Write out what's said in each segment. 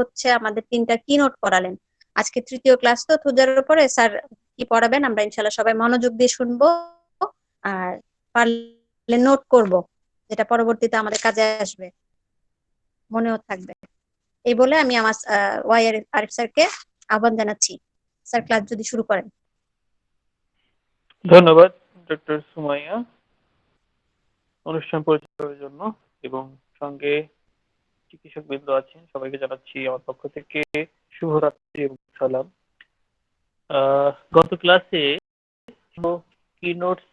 হচ্ছে আমাদের 3টা কি নোট পড়ালেন। আজকে তৃতীয় ক্লাস তো থুজার উপরে স্যার কি পড়াবেন আমরা ইনশাল্লাহ সবাই মনোযোগ দিয়ে শুনবো, আর পারলে নোট করব, যেটা পরবর্তীতে আমাদের কাজে আসবে, মনেও থাকবে। এই বলে আমি আমার ওয়াই আরিফ স্যারকে আহ্বান জানাচ্ছি। স্যার ক্লাস যদি শুরু করেন। ধন্যবাদ ডক্টর সুমাইয়া অনুষ্ঠান পরিচালনার জন্য, এবং সঙ্গে চিকিৎসক বৃন্দ আছেন সবাইকে জানাচ্ছি আমার পক্ষ থেকে শুভরাত্রি এবং সালাম। গত ক্লাসে কি নোটস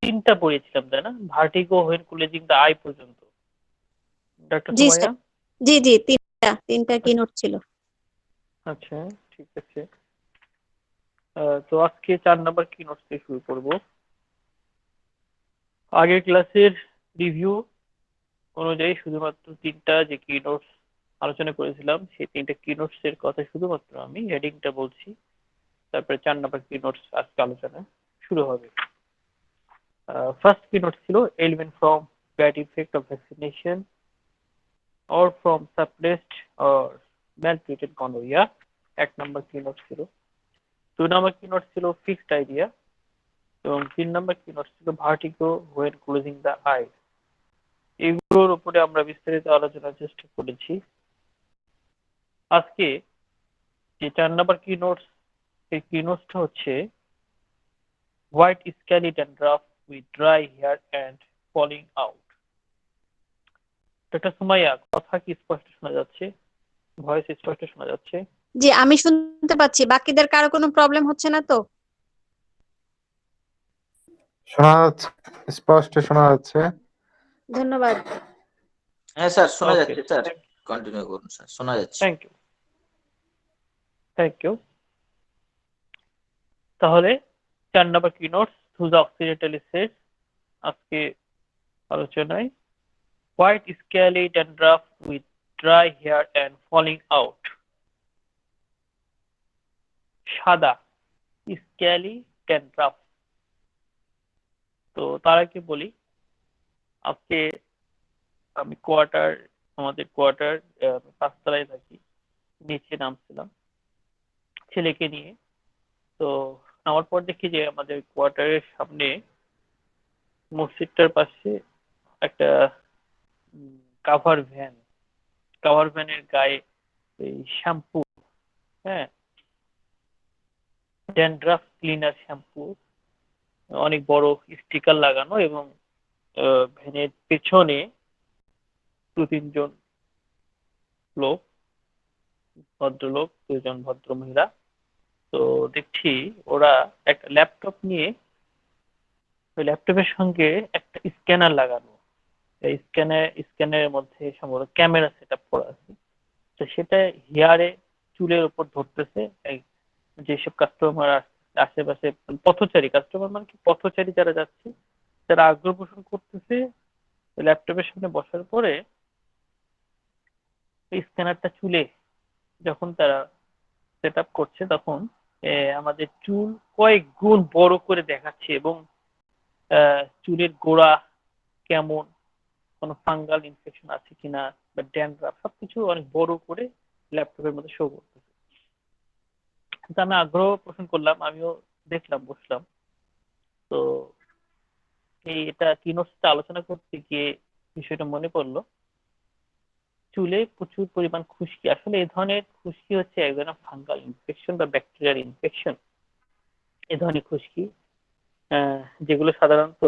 3টা পড়িয়েছিলাম, তাই না? ভার্টিগো, হোয়েন কুলেজিং দ্য আই পর্যন্ত, ডক্টর জি সুমাইয়া। স্যার, জি জি, তিনটা কি নোট ছিল। আচ্ছা, ঠিক আছে। তো আজকে 4 নম্বর কি নোটস থেকে শুরু করব। আগের ক্লাসের রিভিউ অনুযায়ী শুধুমাত্র 3টা যে কি নোটস আলোচনা করেছিলাম, সেই 3টা কি নোটস এর কথা শুধুমাত্র আমি হেডিংটা বলছি, তারপরে 4 নম্বর কি নোটস আজকে আলোচনা শুরু হবে। ফার্স্ট কি নোট ছিল element from bad effect of vaccination or from suppressed or maltreated gonorrhea। 1 নম্বর কি নোট ছিল। 2 নম্বর কি নোট ছিল ফিক্সড আইডিয়া, এবং 3 নম্বর কি নোট ছিল vertigo when closing the I. এগুলোর উপরে আমরা বিস্তারিত আলোচনার চেষ্টা করেছি। আজকে যে 4 নম্বর কি নোটস, সেই কি নোটসটা হচ্ছে white scaly dandruff with dry hair and falling out. Doctor Sumaiya, কথা কি স্পষ্ট শোনা যাচ্ছে? ভয়েস স্পষ্ট শোনা যাচ্ছে? জি আমি শুনতে পাচ্ছি, বাকিদের কারো কোনো প্রবলেম হচ্ছে না তো? শোনা যাচ্ছে, স্পষ্ট শোনা যাচ্ছে। ধন্যবাদ। হ্যাঁ স্যার, শোনা ওকে, যাচ্ছে স্যার, কন্টিনিউ করুন স্যার, শোনা যাচ্ছে। Thank you, thank you. তাহলে 4 নম্বর কি নোটস থুজা অক্সিডেন্টালিসের আজকে আলোচনায় white scaly dandruff with dry hair and falling out. সাদা স্কেলি ড্যান্ড্রাফ। তো তার আগে বলি, আজকে আমি আমাদের কোয়ার্টার 5 তলায় থাকি, নিচে নামছিলাম ছেলেকে নিয়ে। তো নামার পর দেখি যে আমাদের কোয়ার্টারের সামনে মসজিদটার পাশে একটা কাভার ভ্যানের গায়ে এই শ্যাম্পু, হ্যাঁ, ড্যান্ড্রাফ ক্লিনার শ্যাম্পু অনেক বড় স্টিকার লাগানো, এবং ভ্যানের পেছনে 2-3 জন লোক, ভদ্রলোক, 2 জন ভদ্র মহিলা। তো দেখছি ওরা একটা ল্যাপটপ নিয়ে, ওই ল্যাপটপের সঙ্গে একটা স্ক্যানার লাগানো, এই স্ক্যানের মধ্যে সম্ভবত ক্যামেরা সেট আপ করা আছে। তো সেটা হেয়ারে, চুলের উপর ধরতেছে। যেসব কাস্টমার আশেপাশে, পথচারী কাস্টমার মানে কি, পথচারী যারা যাচ্ছে, যারা আগ্রহ পোষণ করতেছে ল্যাপটপের সামনে বসার পরে স্ক্যানারটা চুলে যখন তারা সেট আপ করছে, তখন আমাদের চুল কয়েক গুণ বড় করে দেখাচ্ছে, এবং চুলের গোড়া কেমন, কোনো ফাঙ্গাল ইনফেকশন আছে কিনা বা ড্যান্ড্রাফ, সবকিছু অনেক বড় করে ল্যাপটপের মধ্যে শো করতেছে। কিন্তু আমি আগ্রহ পোষণ করলাম, আমিও দেখলাম, বসলাম। তো এটা কি নোটসটা আলোচনা করতে গিয়ে বিষয়টা মনে পড়লো, চুলে প্রচুর পরিমাণ খুশকি। আসলে এই ধরনের খুশকি হচ্ছে এক ধরনের ফাঙ্গাল ইনফেকশন বা ব্যাকটেরিয়াল ইনফেকশন। এই ধরনের খুশকি যেগুলো সাধারণত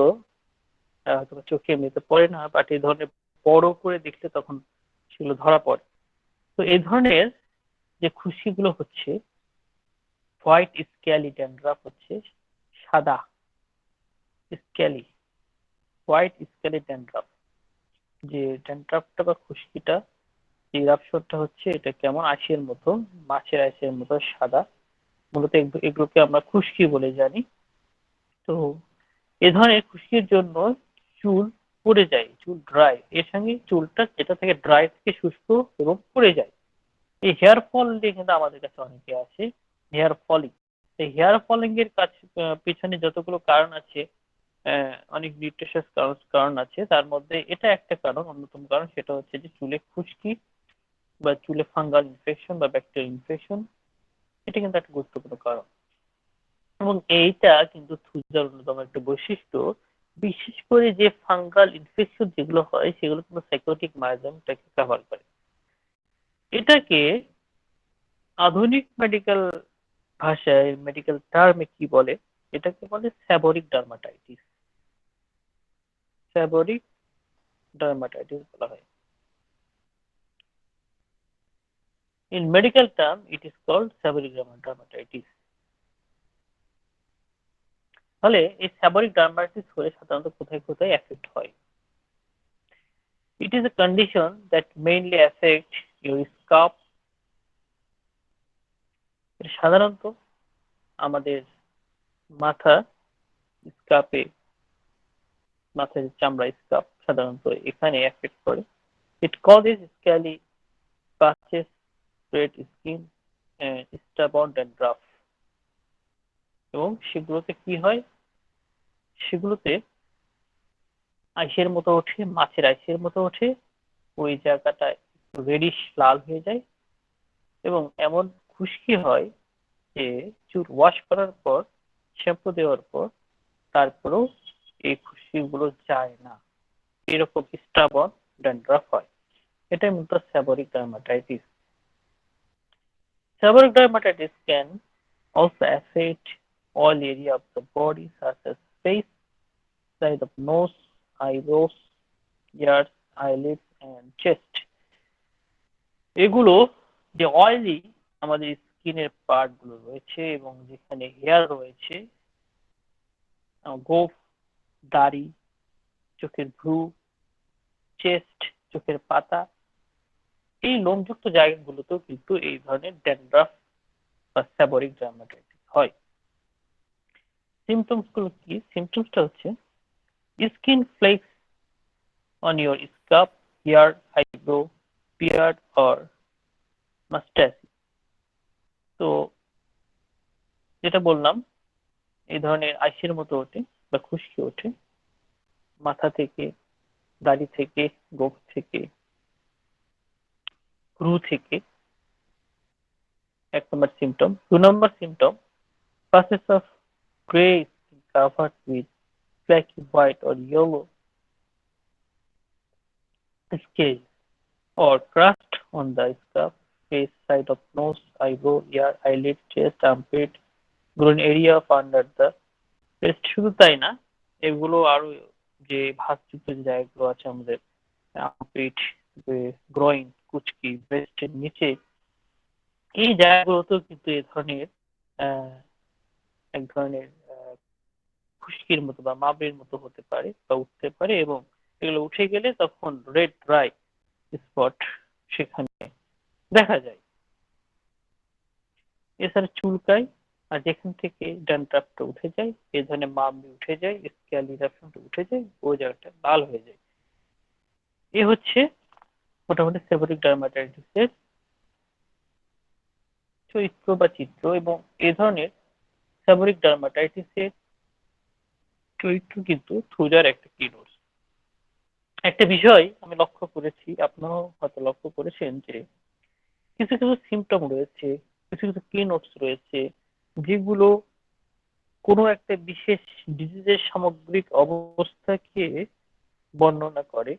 তোমার চোখে এমনিতে পড়ে না, বাট এই ধরনের বড় করে দেখলে তখন সেগুলো ধরা পড়ে। তো এই ধরনের যে খুশকিগুলো হচ্ছে হোয়াইট স্ক্যালি ড্যান্ড্রাফ, হচ্ছে সাদা স্ক্যালি, হোয়াইট স্ক্যালি ড্যান্ড্রাফ। যে ড্যান্ড্রাফটা বা খুশকিটা, যে ইরাপশনটা হচ্ছে, এটা কেমন আঁশের মতো, মাছের আঁশের মতো সাদা। মূলত এগুলোকে আমরা খুশকি বলে জানি। তো এ ধরনের খুশকির জন্য চুল পড়ে যায়, চুল ড্রাই, এর সঙ্গে চুলটা যেটা থেকে ড্রাই থেকে শুষ্ক এবং পড়ে যায়। এই হেয়ার ফল নিয়ে কিন্তু আমাদের কাছে অনেকে আছে, হেয়ার ফলিং। এই হেয়ার ফলিং এর পিছনে যতগুলো কারণ আছে, অনেক নিউট্রিশিয়াস কারণ আছে, তার মধ্যে এটা একটা কারণ, অন্যতম কারণ, সেটা হচ্ছে যে চুলে খুশকি বা চুলে ফাঙ্গাল ইনফেকশন বা ব্যাকটেরিয়াল ইনফেকশন, এটা কিন্তু একটা গুরুত্বপূর্ণ কারণ। এবং এইটা কিন্তু থুতজার অন্যতম একটা বৈশিষ্ট্য। বিশেষ করে যে ফাঙ্গাল ইনফেকশন যেগুলো হয় সেগুলো কিন্তু সাইকোটিক মাইজমটাকে কভার করে। এটাকে আধুনিক মেডিকেল ভাষায়, মেডিকেল টার্মে কি বলে, এটাকে বলে সেবরিক ডার্মাটাইটিস। সেবরিক ডার্মাটাইটিস বলা হয়। In medical term, it is called seborrheic dermatitis. তাহলে এই সেবরিক ডার্মাটাইটিস হলে সাধারণত কোথায় কোথায় এফেক্ট হয়? It is a condition that mainly affects your scalp. এটা সাধারণত আমাদের মাথা, স্কাপে, মাথার চামড়া, স্কাপ সাধারণত এখানে এফেক্ট করে। It causes scaly patches, red skin, and stubborn dandruff. এবং সেগুলোতে কি হয়? সেগুলোতে আইসের মতো ওঠে, মাছের আইসের মতো ওঠে, ওই জায়গাটায় রেডিশ লাল হয়ে যায় এবং এমন খুশকি হয় যে চুল ওয়াশ করার পর, শ্যাম্পু দেওয়ার পর তারপরেও এই খুশকিগুলো যায় না, এরকম স্টাবন ড্যান্ড্রাফ হয়। এটাই মূলত seborrhoeic dermatitis. Seborrheic dermatitis can also affect all area of the body such as face, side of nose, eyebrows, ears, eyelids and chest. এগুলো যে অয়েলি আমাদের স্কিনের পার্ট গুলো রয়েছে এবং যেখানে হেয়ার রয়েছে, গোফ, দাড়ি, চোখের ভ্রু, চেস্ট, চোখের পাতা, এই লোমযুক্ত জায়গাগুলোতেও কিন্তু এই ধরনের ড্যান্ড্রাফ বা সেবরিক ডার্মাটাইটিস হয়। সিমটমস গুলো কি? সিমটমসটা হচ্ছে skin flakes on your scalp, hair, eyebrow, beard or mustache. তো যেটা বললাম, এই ধরনের আইসের মতো ওঠে বা খুশকি ওঠে মাথা থেকে, দাড়ি থেকে, গোঁফ থেকে, ভ্রু থেকে। 1 নম্বর সিমটম। 2 নম্বর symptom, patches of gray skin covered with flaky white or yellow scales or crust on the scalp, face, side of nose, eyebrow, ear, eyelid, chest, armpit, groin area of under the breast। শুধু তাই না, এগুলো আরো যে ভাঁজযুক্ত যে জায়গাগুলো আছে আমাদের আর্মপিট, গ্রোইন, কুচকি, ব্রেস্টের নিচে, এই জায়গাগুলোতেও কিন্তু এই ধরনের এক ধরনের খুশকির মতো বা মাবের মতো হতে পারে বা উঠতে পারে এবং এগুলো উঠে গেলে তখন রেড ড্রাই স্পট সেখানে দেখা যায়। এছাড়া চুলকায়, আর যেখান থেকে ড্যান্ড্রাফটা উঠে যায়, এই ধরনের মাবি উঠে যায়, স্ক্যাল ইরাপশনটা উঠে যায়, ওই জায়গাটা লাল হয়ে যায়। এ হচ্ছে মোটামুটি সেবরিক ডার্মাটাইটিসের চরিত্র বা চিত্র। এবং এ ধরনের সেবরিক ডার্মাটাইটিসের চরিত্র কিন্তু থুজার একটা কিনোজ। একটা বিষয় আমি লক্ষ্য করেছি, আপনারাও হয়তো লক্ষ্য করেছেন যে কিছু কিছু সিমটম রয়েছে, কিছু কিছু কিনোটস রয়েছে যেগুলো কোনো একটা বিশেষ ডিজিজের সামগ্রিক অবস্থাকে বর্ণনা করে।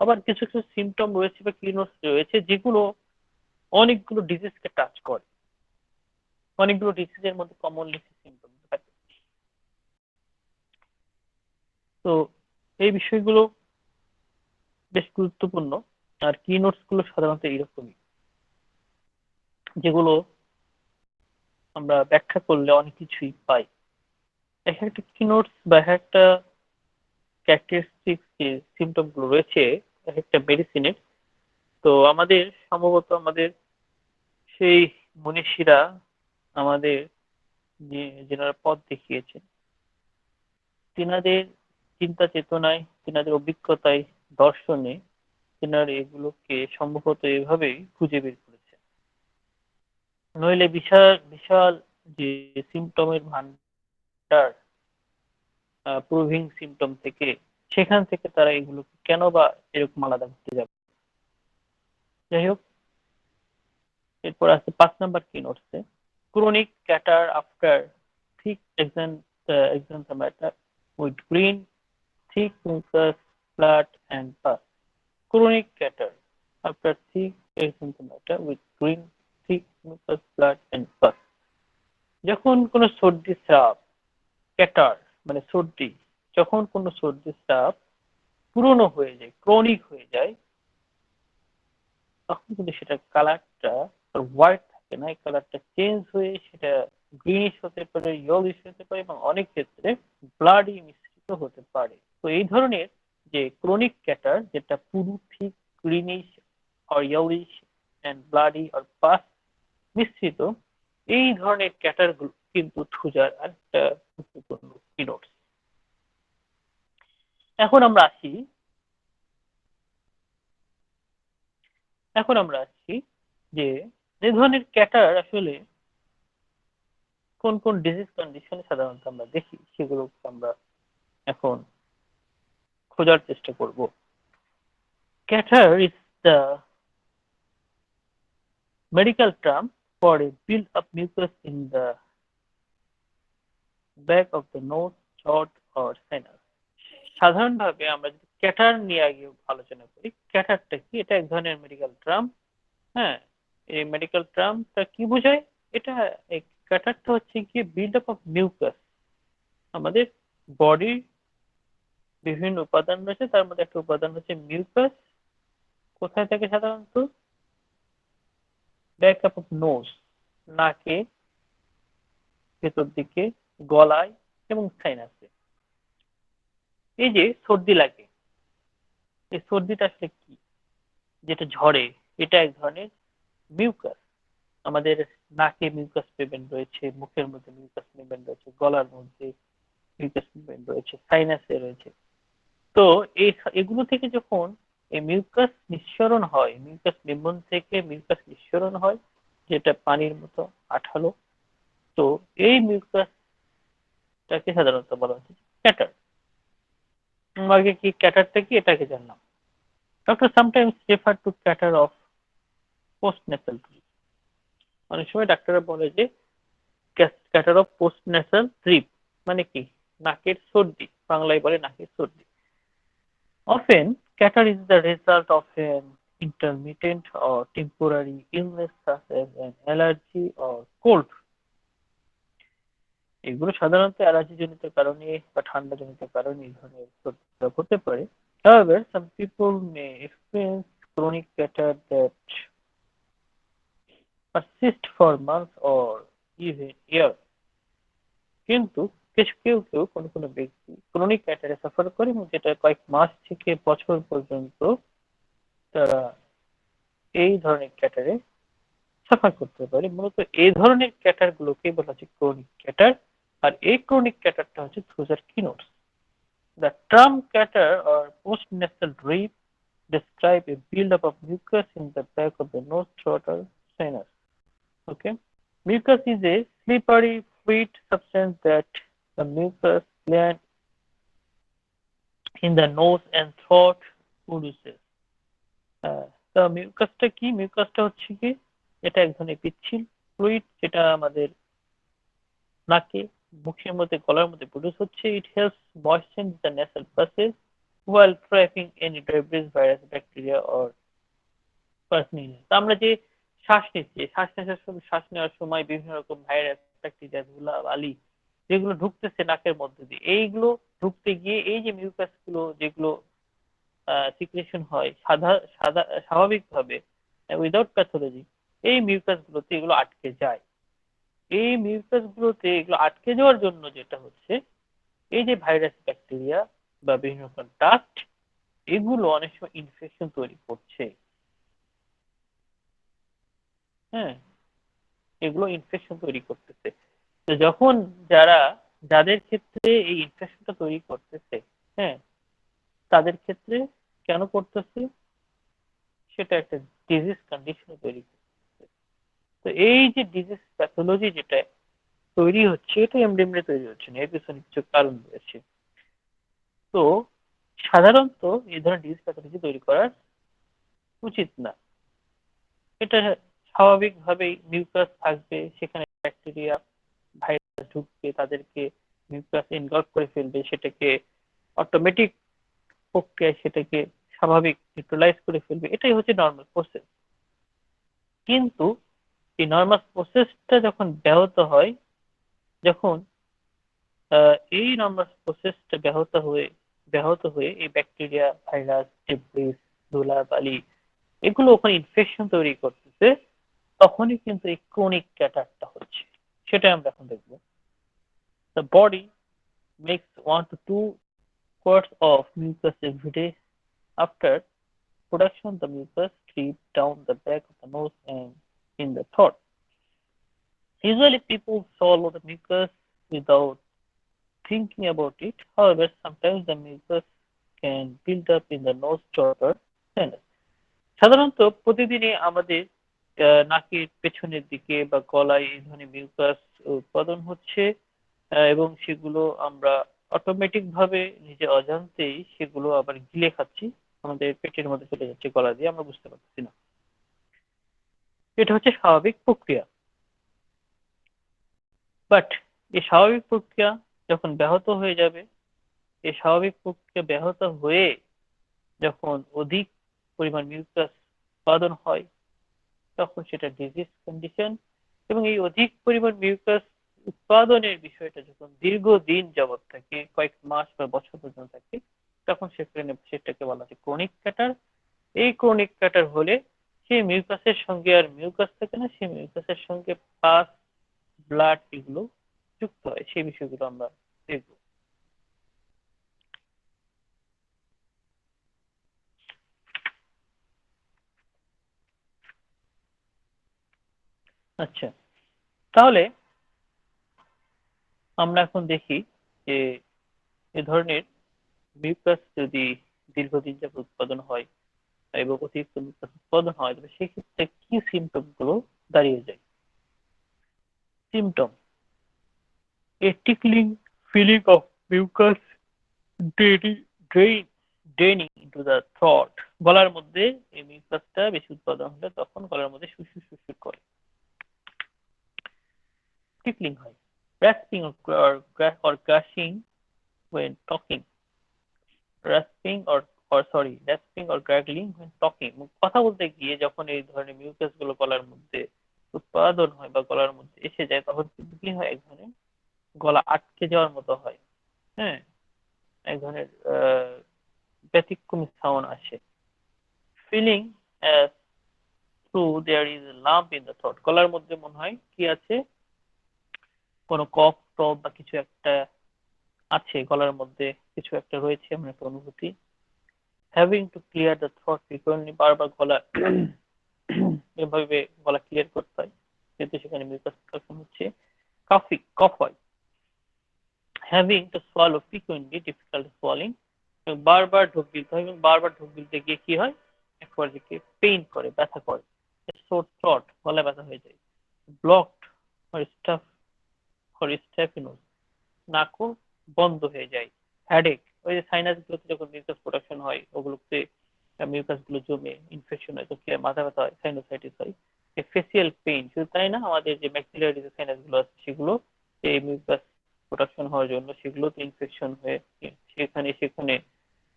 আবার কিছু কিছু সিমটম রয়েছে বা কিনোটস রয়েছে যেগুলো অনেকগুলো ডিজিজকে টাচ করে, অনেকগুলো ডিজিজের মধ্যে কমনলি সিমটম থাকে। তো এই বিষয়গুলো বেশ গুরুত্বপূর্ণ। আর কিনোটস গুলো সাধারণত এরকমই, যেগুলো আমরা ব্যাখ্যা করলে অনেক কিছুই পাই। এক একটা কিনোটস বা এক একটা ক্যারেক্টারিস্টিক যে সিমটম গুলো রয়েছে এক একটা মেডিসিনের, তো আমাদের সম্ভবত আমাদের সেই মনীষীরা আমাদের যেনারা পথ দেখিয়েছেন, তিনাদের চিন্তা চেতনায়, তিনাদের অভিজ্ঞতায়, দর্শনে তিনারা এগুলোকে সম্ভবত এভাবেই খুঁজে বের করেছেন। নইলে বিশাল বিশাল যে সিমটমের ভান্ডার, প্রুভিং সিমটম থেকে, সেখান থেকে তারা এগুলোকে কেন বা এরকম আলাদা করতে যাবে। যাই হোক, এরপর আছে 5 নাম্বার কি নোটসে chronic catarrh after thick exanthemata with green thick mucus blood and pus. Chronic catarrh after thick exanthemata with green thick mucus blood and pus. যখন কোনো সর্দি স্রাব ক্যাটার মানে সর্দি যখন কোনো সর্দি স্রাব পুরনো হয়ে যায় ক্রনিক হয়ে যায় তখন কিন্তু সেটা কালারটা হোয়াইট থাকে না এই কালারটা চেঞ্জ হয়ে সেটা গ্রিনিশ হতে পারে ইয়েলোইশ হতে পারে এবং অনেক ক্ষেত্রে ব্লাডি মিশ্রিত হতে পারে তো এই ধরনের যে ক্রনিক ক্যাটার যেটা পুরো ঠিক greenish or yellowish and bloody or pus মিশ্রিত এই ধরনের ক্যাটার গুলো কিন্তু থুজার একটা গুরুত্বপূর্ণ কিনোটস এখন আমরা আসি যে যে ধরনের ক্যাটার আসলে কোন কোন ডিজিজ কন্ডিশনে সাধারণত আমরা দেখি সেগুলো আমরা এখন খোঁজার চেষ্টা করব cater is the medical term for a build up mucus in the back of the nose, throat or sinus. সাধারণভাবে আমরা যদি ক্যাটার নিয়ে আগে আলোচনা করি ক্যাটারটা কি এটা এক ধরনের মেডিকেল টার্ম হ্যাঁ এই মেডিকেল টার্মটা কি বোঝায় এটা এই ক্যাটারটা হচ্ছে কি বিল্ড আপ অফ মিউকাস আমাদের বডির বিভিন্ন উপাদান রয়েছে তার মধ্যে একটা উপাদান হচ্ছে মিউকাস কোথায় থাকে সাধারণত ব্যাক অফ নোজ নাকে ভেতর দিকে গলায় এবং সাইনাসে এই যে সর্দি লাগে এই সর্দিটা আসলে কি যেটা ঝরে এটা এক ধরনের মিউকাস আমাদের নাকে মিউকাস মেমব্রেন রয়েছে মুখের মধ্যে মিউকাস মেমব্রেন রয়েছে গলার মধ্যে মিউকাস মেমব্রেন রয়েছে সাইনাসে রয়েছে তো এগুলো থেকে যখন এই মিউকাস নিঃসরণ হয় মিউকাস মেমব্রেন থেকে মিউকাস নিঃসরণ হয় যেটা পানির মতো আঠালো তো এই মিউকাসটাকে সাধারণত বলা হচ্ছে ক্যাটার আগে কি ক্যাটারটা কি এটাকে জানলাম doctor sometimes refer to catarrh of postnasal drip অনেক সময় ডাক্তাররা বলে যে ক্যাটার অফ পোস্টনেসাল ড্রিপ মানে কি নাকের সর্দি বাংলায় বলে নাকের সর্দি often catarrh is the result of an intermittent or temporary illness such as an allergy or cold এগুলো সাধারণত অ্যালার্জি জনিত কারণে বা ঠান্ডা জনিত কারণে এই ধরনের সর্দি হতে পারে however some people may experience chronic catarrh that persist for months or even years কিন্তু কেউ কোনো ব্যক্তি ক্রনিক ক্যাটারে সাফার করে এবং যেটা কয়েক মাস থেকে বছর পর্যন্ত তারা এই ধরনের ক্যাটারে সাফার করতে পারে মূলত এই ধরনের ক্যাটার গুলোকে বলা হচ্ছে ক্রনিক ক্যাটার আর এই ক্রনিক ক্যাটারটা হচ্ছে থ্রুজার keynotes the term catarrh or postnasal drip describe a buildup of mucus in the back of the nose, throat or sinus. Okay, mucus is a slippery fluid substance that the mucus gland in the nose and throat produces. তো মিউকাসটা কি মিউকাসটা হচ্ছে কি এটা এক ধরনের পিচ্ছিল fluid যেটা আমাদের নাকে মুখের মধ্যে গলার মধ্যে প্রডিউস হচ্ছে it helps moisture the nasal passage while trapping any debris virus bacteria or পার্সনিলিয়া আমরা যে শ্বাস নেওয়ার সময় বিভিন্ন রকম ভাইরাস ব্যাকটেরিয়া ধুলা বালি যেগুলো ঢুকতেছে নাকের মধ্যে দিয়ে এইগুলো ঢুকতে গিয়ে এই যে মিউকাস গুলো যেগুলো সিক্রেশন হয় স্বাভাবিকভাবে উইদাউট প্যাথোলজি এই মিউকাস গুলোতে এগুলো আটকে যায় এই মিউকাস গুলোতে এগুলো আটকে যাওয়ার জন্য যেটা হচ্ছে এই যে ভাইরাস ব্যাকটেরিয়া বা বিভিন্ন রকম ডাস্ট এগুলো অনেক সময় ইনফেকশন তৈরি করছে হ্যাঁ এগুলো ইনফেকশন তৈরি করতেছে তো যখন যাদের ক্ষেত্রে এই ইনফেকশনটা তৈরি করতেছে হ্যাঁ তাদের ক্ষেত্রে কেন করতেছে সেটা একটা ডিজিজ কন্ডিশন তৈরি করতেছে তো এই যে ডিজিজ প্যাথোলজি যেটা তৈরি হচ্ছে এটা এমনি তৈরি হচ্ছে না এর পিছনে কিছু কারণ রয়েছে তো সাধারণত এই ধরনের ডিজিজ প্যাথোলজি তৈরি করা উচিত না এটা স্বাভাবিকভাবেই মিউকাস থাকবে, সেখানে ব্যাকটেরিয়া ভাইরাস ঢুকবে, তাদেরকে মিউকাস এনগলফ করে ফেলবে, সেটাকে অটোমেটিক প্রক্রিয়ায় সেটাকে স্বাভাবিক নিউট্রালাইজ করে ফেলবে। এটাই হচ্ছে নর্মাল প্রসেস। কিন্তু এই নর্মাল প্রসেসটা যখন ব্যাহত হয়, যখন এই নর্মাল প্রসেসটা ব্যাহত হয়ে এই ব্যাকটেরিয়া, ভাইরাস, ডেব্রিস, ধুলা বালি এগুলো ওখানে ইনফেকশন তৈরি করতেছে, তখনই কিন্তু এই ক্রনিক ক্যাটারটা হচ্ছে। সেটা আমরা এখন দেখব। The body makes 1 to 2 quarts of mucus every day. After production, the mucus creeps down the back of the nose and in the throat. Usually people swallow the mucus without thinking about it. However, sometimes the mucus can build up in the nose, throat or sinus. সাধারণত প্রতিদিনই আমাদের নাকের পেছনের দিকে বা গলায় এই ধরনের মিউকাস উৎপাদন হচ্ছে, এবং সেগুলো আমরা অটোমেটিক ভাবে নিজে অজান্তেই সেগুলো আবার গিলে খাচ্ছি, আমাদের পেটের মধ্যে চলে যাচ্ছে গলা দিয়ে, আমরা বুঝতে পারছি না। এটা হচ্ছে স্বাভাবিক প্রক্রিয়া। বাট এই স্বাভাবিক প্রক্রিয়া যখন ব্যাহত হয়ে যাবে, এই স্বাভাবিক প্রক্রিয়া ব্যাহত হয়ে যখন অধিক পরিমাণ মিউকাস উৎপাদন হয়, তখন সেটা ডিজিজ কন্ডিশন। এবং এই অধিক পরিমাণ মিউকাস উৎপাদনের বিষয়টা যখন দীর্ঘদিন যাবৎ থাকে, কয়েক মাস বা বছর পর্যন্ত থাকে, তখন সেটাকে বলা হয় ক্রনিক ক্যাটার। এই ক্রনিক ক্যাটার হলে সেই মিউকাসের সঙ্গে আর মিউকাস থাকে না, সেই মিউকাসের সঙ্গে পাস, ব্লাড এগুলো যুক্ত হয়। সেই বিষয়গুলো আমরা দেখব। আচ্ছা, তাহলে আমরা এখন দেখি যে এ ধরনের মিউকাস যদি দীর্ঘদিন যাবত উৎপাদন হয় এবং অতিরিক্ত মিউকাস উৎপাদন হয়, তবে সেক্ষেত্রে কি সিমটম গুলো দাঁড়িয়ে যায়। Symptom: a tickling feeling of mucus draining into the throat. গলার মধ্যে এই মিউকাসটা বেশি উৎপাদন হলে তখন গলার মধ্যে সুসু সুসু করে, টিকলিং হয়। rasping or gushing when talking. rasping or gargling when talking. কথা বলতে গিয়ে যখন এই ধরনের মিউকাস গুলো গলার মধ্যে উৎপাদন হয় বা গলার মধ্যে এসে যায়, তখন কিন্তু কি হয়, এক ধরনের গলা আটকে যাওয়ার মতো হয়। হ্যাঁ, এক ধরনের ব্যতিক্রমী সাউন্ড আসে। Feeling through there is a lump in the throat. গলার মধ্যে মনে হয় কি আছে, কোনো কফ টপ বা কিছু একটা আছে, গলার মধ্যে কিছু একটা রয়েছে এমন একটা অনুভূতি। Having to clear the throat frequently, বারবার গলা এভাবে গলা ক্লিয়ার করতে হয়, যেহেতু সেখানে মিউকাস প্রোডাকশন হচ্ছে। কফ হয়। Having to swallow frequently, difficult swallowing, বারবার ঢোক গিলতে হয়, এবং বারবার ঢোক গিলতে গিয়ে কি হয়, একবার দিকে পেইন করে, ব্যথা করে। সোর থ্রোট, গলা ব্যথা হয়ে যায়। ব্লকড or স্টাফিনোজ, নাকও বন্ধ হয়ে যায়। হেডেক, ওই যে সাইনাস গুলোতে যখন মিউকাস প্রোডাকশন হয়, ওগুলোতে মিউকাস গুলো জমে ইনফেকশন হয়, তো কি মাথা ব্যথা হয়, সাইনোসাইটিস হয়। ফেসিয়াল পেইন, শুধু তাই না, আমাদের যে ম্যাক্সিলারি যে সাইনাস গুলো আছে, সেগুলো এই মিউকাস প্রোডাকশন হওয়ার জন্য সেগুলোতে ইনফেকশন হয়ে সেখানে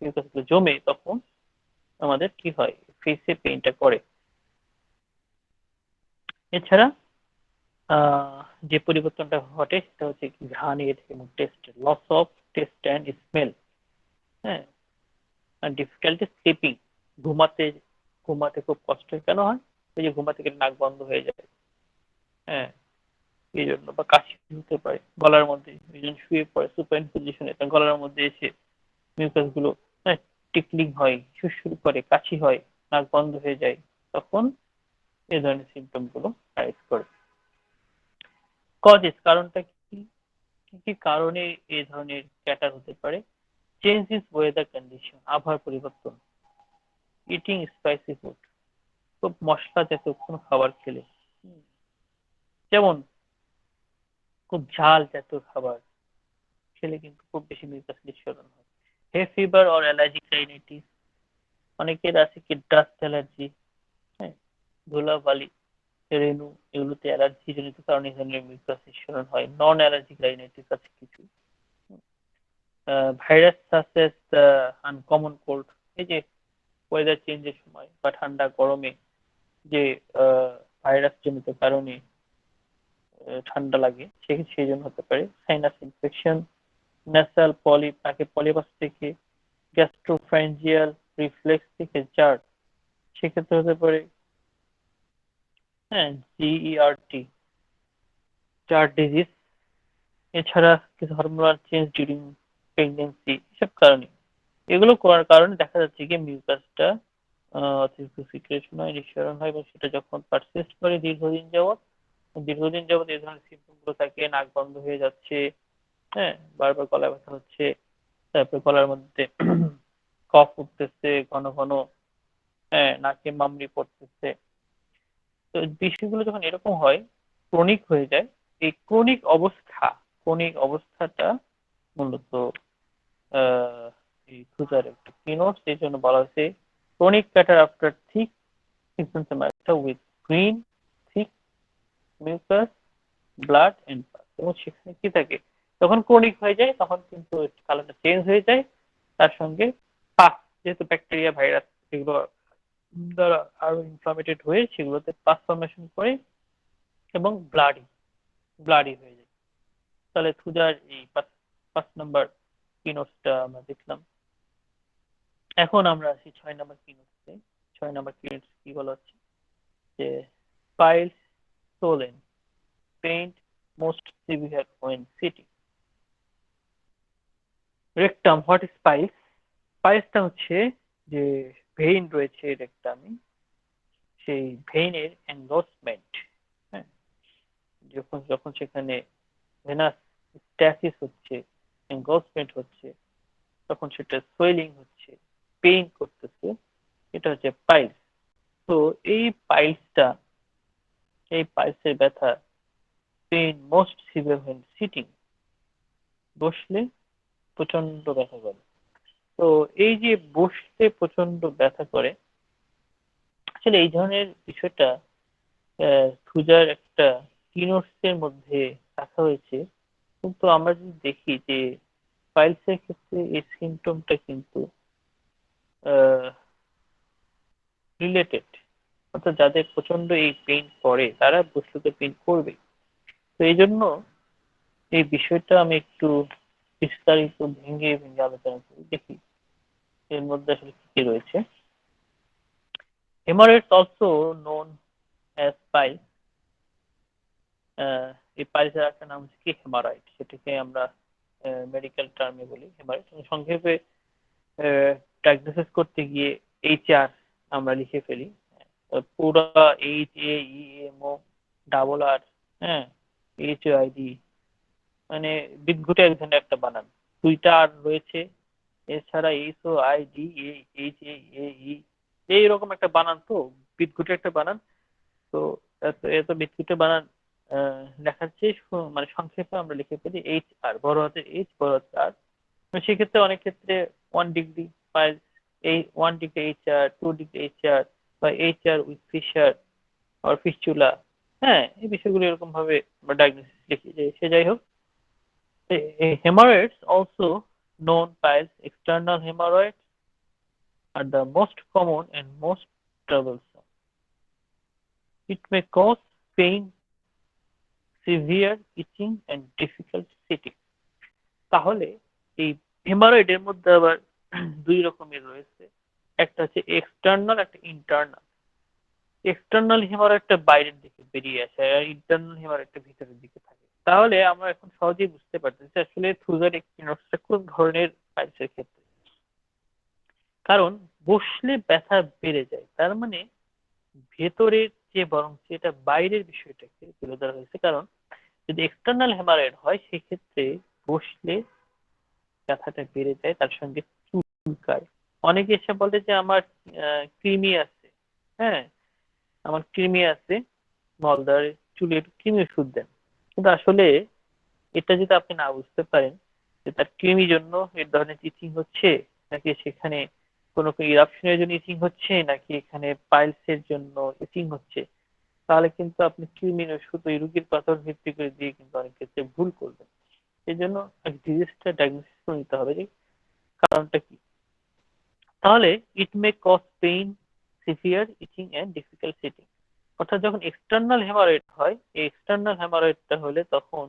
মিউকাস গুলো জমে, তখন আমাদের কি হয়, ফেসে পেইনটা করে। এছাড়া যে পরিবর্তনটা ঘটে সেটা হচ্ছে ঘ্রাণের এবং টেস্টের, loss of taste and smell. হ্যাঁ, আর ডিফিকাল্টি স্লিপিং, ঘুমাতে ঘুমাতে খুব কষ্ট কেন হয়, ওই যে ঘুমাতে গেলে নাক বন্ধ হয়ে যায়। হ্যাঁ, এই জন্য, বা কাশি হতে পারে গলার মধ্যে, শুয়ে পড়ে সুপাইন পজিশনে, গলার মধ্যে এসে মিউকাস গুলো টিকলিং হয়, সুরসুর করে, কাশি হয়, নাক বন্ধ হয়ে যায়, তখন এই ধরনের সিমটম গুলো রাইজ করে। কজেস, কারণটা কি কি কি কারণে এই ধরনের ক্যাটার হতে পারে। চেঞ্জ ইজ ওয়েদার কন্ডিশন, আবহাওয়ার পরিবর্তন। ইটিং স্পাইসি ফুড, খুব মশলা জাতীয় কোনো খাবার খেলে, যেমন খুব ঝাল জাতীয় খাবার খেলে কিন্তু খুব বেশি মিউকাস নিঃসরণ হয়। হে ফিভার অর অ্যালার্জিক রাইনাইটিস, অনেকের আছে কি ডাস্ট অ্যালার্জি, হ্যাঁ, ধুলাবালি রেণু, এগুলোতে অ্যালার্জি জনিত কারণে এই ধরনের মিউকাস নিঃসরণ হয়। নন অ্যালার্জিক রাইনাইটিস আছে কিছু। ভাইরাস সাসেস আনকমন কোল্ড, এই যে ওয়েদার চেঞ্জের সময় বা ঠান্ডা গরমে যে ভাইরাস জনিত কারণে ঠান্ডা লাগে, সেই জন্য হতে পারে। সাইনাস ইনফেকশন, ন্যাসাল পলিপ, তাকে পলিপাস থেকে, গ্যাস্ট্রোফ্যারিঞ্জিয়াল রিফ্লেক্স থেকে জার, সেক্ষেত্রে হতে পারে হ্যাঁ জিইআরটি, জার ডিজিজ। এছাড়া কিছু হরমোনাল চেঞ্জ ডিউরিং প্রেগন্যান্সি, এসব কারণে, এগুলো করার কারণে দেখা যাচ্ছে কি মিউকাসটা অতিরিক্ত সিক্রেশন হয়, নিঃসরণ হয়, এবং সেটা যখন পারসিস্ট করে দীর্ঘদিন যাবত এই ধরনের সিমটম গুলো থাকে। নাক বন্ধ হয়ে যাচ্ছে, হ্যাঁ, বারবার গলা ব্যথা হচ্ছে, তারপরে গলার মধ্যে কফ উঠতেছে ঘন ঘন, হ্যাঁ, নাকে মামড়ি পড়তেছে। তো বিষয়গুলো যখন এরকম হয়, ক্রনিক হয়ে যায়, এই ক্রনিক অবস্থাটা মূলত আহ এই ক্ষুধার একটা কিনোট, সেই জন্য বলা হয়েছে ক্রনিক প্যাটার আফটার থিক সিম্পটমটা with green thick mucus blood and pus. এবং সেখানে কি থাকে, যখন ক্রনিক হয়ে যায় তখন কিন্তু কালারটা চেঞ্জ হয়ে যায়, তার সঙ্গে পাস, যেহেতু ব্যাকটেরিয়া ভাইরাস এগুলো দ্বারা আরো ইনফ্লামেটেড হয়ে সেগুলোতে পাস ফর্মেশন করে এবং ব্লাডি হয়ে যায়। তাহলে থুজার এই 5 নম্বর কিনোটসটা আমরা দেখলাম। এখন আমরা আসি 6 নম্বর কিনোটসে। 6 নম্বর কিনোটস কি বলা হচ্ছে যে piles swollen painful most severe when sitting. Rectum, what is piles? পাইলসটা হচ্ছে যে ভেইন রয়েছে রেকটামে, সেই ভেইনের এনগলসমেন্ট, হ্যাঁ, যখন যখন সেখানে ভেনাস স্ট্যাসিস হচ্ছে, এনগলসমেন্ট হচ্ছে, তখন সেটা সোয়েলিং হচ্ছে, পেইন করতেছে, এটা হচ্ছে পাইলস। তো এই পাইলসের ব্যথা pain most severe when sitting, বসলে প্রচন্ড ব্যথা করে। তো এই যে বসলে প্রচন্ড ব্যথা করে, আসলে এই ধরনের বিষয়টা থুজার একটা কিনোটসের মধ্যে রাখা হয়েছে, কিন্তু আমরা যদি দেখি যে পাইলসের ক্ষেত্রে এই সিমটমটা কিন্তু রিলেটেড, অর্থাৎ যাদের প্রচন্ড এই পেইন করে তারা বসলে পেইন করবে। তো এই জন্য এই বিষয়টা আমি একটু বিস্তারিত ভেঙে ভেঙে আলোচনা করি, দেখি এর মধ্যে আসলে কি কি রয়েছে। হেমারেটস অলসো নোন অ্যাজ পাইলস, এই পাইলসের একটা নাম হচ্ছে কি হেমারয়েড, সেটাকে আমরা মেডিকেল টার্মে বলি হেমারয়েড। সংক্ষেপে ডায়াগনোসিস করতে গিয়ে HR আমরা লিখে ফেলি, পুরো HAEMO ডাবল R, হ্যাঁ, HID, মানে বিদঘুটে এক ধরনের একটা বানান, দুইটা আর রয়েছে, এছাড়া SOIDAHAE, এইরকম একটা বানান, তো বিদঘুটে একটা বানান। তো এত বিদঘুটে বানান লেখার চেয়ে মানে সংক্ষেপে আমরা লিখে ফেলি HR, বড় হাতের H বড় হাতের R। সেক্ষেত্রে অনেক ক্ষেত্রে 1 ডিগ্রি পাইলস, এই 1 ডিগ্রি HR, 2 ডিগ্রি HR, বা HR উইথ ফিশার আর ফিস্চুলা, হ্যাঁ, এই বিষয়গুলো এরকম ভাবে আমরা ডায়াগনোসিস লিখি। যে সে যাই হোক, hemorrhoids also known piles, external hemorrhoids are the most common and most troublesome. It may cause pain, severe itching and difficult sitting. তাহলে এই হেমারয়েড এর মধ্যে আবার দুই রকমের রয়েছে, একটা হচ্ছে এক্সটার্নাল, একটা ইন্টারনাল। এক্সটার্নাল হেমারয়েডটা বাইরের দিকে বেরিয়ে আসে, আর ইন্টারনাল হেমারয়েডটা ভিতরের দিকে থাকে। তাহলে আমরা এখন সহজেই বুঝতে পারতেছি আসলে থুজার এক্সপিনোসটা কোন ধরনের পাইলসের ক্ষেত্রে। কারণ বসলে ব্যথা বেড়ে যায়, তার মানে ভেতরের যে বরং এটা বাইরের বিষয়টাকে তুলে ধরা হয়েছে। কারণ যদি এক্সটার্নাল হেমারয়েড হয় সেক্ষেত্রে বসলে ব্যথাটা বেড়ে যায়, তার সঙ্গে চুলকায়। অনেকে এসে বলে যে আমার কৃমি আছে, হ্যাঁ, আমার কৃমি আছে, মলদার চুলের কৃমি ওষুধ দেন। কিন্তু আসলে এটা যদি আপনি না বুঝতে পারেন যে তার কৃমির জন্য এর ধরনের ইচিং হচ্ছে, নাকি সেখানে কোনো ইরাপশনের জন্য ইচিং হচ্ছে, নাকি এখানে পাইলসের জন্য ইচিং হচ্ছে, তাহলে কিন্তু আপনি কৃমির ওষুধ ওই রোগীর পাথর ভিত্তি করে দিয়ে কিন্তু অনেক ক্ষেত্রে ভুল করবেন। এই জন্য ডিজিজটা ডায়াগনোসিস করে নিতে হবে যে কারণটা কি। তাহলে it may cause pain, severe itching and difficult sitting. অর্থাৎ যখন এক্সটার্নাল হেমারয়েড হয়, এই এক্সটার্নাল হেমারয়েডটা হলে তখন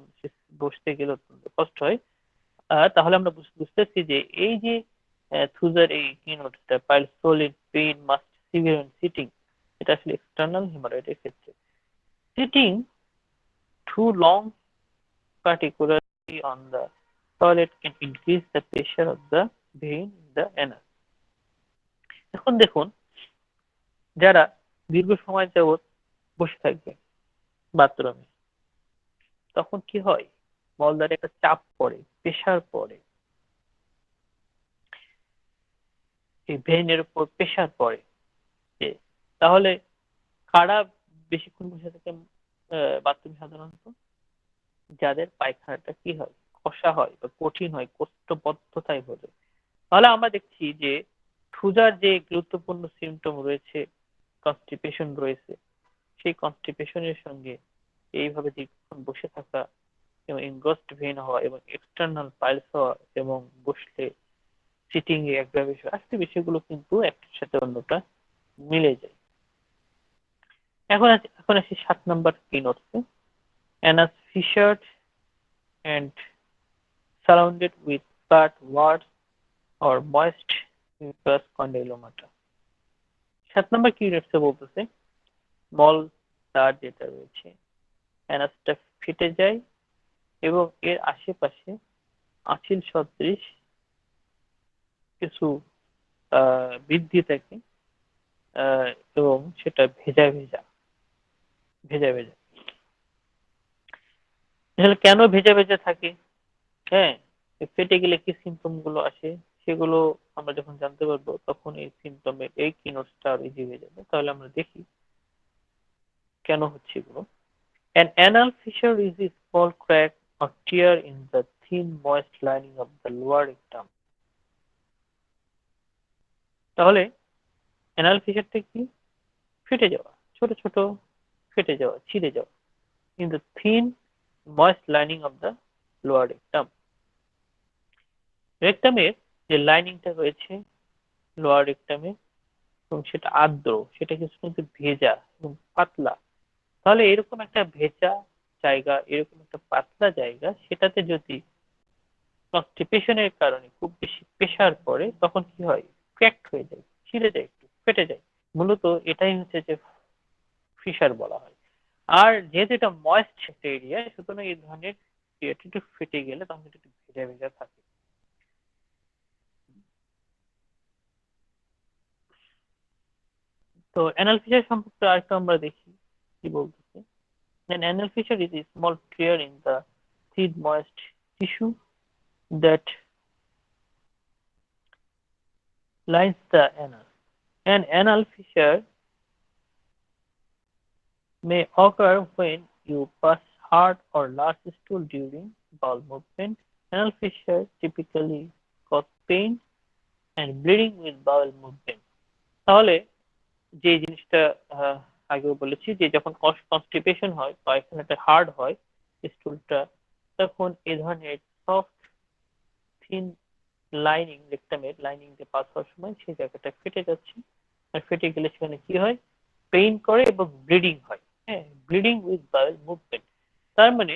বসতে গেলে অত্যন্ত কষ্ট হয়। তাহলে আমরা বুঝতেছি যে এই যে থুজার এই কিনোটটা পাইলসোলিড পেইন মাস্ট সিভিয়ার সিটিং, এটা আসলে এক্সটার্নাল হেমারয়েডের ক্ষেত্রে। Sitting too long particularly on the toilet can increase the pressure of the vein in the anus. এখন দেখুন, যারা দীর্ঘ সময় যাবত বসে থাকবে বাথরুমে, তখন কি হয়, মলদ্বারে একটা চাপ পড়ে, প্রেসার পড়ে, এই ভেইনের উপর প্রেসার পড়ে। তাহলে কারা বেশিক্ষণ বসে থাকে বাথরুমে? সাধারণত যাদের পায়খানাটা কি হয়, কষা হয় বা কঠিন হয়, কোষ্ঠবদ্ধতায় ভরে। তাহলে আমরা দেখছি যে থুজার যে গুরুত্বপূর্ণ সিমটম রয়েছে, কনস্টিপেশন রয়েছে, সেই কনস্টিপেশনের সঙ্গে এইভাবে দীর্ঘক্ষণ বসে থাকা এবং এনগস্ট ভেন হওয়া এবং এক্সটার্নাল পাইলস হওয়া এবং বসলে সিটিং এ অ্যাগ্রাভেশন, আসলে বিষয়গুলো কিন্তু একটার সাথে অন্যটা মিলে যায়। এখন আসি 7 নাম্বার কি নোটসে। Anas ফিশার্ড and surrounded with flat warts or moist mucous condylomata। 7 নম্বর কি নোটসে বলতেছে মল দ্বার যেটা রয়েছে, অ্যানাসটা ফেটে যায় এবং এর আশেপাশে আঁচিল সদৃশ কিছু বৃদ্ধি থাকে এবং সেটা ভেজা ভেজা। তাহলে কেন ভেজা ভেজা থাকে? হ্যাঁ, ফেটে গেলে কি সিমটম গুলো আসে সেগুলো আমরা যখন জানতে পারবো তখন এই সিমটমের এই কি নোটসটা আরো ইজি হয়ে যাবে। তাহলে আমরা দেখি কেন হচ্ছে এগুলো। An anal fissure is a small crack or tear in the thin moist lining of the lower rectum। তাহলে অ্যানাল ফিশারটা কি? ফেটে যাওয়া, ছোট ছোট ফেটে যাওয়া, ছিঁড়ে যাওয়া in the thin moist lining of the lower rectum। রেকটামের যে লাইনিংটা রয়েছে লোয়ার রেকটামে এবং সেটা আর্দ্র, সেটা কিন্তু ভেজা এবং পাতলা। তাহলে এরকম একটা ভেজা জায়গা, এরকম একটা পাতলা জায়গা, সেটাতে যদি কনস্টিপেশনের কারণে খুব বেশি প্রেসার পড়ে তখন কি হয়, ক্র্যাকড হয়ে যায়, ছিঁড়ে যায়, একটু ফেটে যায়। মূলত এটাই হচ্ছে যে ফিশার বলা হয়। আর যেহেতু এটা ময়েস্ট একটা এরিয়া, সুতরাং এই ধরনের এরিয়াটা একটু ফেটে গেলে তখন একটু ভেজা ভেজা থাকে। তো অ্যানাল ফিশার সম্পর্কে আরেকটা আমরা দেখি কি বলতেছে। An anal fissure is a small tear in the thin moist tissue that lines the anus. An anal fissure may occur when you pass hard or large stool during bowel movement. Anal fissure typically cause pain and bleeding with bowel movement। তাহলে যে জিনিসটা আগেও বলেছি যে যখন constipation হয়, পায়খানাটা hard হয় স্টুলটা, তখন এই ধরনের সফট থিন লাইনিং, রেকটামের লাইনিং দিয়ে পাস হওয়ার সময় সেই জায়গাটা ফেটে যাচ্ছে। আর ফেটে গেলে সেখানে কি হয়, পেইন করে এবং ব্লিডিং হয়। হ্যাঁ, ব্লিডিং উইথ বাউল মুভমেন্ট। তার মানে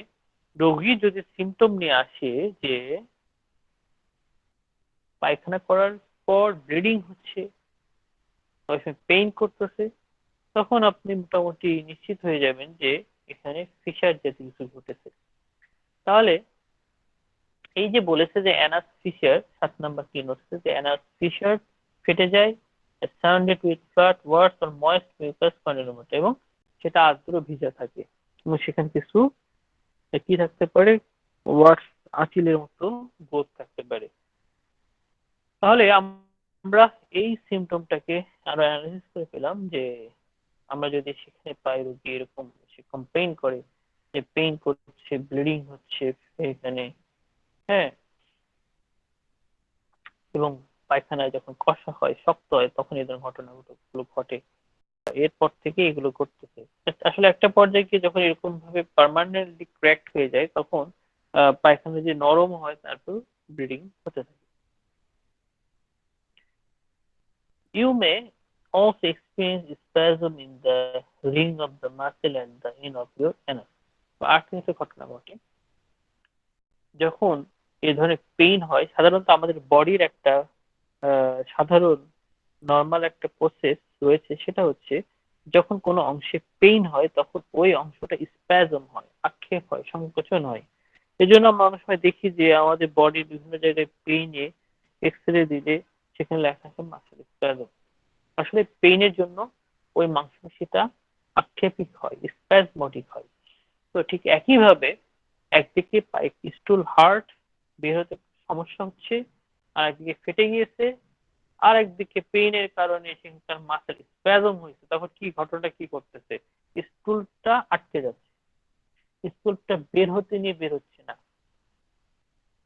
রোগী যদি সিমটম নিয়ে আসে যে পায়খানা করার পর ব্লিডিং হচ্ছে, পেইন করতেছে, তখন আপনি মোটামুটি নিশ্চিত হয়ে যাবেন যে এখানে ফিশার জাতীয় কিছু ঘটেছে। তাহলে এই যে বলেছে যে অ্যানাস ফিশার, 7 নাম্বার কি নোটসে, যে অ্যানাস ফিশার ফেটে যায় surrounded with flat warts or moist mucous condylomata, এবং সেটা আর্দ্র ভিজা থাকে এবং সেখানে কিছু কি থাকতে পারে, ওয়ার্ডস, আঁচিলের মতো গ্রোথ থাকতে পারে। তাহলে আমরা এই সিমটমটাকে আরো অ্যানালাইসিস করে পেলাম যে আমরা যদি সেখানে পাই রোগী এরকম সে কমপ্লেইন করে যে পেইন করছে, ব্লিডিং হচ্ছে এখানে, হ্যাঁ, এবং পায়খানায় যখন কষা হয়, শক্ত হয়, তখন এই ধরনের ঘটনাগুলো ঘটে। এরপর থেকে এগুলো করতেছে। আসলে একটা পর্যায়ে গিয়ে যখন এরকম ভাবে পার্মানেন্টলি ক্র্যাকড হয়ে যায় তখন পায়খানা যে নরম হয় তারপর ব্লিডিং হতে থাকে। You may also experience spasm in the ring of the muscle and the end of your anus. আর কিছু ঘটনা ঘটে যখন এই ধরনের পেইন হয়। সাধারণত আমাদের বডির একটা সাধারণ নর্মাল একটা প্রসেস রয়েছে, সেটা হচ্ছে যখন কোনো অংশে পেইন হয় তখন ওই অংশটা স্প্যাজম হয়, আক্ষেপ হয়, সংকোচন হয়। এই জন্য আমরা অনেক সময় দেখি যে আমাদের বডির বিভিন্ন জায়গায় পেইনে এক্স রে দিলে সেখানে লেখা আছে মাসেল স্প্যাজম। আসলে পেইনের জন্য ওই মাংসপেশিটা আক্ষেপিক হয়, স্প্যাজমোটিক হয়। তো ঠিক একইভাবে একদিকে স্টুল হার্ট বের হতে সমস্যা হচ্ছে, আর একদিকে ফেটে গিয়েছে, আর একদিকে পেইনের কারণে সেখানকার মাসেল স্প্যাজম হয়েছে। তখন কি ঘটনাটা কি করতেছে, স্টুলটা আটকে যাচ্ছে, স্টুলটা বের হতে নিয়ে বের হচ্ছে না।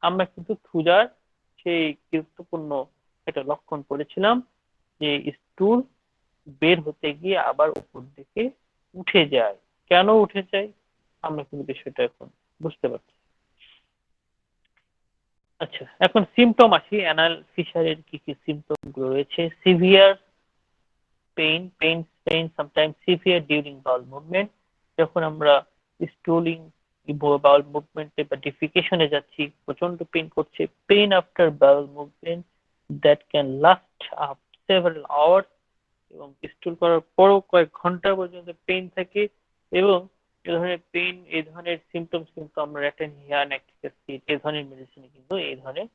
আমরা কিন্তু ক্ষুধার সেই গুরুত্বপূর্ণ একটা লক্ষণ পড়েছিলাম যে স্টুল বের হতে গিয়ে আবার উপর দিকে উঠে যায়। কেন উঠে যায় আমরা কিন্তু বিষয়টা এখন বুঝতে পারছি। আচ্ছা, এখন সিমটম আসি, অ্যানাল ফিশারের কি কি সিমটম গুলো রয়েছে। Severe pain sometimes severe during bowel movement. যখন আমরা স্টুলিং বাউল মুভমেন্টে বা ডিফিকেশনে যাচ্ছি প্রচন্ড পেইন করছে। Pain after bowel movement that can last up several hours, এবং স্টুল করার পরও কয়েক ঘন্টা পর্যন্ত পেইন থাকে। এবং এই ধরনের পেইন, এই ধরনের সিমটমস কিন্তু আমরা র্যাটেন হিয়ার ন্যাকটিক অ্যাসিড এই ধরনের মেডিসিনে কিন্তু এই ধরনের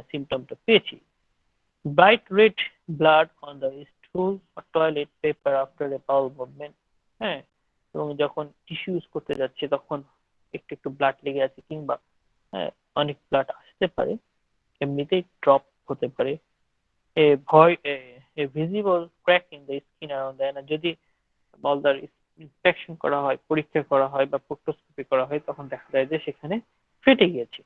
সিমটমটা পেয়েছি। Bright red blood on the স্টুল or toilet paper after a bowel movement। হ্যাঁ, এবং যখন টিস্যু ইউজ করতে যাচ্ছে তখন একটু একটু ব্লাড লেগে আছে, কিংবা হ্যাঁ অনেক ব্লাড আসতে পারে, এমনিতেই ড্রপ হতে পারে। a visible crack in the skin around the anus। যদি মলদার ইন্সপেকশন করা হয়, পরীক্ষা করা হয় বা প্রোক্টোস্কোপি করা হয় তখন দেখা যায় যে সেখানে ফেটে গিয়েছে।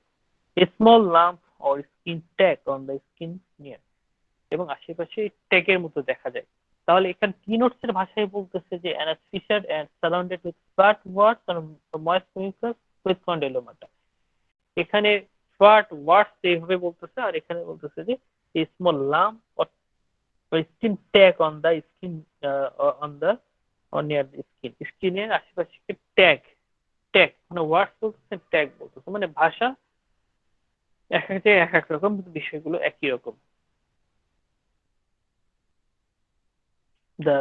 a small lump or skin tag on the skin near, এবং আশেপাশে ট্যাগের মতো দেখা যায়। তাহলে এখানে কিনোটস এর ভাষায় বলতেছে যে anus fissured and surrounded with fat warts or moist mucus with condylomata। এখানে ফ্ল্যাট ওয়ার্ডস এইভাবে বলতেছে, আর এখানে বলতেছে যে small lump or skin tag on the skin on the or near the skin। স্কিনের আশেপাশে ট্যাগ, মানে ওয়ার্ডস বলতেছে, ট্যাগ বলতেছে, মানে ভাষা এক এক জায়গায় এক এক রকম, বিষয়গুলো একই রকম। The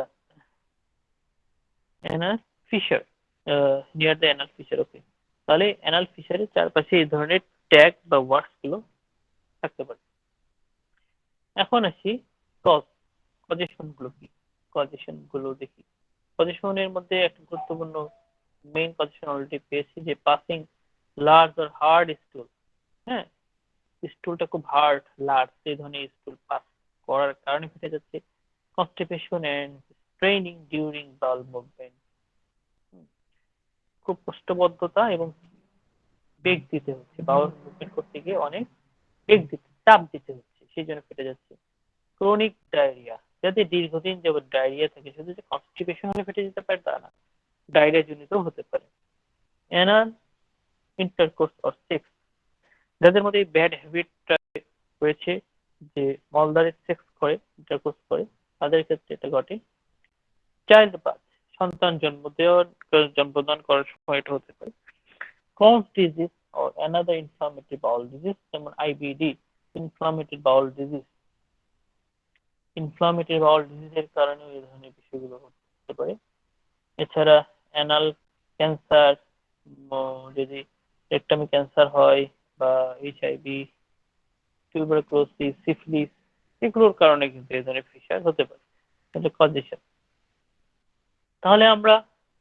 anal fissure near the anal fissure। ওকে, তাহলে anal fissure চারপাশে এই ধরনের ট্যাগ বা ওয়ার্ডস গুলো থাকতে পারে। এখন আসি কজেশন গুলো কি। কজেশন গুলো দেখি। কজেশনের মধ্যে একটা গুরুত্বপূর্ণ মেইন কজেশন অলরেডি পেয়েছি, যে পাসিং লার্জ অর হার্ড স্টুল। হ্যাঁ, স্টুলটা খুব হার্ড, লার্জ এই ধরনের স্টুল পাস করার কারণে ফেটে যাচ্ছে। Constipation and straining during bowel movement. খুব কোষ্ঠবদ্ধতা এবং বেগ দিতে হচ্ছে, বাউল মুভমেন্ট করতে গিয়ে অনেক বেগ দিতে, চাপ দিতে হচ্ছে, সেই জন্য ফেটে যাচ্ছে। ক্রনিক ডায়রিয়া, যাদের দীর্ঘদিন যাবত ডায়রিয়া থাকে, শুধু যে কনস্টিপেশন হলে ফেটে যেতে পারে তা না, ডায়রিয়া জনিত হতে পারে। অ্যানাল ইন্টারকোর্স অর সেক্স, যাদের মধ্যে ব্যাড হ্যাবিট রয়েছে যে মলদারে সেক্স করে, ইন্টারকোর্স করে, তাদের ক্ষেত্রে এটা ঘটে। চাইল্ড বার্থ, সন্তান জন্মদান করার সময় এটা হতে পারে। Crohn's disease or another inflammatory bowel disease, যেমন IBD, inflammatory bowel disease। Inflammatory bowel ডিজিজের কারণে এই ধরনের বিষয়গুলো হতে পারে। এছাড়া অ্যানাল ক্যান্সার, যদি রেকটামি ক্যান্সার হয়, বা HIV, টিউবারকুলোসিস, সিফিলিস, এগুলোর কারণে কিন্তু এই ধরনের ফিশার হতে পারে। কজেশন, তাহলে আমরা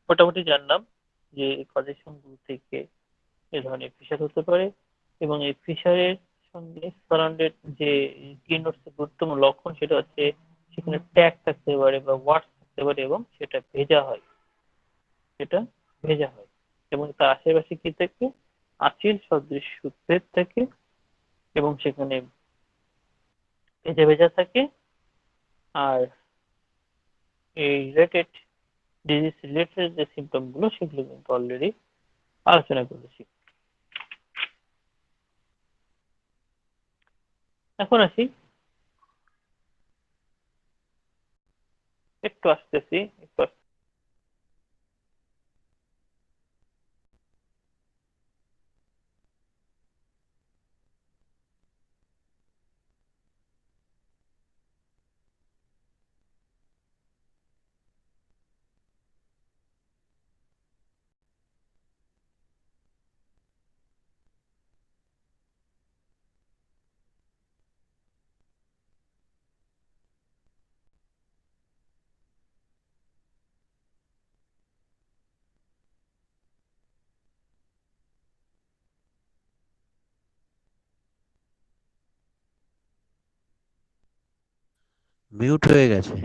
মোটামুটি জানলাম যে কজেশন গুলো থেকে এই ধরনের ফিশার হতে পারে, এবং এই ফিশারের সঙ্গে সারাউন্ডেড যে কিনোটস গুরুত্বপূর্ণ লক্ষণ সেটা হচ্ছে সেখানে ট্যাগ থাকতে পারে বা ওয়ার্ডস থাকতে পারে, এবং সেটা ভেজা হয়, এবং তার আশেপাশে কি থাকে, আঁচিল সদৃশ উদ্ভিদ থাকে, এবং সেখানে ভেজা ভেজা থাকে। আর এই রিলেটেড ডিজিজ রিলেটেড যে সিমটম গুলো সেগুলো কিন্তু অলরেডি আলোচনা করেছি। এখন আসি, একটু আসতেছি। মিউট হয়ে গেছে,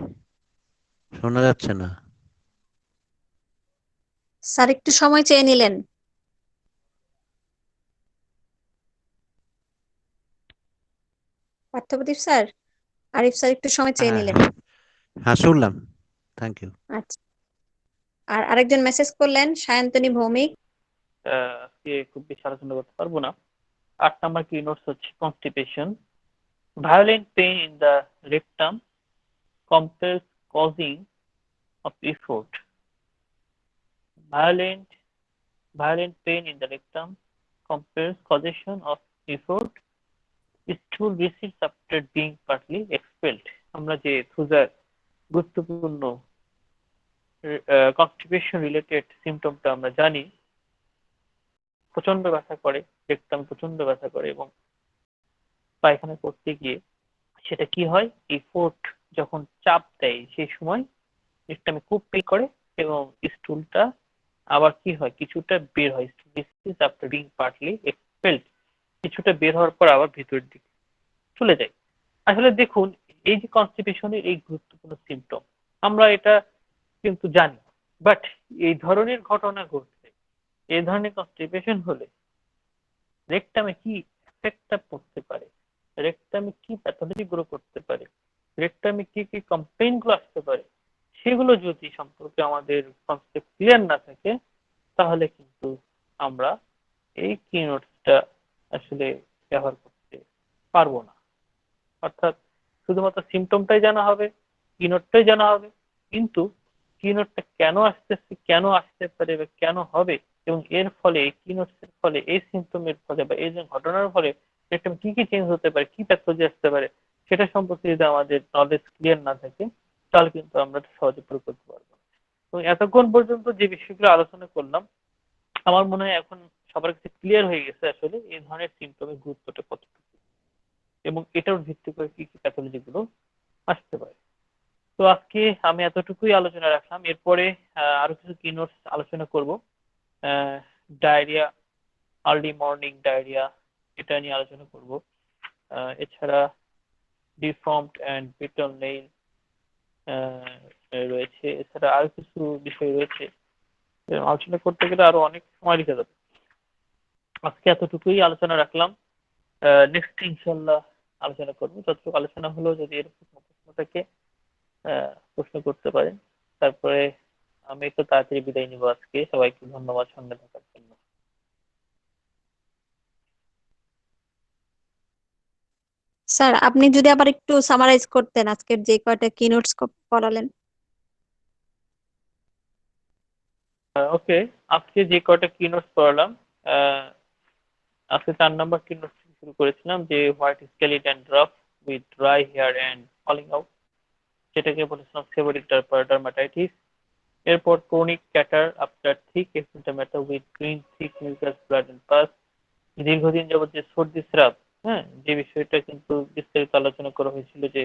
শোনা যাচ্ছে না। স্যার একটু সময় চেয়ে নিলেন। পার্থপ্রদীপ স্যার, আরিফ স্যার একটু সময় চেয়ে হ্যাঁ নিলেন। হ্যাঁ শুনলাম, থ্যাংক ইউ। আচ্ছা, আর আরেকজন মেসেজ করলেন সায়ন্তনী ভৌমিক। আজকে খুব বেশি আলোচনা করতে পারবো না। 8 নাম্বার কি নোটস হচ্ছে constipation. Violent pain in the rectum compels causing of effort. Violent pain in the rectum compels causation of effort. Stool recedes after being partly expelled. আমরা যে থুজার গুরুত্বপূর্ণ কনস্টিপেশন রিলেটেড সিমটমটা আমরা জানি, প্রচন্ড ব্যথা করে, রেকটাম প্রচন্ড ব্যথা করে এবং পায়খানা করতে গিয়ে সেটা কি হয়, এফোর্ট যখন চাপ দেয় সেই সময় রেকটামে খুব পেন করে এবং স্টুলটা আবার কি হয়, কিছুটা বের হয়। আফটার বিং পার্টলি এক্সপেলড, কিছুটা বের হওয়ার পর আবার ভিতরের দিকে চলে যায়। আসলে দেখুন, এই যে কনস্টিপেশনের এই গুরুত্বপূর্ণ সিমটম আমরা এটা কিন্তু জানি, বাট এই ধরনের ঘটনা ঘটলে, এই ধরনের কনস্টিপেশন হলে রেকটামে কি এফেক্টটা পড়তে পারে, রেকটামে কি প্যাথোলজি গ্রো করতে পারে, রেকটামে কি কি কমপ্লেইন গুলো আসতে পারে, সেগুলো যদি সম্পর্কে আমাদের কনসেপ্ট ক্লিয়ার না থাকে তাহলে কিন্তু আমরা এই কি নোটসটা আসলে ব্যবহার করতে পারবো না। অর্থাৎ শুধুমাত্র সিমটমটাই জানা হবে, কি নোটটাই জানা হবে, কিন্তু কি নোটটা কেন আসতেছে, কেন আসতে পারে বা কেন হবে, এবং এর ফলে কি নোটসের ফলে, এই সিমটমের ফলে বা এই যে ঘটনার ফলে একটা কি কি চেঞ্জ হতে পারে, কি প্যাথোলজি আসতে পারে, সেটা সম্পর্কে যদি আমাদের নলেজ ক্লিয়ার না থাকে তাহলে কিন্তু আমরা সহজে প্রয়োগ করতে পারবো না। এবং এতক্ষণ পর্যন্ত যে বিষয়গুলো আলোচনা করলাম, আমার মনে হয় এখন সবার কাছে ক্লিয়ার হয়ে গেছে আসলে এই ধরনের সিমটমের গুরুত্বটা কতটুকু এবং এটার ভিত্তি করে কি কি প্যাথোলজি গুলো আসতে পারে। তো আজকে আমি এতটুকুই আলোচনা রাখলাম। এরপরে আরো কিছু কি নোটস আলোচনা করব। ডায়রিয়া, আর্লি মর্নিং ডায়রিয়া, এটা নিয়ে আলোচনা করব। এছাড়া ডিফর্মড অ্যান্ড ব্রিটল নেইল রয়েছে। এছাড়া আরো কিছু বিষয় রয়েছে, আলোচনা করতে গেলে আরো অনেক সময় লেগে যাবে। আজকে এতটুকুই আলোচনা রাখলাম। নেক্সট ইনশাল্লাহ আলোচনা করবো। যতটুকু আলোচনা হলো, যদি এরকম প্রশ্ন থাকে প্রশ্ন করতে পারেন। তারপরে আমি একটু তাড়াতাড়ি বিদায় নিব আজকে। সবাইকে ধন্যবাদ সঙ্গে থাকার জন্য। স্যার আপনি যদি আবার একটু সামারাইজ করতেন আজকের যে কয়টা কি নোটস পড়ালেন। ওকে, আজকে যে কয়টা কি নোটস পড়ালাম, আজকে 4 নাম্বার কি নোটস শুরু করেছিলাম যে white scaly dandruff with dry hair and falling out, যেটাকে বলেছিলাম সেবোরিক ডার্মাটাইটিস। এরপর chronic catarrh after thick exanthemata with green thick mucus blood and pus, দীর্ঘদিন যাবত যে সর্দি স্রাব, হ্যাঁ, যে বিষয়টা কিন্তু বিস্তারিত আলোচনা করা হয়েছিল যে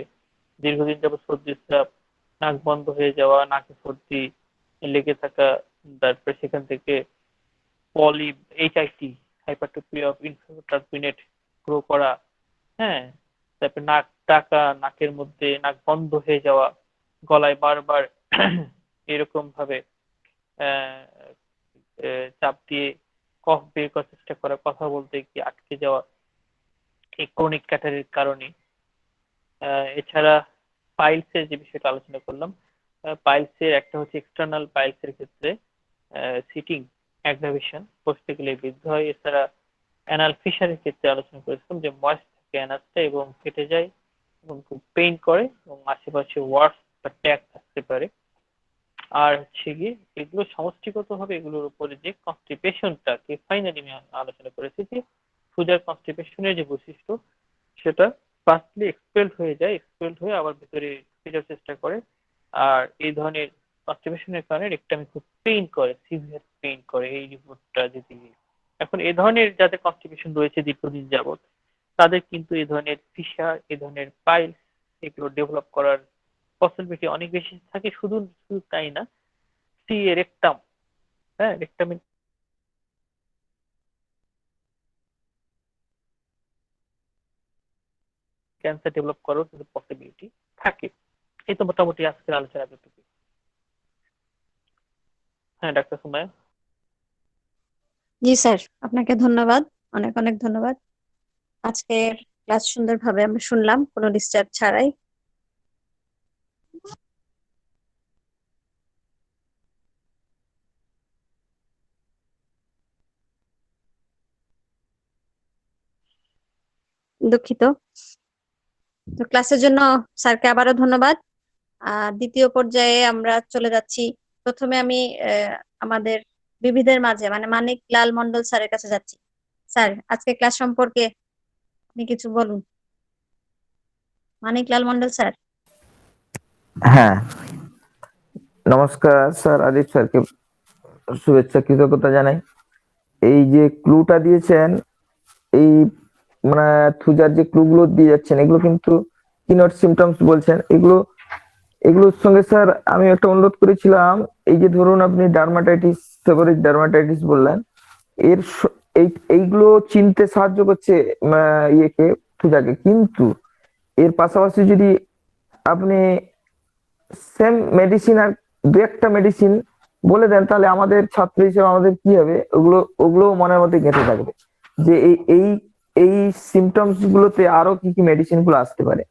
দীর্ঘদিন যাবত সর্দি স্রাব, নাক বন্ধ হয়ে যাওয়া, নাকে সর্দি লেগে থাকা, তারপরে সেখান থেকে পলি এইচআইটি, হাইপারট্রফি অফ ইনফ্রাটার্পিনেট গ্রো করা, হ্যাঁ, তারপরে নাক ডাকা, নাকের মধ্যে নাক বন্ধ হয়ে যাওয়া, গলায় বারবার এরকম ভাবে চাপ দিয়ে কফ বের করার চেষ্টা করা, কথা বলতে গিয়ে আটকে যাওয়া, এই ক্রনিক ক্যাটারের কারণে। এছাড়া পাইলসের যে বিষয়টা আলোচনা করলাম, পাইলসের একটা হচ্ছে এক্সটার্নাল পাইলসের ক্ষেত্রে সিটিং অ্যাগ্রাভেশন বসতে গেলে বৃদ্ধি হয়। এছাড়া অ্যানাল ফিশারের ক্ষেত্রে আলোচনা করেছিলাম যে ময়েস্ট থাকে অ্যানাসটা এবং ফেটে যায় এবং খুব পেইন করে এবং আশেপাশে ওয়ার্স বা ট্যাগ থাকতে পারে। আর হচ্ছে গিয়ে এগুলো সমষ্টিগতভাবে এগুলোর উপরে যে কনস্টিপেশনটাকে ফাইনালি আমি আলোচনা করেছি যে ফুজার কনস্টিপেশনের যে বৈশিষ্ট্য সেটা ফার্স্টলি এক্সপেলড হয়ে যায়, এক্সপেলড হয়ে আবার ভিতরে ফেরার চেষ্টা করে। আর এই ধরনের কনস্টিপেশনের কারণে রেকটামে খুব পেইন করে, সিভিয়ার পেইন করে। এই রিপোর্টটা যদি এখন এই ধরনের যাদের কনস্টিপেশন রয়েছে দীর্ঘদিন যাবত তাদের কিন্তু এই ধরনের ফিশার, এই ধরনের পাইলস এগুলো ডেভেলপ করার পসিবিলিটি অনেক বেশি থাকে। শুধু শুধু তাই না, সি রেকটাম, হ্যাঁ রেকটামে ক্যান্সার ডেভেলপ করার কিন্তু পসিবিলিটি থাকে। এই তো মোটামুটি আজকের আলোচনা এতটুকু। হ্যাঁ ডাক্তার সুমাইয়া। জি স্যার, আপনাকে ধন্যবাদ, অনেক অনেক ধন্যবাদ। আজকের ক্লাস সুন্দরভাবে আমরা শুনলাম, কোনো ডিস্টার্ব ছাড়াই। দুঃখিত। তো ক্লাসের জন্য স্যারকে আবারও ধন্যবাদ। দ্বিতীয় পর্যায়ে আমরা চলে যাচ্ছি। প্রথমে আমি আমাদের বিবিধের মাঝে মানে মানিক লাল মন্ডল স্যারের কাছে যাচ্ছি। স্যার, আজকে ক্লাস সম্পর্কে আপনি কিছু বলুন। মানিক লাল মন্ডল স্যার। হ্যাঁ, নমস্কার স্যার, আদিব স্যারকে শুভেচ্ছা কৃতজ্ঞতা জানাই। এই যে ক্লুটা দিয়েছেন, এই মানে থুজার যে ক্লুগুলো দিয়ে যাচ্ছেন এগুলো কিন্তু কিনোট সিমটমস বলছেন, এগুলোর সঙ্গে স্যার আমি একটা অনুরোধ করেছিলাম। এই যে ধরুন আপনি ডার্মাটাইটিস, সেবরিক ডার্মাটাইটিস বললেন, এর এইগুলো চিনতে সাহায্য করছে ইয়েকে, থুজাকে, কিন্তু এর পাশাপাশি যদি আপনি সেম মেডিসিন আর দু একটা মেডিসিন বলে দেন তাহলে আমাদের ছাত্র হিসেবে আমাদের কি হবে, ওগুলো মনের মধ্যে গেঁথে থাকবে যে এই এই এই সিমটমস গুলোতে আরো কি কি মেডিসিন গুলো আসতে পারে।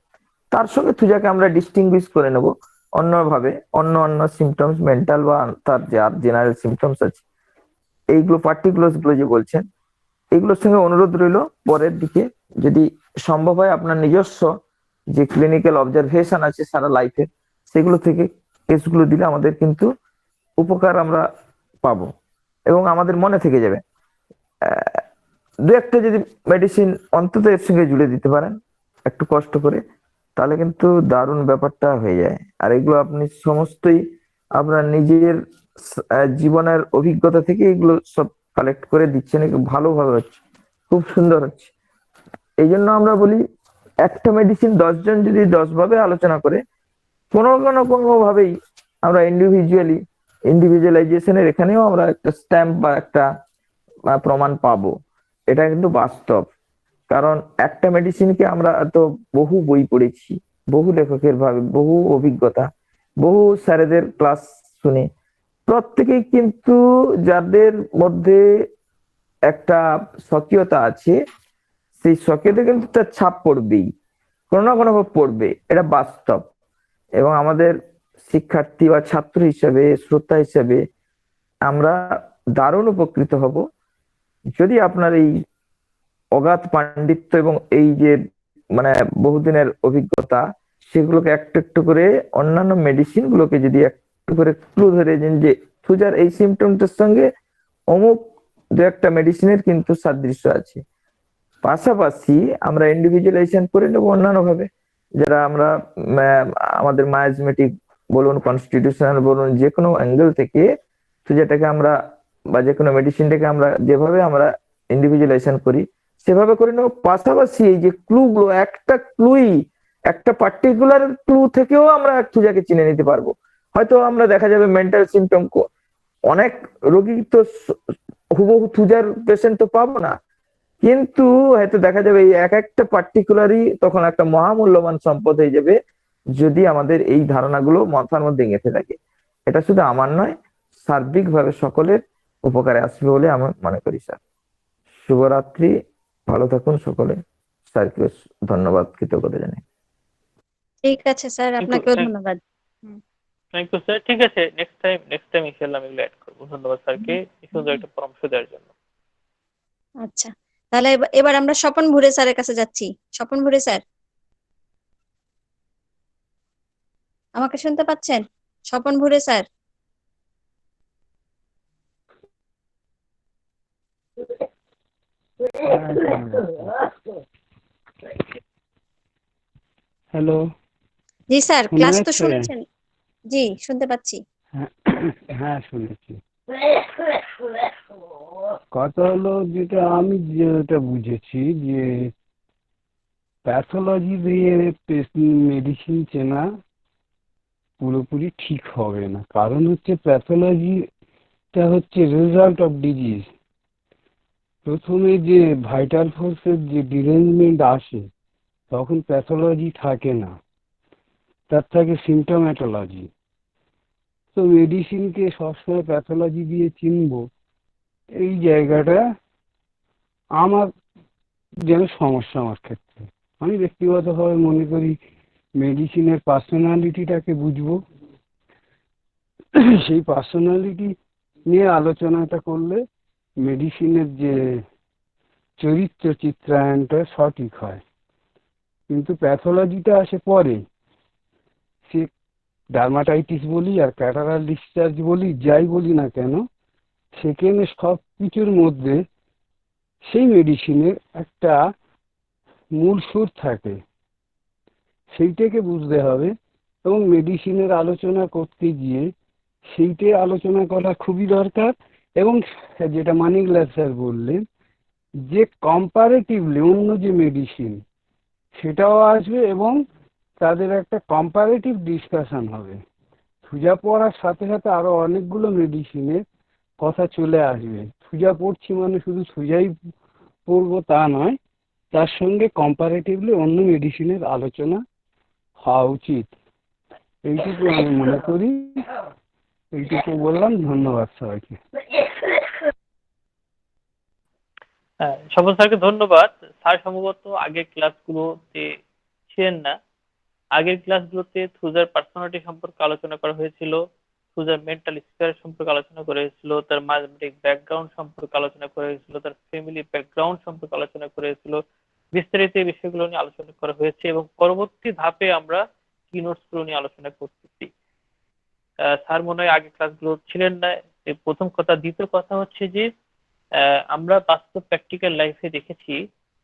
তার সঙ্গে থুজাকে আমরা ডিস্টিংগুইশ করে নেব অন্যভাবে, অন্য অন্য সিমটমস মেন্টাল বা তার যে আর জেনারেল সিমটমস আছে এইগুলো পার্টিকুলার গুলো যে বলছেন এগুলোর সঙ্গে অনুরোধ রইল পরের দিকে যদি সম্ভব হয় আপনার নিজস্ব যে ক্লিনিক্যাল অবজারভেশন আছে সারা লাইফে সেগুলো থেকে কেসগুলো দিলে আমাদের কিন্তু উপকার আমরা পাবো এবং আমাদের মনে থেকে যাবে। দু একটা যদি মেডিসিন অন্তত এর সঙ্গে জুড়ে দিতে পারেন একটু কষ্ট করে তাহলে কিন্তু দারুণ ব্যাপারটা হয়ে যায়। আর এগুলো আপনি সমস্তই আপনার নিজের জীবনের অভিজ্ঞতা থেকে এগুলো সব কালেক্ট করে দিচ্ছেন, এগুলো ভালোভাবে হচ্ছে, খুব সুন্দর হচ্ছে। এই জন্য আমরা বলি একটা মেডিসিন 10 জন যদি 10 ভাবে আলোচনা করে কোনো ভাবেই আমরা ইন্ডিভিজুয়ালাইজেশনের এখানেও আমরা একটা স্ট্যাম্প বা একটা প্রমাণ পাবো। এটা কিন্তু বাস্তব, কারণ একটা মেডিসিনকে আমরা তো বহু বই পড়েছি, বহু লেখকের ভাবে, বহু অভিজ্ঞতা, বহু স্যারেদের ক্লাস শুনে প্রত্যেকেই কিন্তু যাদের মধ্যে একটা স্বকীয়তা আছে সেই স্বকীয়তা কিন্তু তার ছাপ পড়বেই, কোনো না কোনো ভাবে পড়বে, এটা বাস্তব। এবং আমাদের শিক্ষার্থী বা ছাত্র হিসেবে, শ্রোতা হিসেবে আমরা দারুণ উপকৃত হব যদি আপনার এই অগাধ পাণ্ডিত্য এবং এই যে মানে বহুদিনের অভিজ্ঞতা সেগুলোকে একটু একটু করে অন্যান্য মেডিসিন গুলোকে যদি একটু করে ক্লু ধরে দেন যে থুজার এই সিমটমটার সঙ্গে অমুক দু একটা মেডিসিনের কিন্তু সাদৃশ্য আছে, পাশাপাশি আমরা ইন্ডিভিজুয়ালাইজেশন করে নেবো অন্যান্য ভাবে, যারা আমরা আমাদের মায়াজমেটিক বলুন, কনস্টিটিউশনাল বলুন, যে কোনো অ্যাঙ্গেল থেকে যেটাকে আমরা বা যে কোনো মেডিসিনটাকে আমরা যেভাবে আমরা ইন্ডিভিজুয়ালাইজেশন করি সেভাবে করে নেবো। পাশাপাশি এই যে ক্লু গুলো, একটা ক্লুই, একটা পার্টিকুলার ক্লু থেকেও আমরা থুজাকে চিনে নিতে পারবো। হয়তো আমরা দেখা যাবে মেন্টাল সিমটম, অনেক রোগী তো হুবহু থুজার পেশেন্ট তো পাবো না, কিন্তু হয়তো দেখা যাবে এই এক একটা পার্টিকুলারই তখন একটা মহামূল্যবান সম্পদ হয়ে যাবে যদি আমাদের এই ধারণাগুলো মাথার মধ্যে গেঁথে থাকে। এটা শুধু আমার নয়, সার্বিকভাবে সকলের উপকারে আসবে বলে আমি মনে করি। স্যার শুভরাত্রি, ভালো থাকুন সকলে। স্যারকে ধন্যবাদ, কৃতজ্ঞতা জানাই। ঠিক আছে স্যার, কিন্তু আপনাকেও ধন্যবাদ। Thank you sir. ঠিক আছে, নেক্সট টাইম ইনশাআল্লাহ আমি এগুলো অ্যাড করবো। ধন্যবাদ স্যারকে এই সুন্দর একটা পরামর্শ দেওয়ার জন্য। আচ্ছা, তাহলে এবার আমরা স্বপন ভুরে স্যারের কাছে যাচ্ছি। স্বপন ভুরে স্যার, আমাকে শুনতে পাচ্ছেন? স্বপন ভুরে স্যার। হ্যালো, জি স্যার, শোনা ক্লাস তো যাচ্ছে? শুনছেন? জি, শুনতে পাচ্ছি। হ্যাঁ শুনেছি। কথা হলো যেটা বুঝেছি যে প্যাথোলজি দিয়ে মেডিসিন চেনা পুরোপুরি ঠিক হবে না। কারণ হচ্ছে প্যাথোলজিটা হচ্ছে রেজাল্ট অফ ডিজিজ। প্রথমে যে ভাইটাল ফোর্সের যে ডিরেঞ্জমেন্ট আসে তখন প্যাথোলজি থাকে না, তার থাকে সিমটোম্যাটোলজি। তো মেডিসিনকে সবসময় প্যাথোলজি দিয়ে চিনবো, এই জায়গাটা আমার যেন সমস্যা আমার ক্ষেত্রে। আমি ব্যক্তিগতভাবে মনে করি মেডিসিনের পার্সোনালিটিটাকে বুঝবো, সেই পার্সোনালিটি নিয়ে আলোচনাটা করলে মেডিসিনের যে চরিত্র চিত্রায়নটা সঠিক হয়। কিন্তু প্যাথোলজিটা আসে পরে। সে ডার্মাটাইটিস বলি আর ক্যাটারাল ডিসচার্জ বলি, যাই বলি না কেন, সেখানে সব কিছুর মধ্যে সেই মেডিসিনের একটা মূল সুর থাকে, সেইটাকে বুঝতে হবে। এবং মেডিসিনের আলোচনা করতে গিয়ে সেইটাই আলোচনা করা খুবই দরকার। এবং যেটা মানিকলাল স্যার বললেন যে কম্পারেটিভলি অন্য যে মেডিসিন সেটাও আসবে এবং তাদের একটা কম্পারেটিভ ডিসকাশন হবে। সুজা পড়ার সাথে সাথে আরো অনেকগুলো মেডিসিনের কথা চলে আসবে। সুজা পড়ছি মানে শুধু সুজাই পড়বো তা নয়, তার সঙ্গে কম্পারেটিভলি অন্য মেডিসিনের আলোচনা হওয়া উচিত। এইটুকু আমি মনে করি, এইটুকু বললাম। ধন্যবাদ সবাইকে। হ্যাঁ, স্বপন স্যারকে ধন্যবাদ। স্যার সম্ভবত আগের ক্লাসগুলোতে ছিলেন না। আগের ক্লাসগুলোতে থুজার পার্সোনালিটি সম্পর্কে আলোচনা করা হয়েছিল, থুজার মেন্টাল স্কোয়ার সম্পর্কে আলোচনা করা হয়েছিল, তার ম্যাথমেটিক ব্যাকগ্রাউন্ড সম্পর্কে আলোচনা করা হয়েছিল, তার ফ্যামিলি ব্যাকগ্রাউন্ড সম্পর্কে আলোচনা করা হয়েছিল। বিস্তারিত এই বিষয়গুলো নিয়ে আলোচনা করা হয়েছে এবং পরবর্তী ধাপে আমরা কি নোটস গুলো নিয়ে আলোচনা করতেছি। স্যার মনে হয় আগের ক্লাসগুলো ছিলেন না, এই প্রথম কথা। দ্বিতীয় কথা হচ্ছে যে আমরা বাস্তব প্র্যাকটিক্যাল লাইফে দেখেছি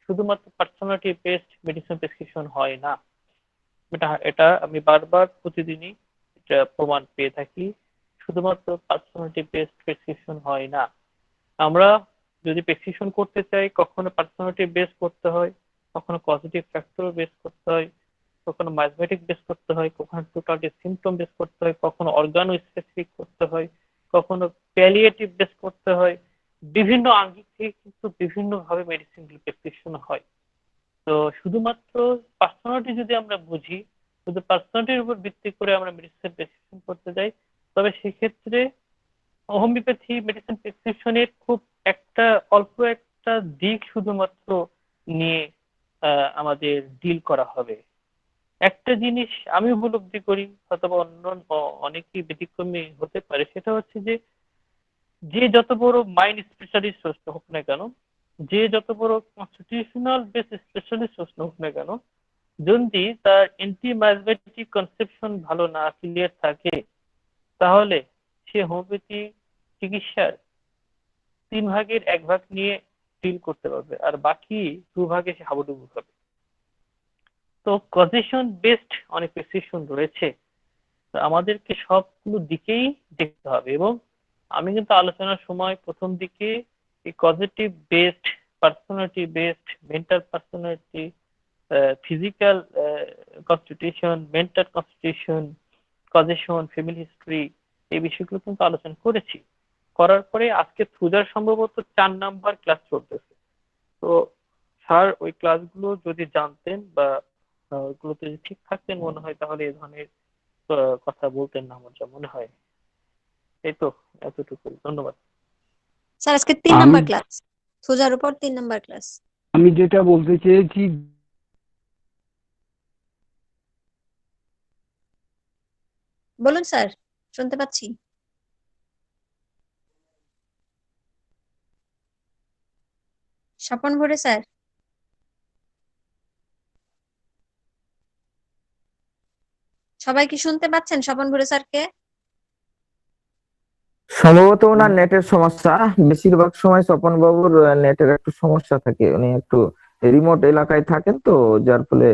শুধুমাত্র পার্সোনালিটি বেসড মেডিসিন প্রেসক্রিপশন হয় না। এটা আমি বারবার প্রতিদিনই এটা প্রমাণ পেয়ে থাকি। শুধুমাত্র পার্সোনালিটি বেসড প্রেসক্রিপশন হয় না। আমরা যদি প্রেসক্রিপশন করতে চাই, কখনো পার্সোনালিটি বেস করতে হয়, কখনো পজিটিভ ফ্যাক্টর বেস করতে হয়, কখনো ম্যাথমেটিক বেস করতে হয়, কখনো টোটালি সিমটম বেস করতে হয়, কখনো অর্গানো স্পেসিফিক করতে হয়, কখনো প্যালিয়েটিভ বেস করতে হয়। বিভিন্ন আঙ্গিক থেকে কিন্তু বিভিন্ন ভাবে মেডিসিন প্রেসক্রিপশন হয়। তো শুধুমাত্র পার্সোনালিটি যদি আমরা বুঝি, শুধু পার্সোনালিটির উপর ভিত্তি করে আমরা মেডিসিন প্রেসক্রিপশন করতে যাই, তবে সেক্ষেত্রে হোমিওপ্যাথি মেডিসিন প্রেসক্রিপশনের খুব অল্প একটা দিক শুধুমাত্র নিয়ে আমাদের ডিল করা হবে। একটা জিনিস আমি উপলব্ধি করি, অথবা অন্য অনেকেই ব্যতিক্রমী হতে পারে, সেটা হচ্ছে যে যে যত বড় মাইন্ড স্পেশালিস্ট হোক না কেন, যে যত বড় কনস্টিটিউশনাল বেস স্পেশালিস্ট হোক না কেন, যদি তার এন্টি ম্যাথমেটিক কনসেপশন ভালো না ক্লিয়ার থাকে, তাহলে সে হোমিওপ্যাথি চিকিৎসার 1/3 নিয়ে ডিল করতে পারবে, আর বাকি 2 সে হাবুডুবু হবে। তো কজেশন বেসড অনেক প্রেসক্রিপশন রয়েছে, তো আমাদেরকে সবগুলো দিকেই দেখতে হবে। এবং আমি কিন্তু আলোচনার সময় প্রথম দিকে এই causative based, personality based, mental personality, physical constitution, mental constitution, causation, family history, এই বিষয়গুলো কিন্তু আলোচনা করেছি। করার পরে আজকে থ্রুজার সম্ভবত 4 নাম্বার ক্লাস চলতেছে। তো স্যার ওই ক্লাসগুলো যদি জানতেন বা ওইগুলোতে যদি ঠিক থাকতেন, মনে হয় তাহলে এই ধরনের কথা বলতেন না, আমার যা মনে হয়। এই তো, এতটুকু। ধন্যবাদ। স্যার আজকে 3 আমি নাম্বার ক্লাস, সোজার উপর 3 নাম্বার ক্লাস। আমি যেটা বলতে চেয়েছি, বলুন স্যার, শুনতে পাচ্ছি। স্বপন ভরে স্যার। সবাই কি শুনতে পাচ্ছেন স্বপন ভরে স্যারকে? সম্ভবত ওনার নেটের সমস্যা, বেশিরভাগ সময় স্বপন বাবুর নেটের একটু সমস্যা থাকে, উনি একটু রিমোট এলাকায় থাকেন তো, যার ফলে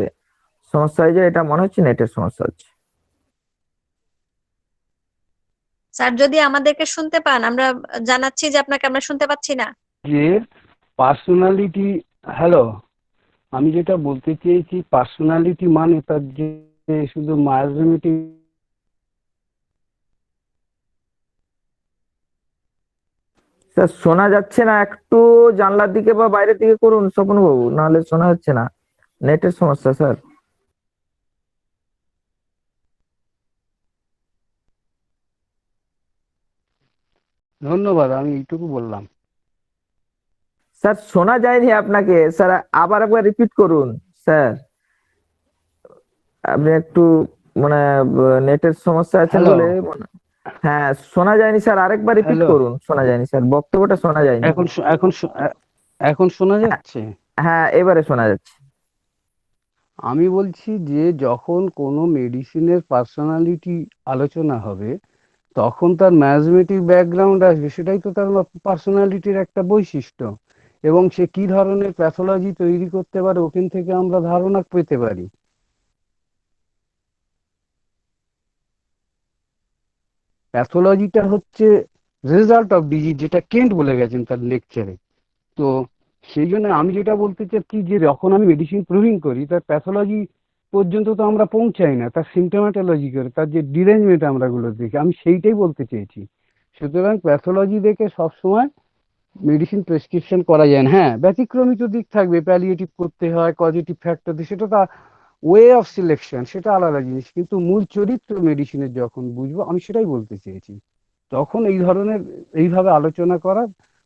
সমস্যা হয়ে যায়। এটা মনে হচ্ছে নেটের সমস্যা হচ্ছে। স্যার যদি আমাদেরকে শুনতে পান, আমরা জানাচ্ছি যে আপনাকে আমরা শুনতে পাচ্ছি না। যে পার্সোনালিটি, হ্যালো, আমি যেটা বলতে চেয়েছি পার্সোনালিটি মানে তার যে শুধু ম্যাথমেটিক স্যার শোনা যাচ্ছে না, একটু জানলার দিকে বা বাইরের দিকে করুন স্বপন বাবু, নাহলে শোনা যাচ্ছে না, নেটের সমস্যা স্যার। ধন্যবাদ, আমি এইটুকু বললাম। স্যার শোনা যায়নি আপনাকে, স্যার আবার একবার রিপিট করুন স্যার। আপনি একটু মানে নেটের সমস্যা আছে হ্যালো, বলে হ্যাঁ শোনা যায়নি স্যার, আরেকবার রিপিট হ্যালো, করুন। শোনা যায়নি স্যার, বক্তব্যটা শোনা যায়নি। এখন শোনা যাচ্ছে? হ্যাঁ এবারে শোনা যাচ্ছে। আমি বলছি যে যখন কোনো মেডিসিনের পার্সোনালিটি আলোচনা হবে তখন তার ম্যাথমেটিক ব্যাকগ্রাউন্ড আসবে, সেটাই তো তার পার্সোনালিটির একটা বৈশিষ্ট্য, এবং সে কি ধরনের প্যাথোলজি তৈরি করতে পারে ওখান থেকে আমরা ধারণা পেতে পারি। প্যাথোলজিটা হচ্ছে রেজাল্ট অফ ডিজিজ, যেটা কেন্ট বলে গেছেন তার লেকচারে। তো সেই জন্য আমি যেটা বলতে চাচ্ছি যে যখন আমি মেডিসিন প্রুভিং করি তার প্যাথোলজি পর্যন্ত তো আমরা পৌঁছাই না, তার সিমটোম্যাটোলজি করে, তার যে ডিরেঞ্জমেন্ট আমরা গুলো দেখি, আমি সেইটাই বলতে চেয়েছি। সুতরাং প্যাথোলজি দেখে সবসময় মেডিসিন প্রেসক্রিপশন করা যায় না। হ্যাঁ, ব্যতিক্রমিত দিক থাকবে, প্যালিয়েটিভ করতে হয়, কজেটিভ ফ্যাক্টর দিয়ে, সেটা তো ওয়ে অফ সিলেকশন, সেটা আলাদা জিনিস, কিন্তু মূল চরিত্র মেডিসিনের যখন বুঝবো, আমি সেটাই বলতে চেয়েছি, তখন এই ধরনের এইভাবে আলোচনা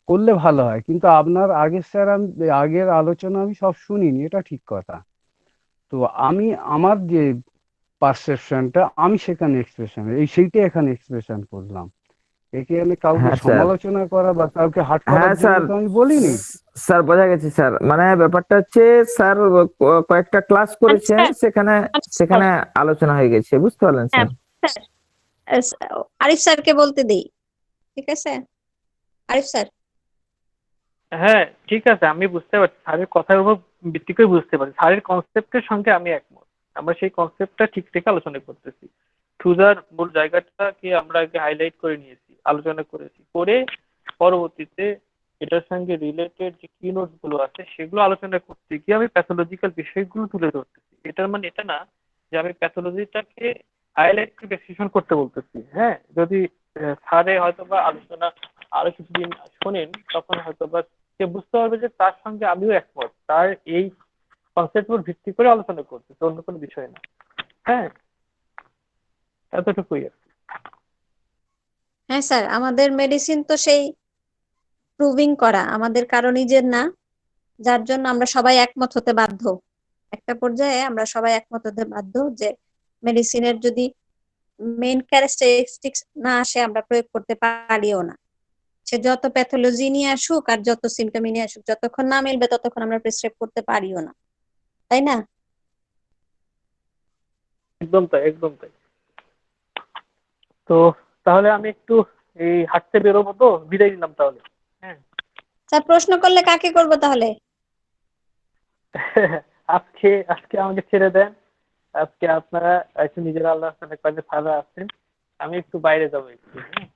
করলে ভালো হয়। কিন্তু আপনার আগের স্যার, আমি আগের আলোচনা আমি সব শুনিনি, এটা ঠিক কথা। তো আমি আমার যে পারসেপশনটা আমি সেখানে সেইটাই এখানে এক্সপ্রেশন করলাম। একে আমি কাউকে হ্যাঁ স্যার, সমালোচনা করা বা কাউকে হাট করার হ্যাঁ জন্য স্যার, তো আমি বলিনি। স্যার বোঝা গেছে স্যার, মানে ব্যাপারটা হচ্ছে স্যার কয়েকটা ক্লাস করেছেন, আচ্ছা, সেখানে আচ্ছা, সেখানে আলোচনা হয়ে গেছে, বুঝতে পারলেন হ্যাঁ স্যার। স্যার, আরিফ স্যারকে বলতে দেই, ঠিক আছে? আরিফ স্যার। হ্যাঁ ঠিক আছে, আমি বুঝতে পারছি, স্যারের কথার উপর ভিত্তি করে বুঝতে পারছি, স্যারের কনসেপ্টের সঙ্গে আমি একমত। আমরা সেই কনসেপ্টটা ঠিক রেখে আলোচনা করতেছি। থ্রুজার মূল জায়গাটাকে আমরা আগে হাইলাইট করে নিয়েছি, আলোচনা করেছি, করে পরবর্তীতে এটার সঙ্গে রিলেটেড যে কি নোট গুলো আছে সেগুলো আলোচনা করতে গিয়ে আমি প্যাথোলজিক্যাল বিষয়গুলো তুলে ধরতেছি। এটার মানে এটা না যে আমি প্যাথোলজিটাকে হাইলাইট করে ডেসক্রিপশন করতে বলতেছি। হ্যাঁ, যদি স্যারে হয়তো বা আলোচনা আরো কিছুদিন শোনেন, তখন হয়তো বা সে বুঝতে পারবে যে তার সঙ্গে আমিও একমত, তার এই কনসেপ্ট উপর ভিত্তি করে আলোচনা করতে, তো অন্য কোনো বিষয় না। হ্যাঁ, এতটুকুই আর কি। হ্যাঁ স্যার, আমাদের মেডিসিন তো সেই প্রুভিং করা, আমাদের কারো নিজের না, যার জন্য আমরা সবাই একমত হতে বাধ্য। একটা পর্যায়ে আমরা সবাই একমত হতে বাধ্য যে মেডিসিনের যদি মেইন ক্যারেক্টারিস্টিক্স না আসে আমরা প্রয়োগ করতে পারিও না। সে যত প্যাথোলজি নিয়ে আসুক আর যত সিমটম নিয়ে আসুক, যতক্ষণ না মিলবে ততক্ষণ আমরা প্রেসক্রাইব করতে পারিও না, তাই না? একদম তাই, একদম তাই। তো তাহলে আমি একটু এই হাঁটতে বেরোবো, তো বিদায় নিলাম তাহলে। হ্যাঁ। স্যার প্রশ্ন করলে কাকে করবো তাহলে? আজকে আজকে আমাকে ছেড়ে দেন, আজকে আপনারা একটু নিজেরা আল্লাহ কয়েকজন সারা আছেন, আমি একটু বাইরে যাবো একটু। হ্যাঁ?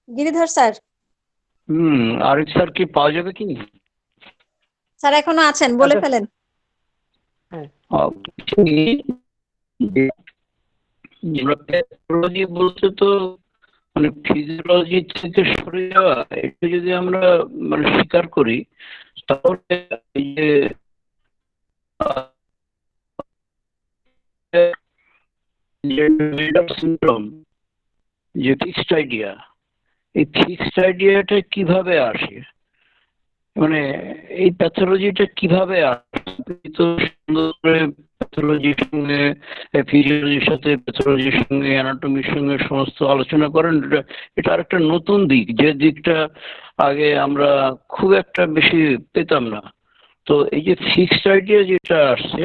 গিরিধর স্যার। আরিফ স্যার কি পাওয়া যাবে কি? স্যার এখনো আছেন, বলে আচ্ছা। ফেলেন। হ্যাঁ, আমরা প্যাথোলজি বলতে তো মানে ফিজিওলজি থেকে সরে যাওয়া, এটা যদি আমরা মানে স্বীকার করি, তাহলে এই যে সিনড্রোম, যে ফিক্সড আইডিয়া, এই ফিক্সড আইডিয়াটা কিভাবে আসে, মানে এই প্যাথোলজিটা কিভাবে আসে? আপনি তো সুন্দর করে প্যাথোলজির সঙ্গে, ফিজিওলজির সাথে, প্যাথোলজির সঙ্গে, অ্যানাটমির সঙ্গে সমস্ত আলোচনা করেন। এটা আর একটা নতুন দিক, যে দিকটা আগে আমরা খুব একটা বেশি পেতাম না। তো এই যে ফিক্সড আইডিয়া যেটা আসছে,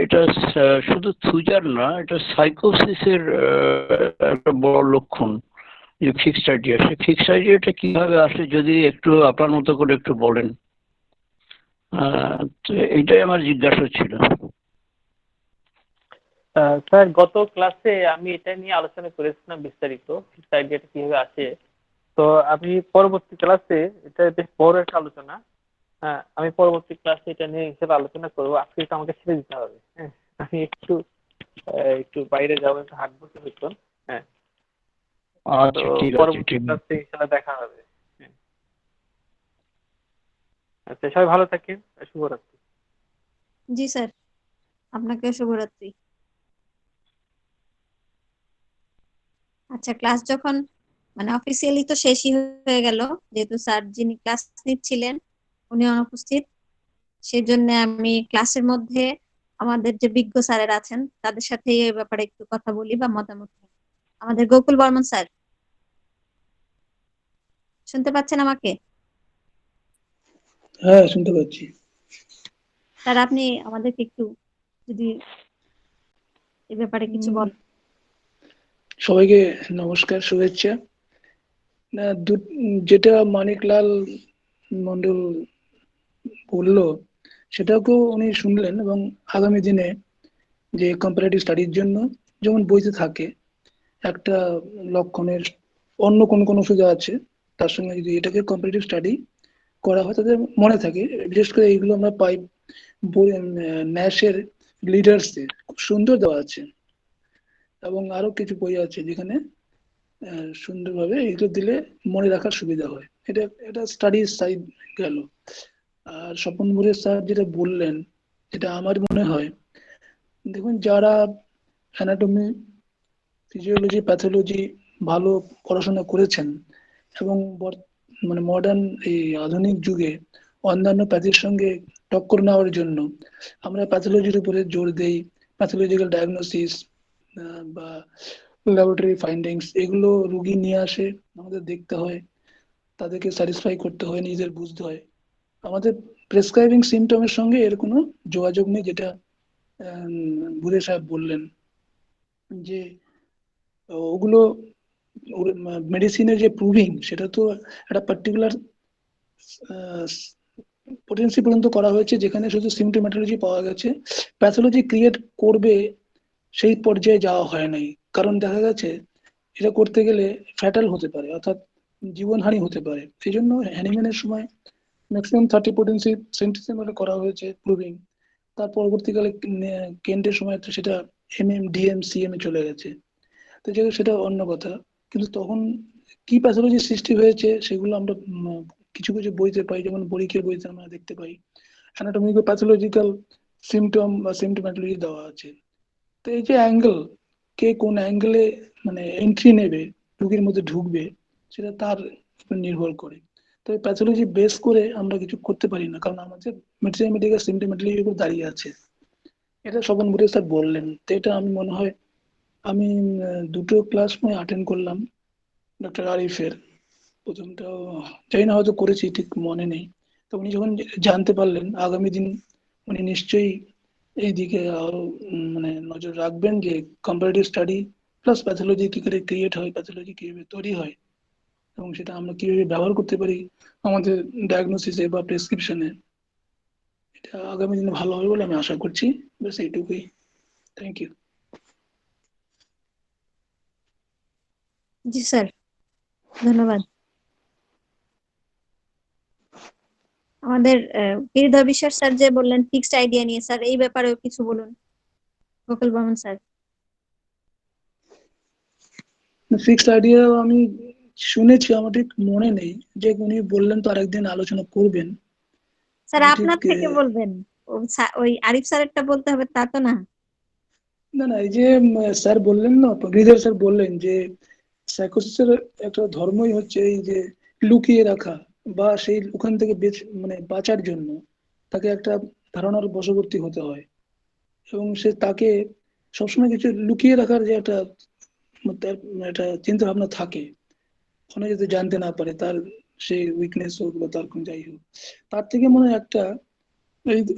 এটা শুধু থুজার না, এটা সাইকোসিসের একটা বড় লক্ষণ। যে ফিক্সড আইডিয়া, সেই ফিক্সড আইডিয়াটা কিভাবে আসে যদি একটু আপনার মতো করে একটু বলেন। তো এইটাই আমার জিজ্ঞাসা ছিল। স্যার, গত ক্লাসে আমি এটা নিয়ে আলোচনা করেছিলাম বিস্তারিত, ফিক্সড আইডিয়াটা কিভাবে আসে। তো আমি পরবর্তী ক্লাসে, এটা বেশ বড় একটা আলোচনা, আমি পরবর্তী ক্লাসে এটা নিয়ে হিসেবে আলোচনা করবো। আজকে একটু আমাকে ছেড়ে দিতে হবে। হ্যাঁ, আমি একটু একটু বাইরে যাবো, একটু হাঁটবো কিছুক্ষণ। হ্যাঁ, তো আচ্ছা, ঠিক আছে, পরবর্তী ঠিক আছে। ক্লাসে ইনশাল্লাহ দেখা হবে। হ্যাঁ। আচ্ছা, সবাই ভালো থাকেন, শুভরাত্রি। জি স্যার, আপনাকে শুভরাত্রি। আচ্ছা, ক্লাস যখন মানে অফিসিয়ালি তো শেষই হয়ে গেল, যেহেতু স্যার যিনি ক্লাস নিচ্ছিলেন উনি অনুপস্থিত, সেই জন্য আমি ক্লাসের মধ্যে আমাদের যে বিজ্ঞ স্যারেরা আছেন তাদের সাথে এই ব্যাপারে একটু কথা বলি বা মতামত নিই। আমাদের গোকুল বর্মন স্যার, শুনতে পাচ্ছেন আমাকে? হ্যাঁ, শুনতে পাচ্ছি। স্যার, আপনি আমাদেরকে একটু যদি এই ব্যাপারে কিছু বলেন। সবাইকে নমস্কার, শুভেচ্ছা। না, যেটা মানিকলাল মন্ডল বললো সেটাকেও উনি শুনলেন, এবং আগামী দিনে যে কম্পারেটিভ স্টাডির জন্য যেমন বইতে থাকে একটা লক্ষণের অন্য কোন কোন ওষুধ আছে, তার সঙ্গে যদি এটাকে কম্পারেটিভ স্টাডি করা হয় তাদের মনে থাকে। বিশেষ করে এইগুলো আমরা পাই ন্যাশের লিডার্সে, খুব সুন্দর দেওয়া আছে, এবং আরো কিছু বই আছে যেখানে সুন্দরভাবে এগুলো দিলে মনে রাখার সুবিধা হয়। এটা এটা স্টাডি সাইড গেল। আর স্বপন মুরে স্যার যেটা বললেন, যেটা আমার মনে হয়, দেখুন যারা অ্যানাটমি, ফিজিওলজি, প্যাথোলজি ভালো পড়াশোনা করেছেন এবং মানে মডার্ন এই আধুনিক যুগে অন্যান্য প্যাথির সঙ্গে টক্কর নেওয়ার জন্য আমরা প্যাথোলজির উপরে জোর দেই। প্যাথোলজিক্যাল ডায়াগনোসিস বা ল্যাবরেটরি ফাইন্ডিংস, এগুলো রুগী নিয়ে আসে, আমাদের দেখতে হয়, তাদেরকে স্যাটিসফাই করতে হয়, নিজেদের বুঝতে হয়। আমাদের প্রেসক্রাইবিং সিমটমের সঙ্গে এর কোনো যোগাযোগ নেই, যেটা বুড়ে সাহেব বললেন যে ওগুলো মেডিসিনের যে প্রুভিং, সেটা তো একটা পার্টিকুলার পোটেন্সি পর্যন্ত করা হয়েছে, যেখানে শুধু সিমটোম্যাটোলজি পাওয়া গেছে, প্যাথোলজি ক্রিয়েট করবে সেই পর্যায়ে যাওয়া হয় নাই। কারণ দেখা গেছে এটা করতে গেলে ফ্যাটাল হতে পারে, অর্থাৎ জীবনহানি হতে পারে। সেই জন্য হ্যানিম্যানের সময় ম্যাক্সিমাম 30 পোটেন্সি সেন্টিমিটার করা হয়েছে প্রুভিং। তার পরবর্তীকালে কেন্টের সময় তো সেটা MM, DM, CM এ চলে গেছে। তো সেটা অন্য কথা। কিন্তু তখন কি প্যাথোলজি সৃষ্টি হয়েছে সেগুলো আমরা কিছু কিছু বইতে পাই, যেমন বরিকের বইতে আমরা দেখতে পাই অ্যানাটমিক্যাল প্যাথোলজিক্যাল সিমটম বা সিমটোম্যাটোলজি দেওয়া আছে। তো এই যে অ্যাঙ্গেল, কে কোন অ্যাঙ্গেলে মানে এন্ট্রি নেবে, রোগীর মধ্যে ঢুকবে, সেটা তার উপর নির্ভর করে। তো প্যাথোলজি বেস করে আমরা কিছু করতে পারি না, কারণ আমাদের মেডিকেল সিমটোম্যাটোলজির উপর দাঁড়িয়ে আছে। এটা স্বপন বুড়ে স্যার বললেন। তো এটা আমি মনে হয় আমি দুটো ক্লাস অ্যাটেন্ড করলাম ডক্টর আরিফের। প্রথমটাও জানি না, হয়তো করেছি, ঠিক মনে নেই। তো উনি যখন জানতে পারলেন, আগামী দিন উনি নিশ্চয়ই এই দিকে আরো মানে নজর রাখবেন, যে কম্পারেটিভ স্টাডি প্লাস প্যাথোলজি কি করে ক্রিয়েট হয়, প্যাথোলজি কিভাবে তৈরি হয়, এবং সেটা আমরা কিভাবে ব্যবহার করতে পারি আমাদের ডায়াগনোসিসে বা প্রেসক্রিপশনে। এটা আগামী দিনে ভালো হবে বলে আমি আশা করছি। ব্যাস এইটুকুই। Thank you. জি স্যার, ধন্যবাদ। আমাদের গিরিধর বিশ্বাস স্যার যে বললেন ফিক্সড আইডিয়া নিয়ে, স্যার এই ব্যাপারেও কিছু বলুন। Gokul Barman sir. Fixed idea আমি শুনেছি, আমার ঠিক মনে নেই, যে উনি বললেন তো আরেকদিন আলোচনা করবেন। স্যার আমি আপনার ঠিক থেকে বলবেন, ওই আরিফ স্যারেরটা বলতে হবে তা তো না। না না, এই যে স্যার বললেন না, গিরিধর স্যার বললেন যে সাইকোসিসের একটা ধর্মই হচ্ছে এই যে লুকিয়ে রাখা বা সেই ওখান থেকে মানে বাঁচার জন্য তাকে একটা ধারণার বশবর্তী হতে হয়, এবং সে তাকে সবসময় কিছু লুকিয়ে রাখার যে তার একটা চিন্তা ভাবনা থাকে, ওখানে যদি জানতে না পারে তার সেই উইকনেস হোক বা তার কোন যাই হোক, তার থেকে মনে হয় একটা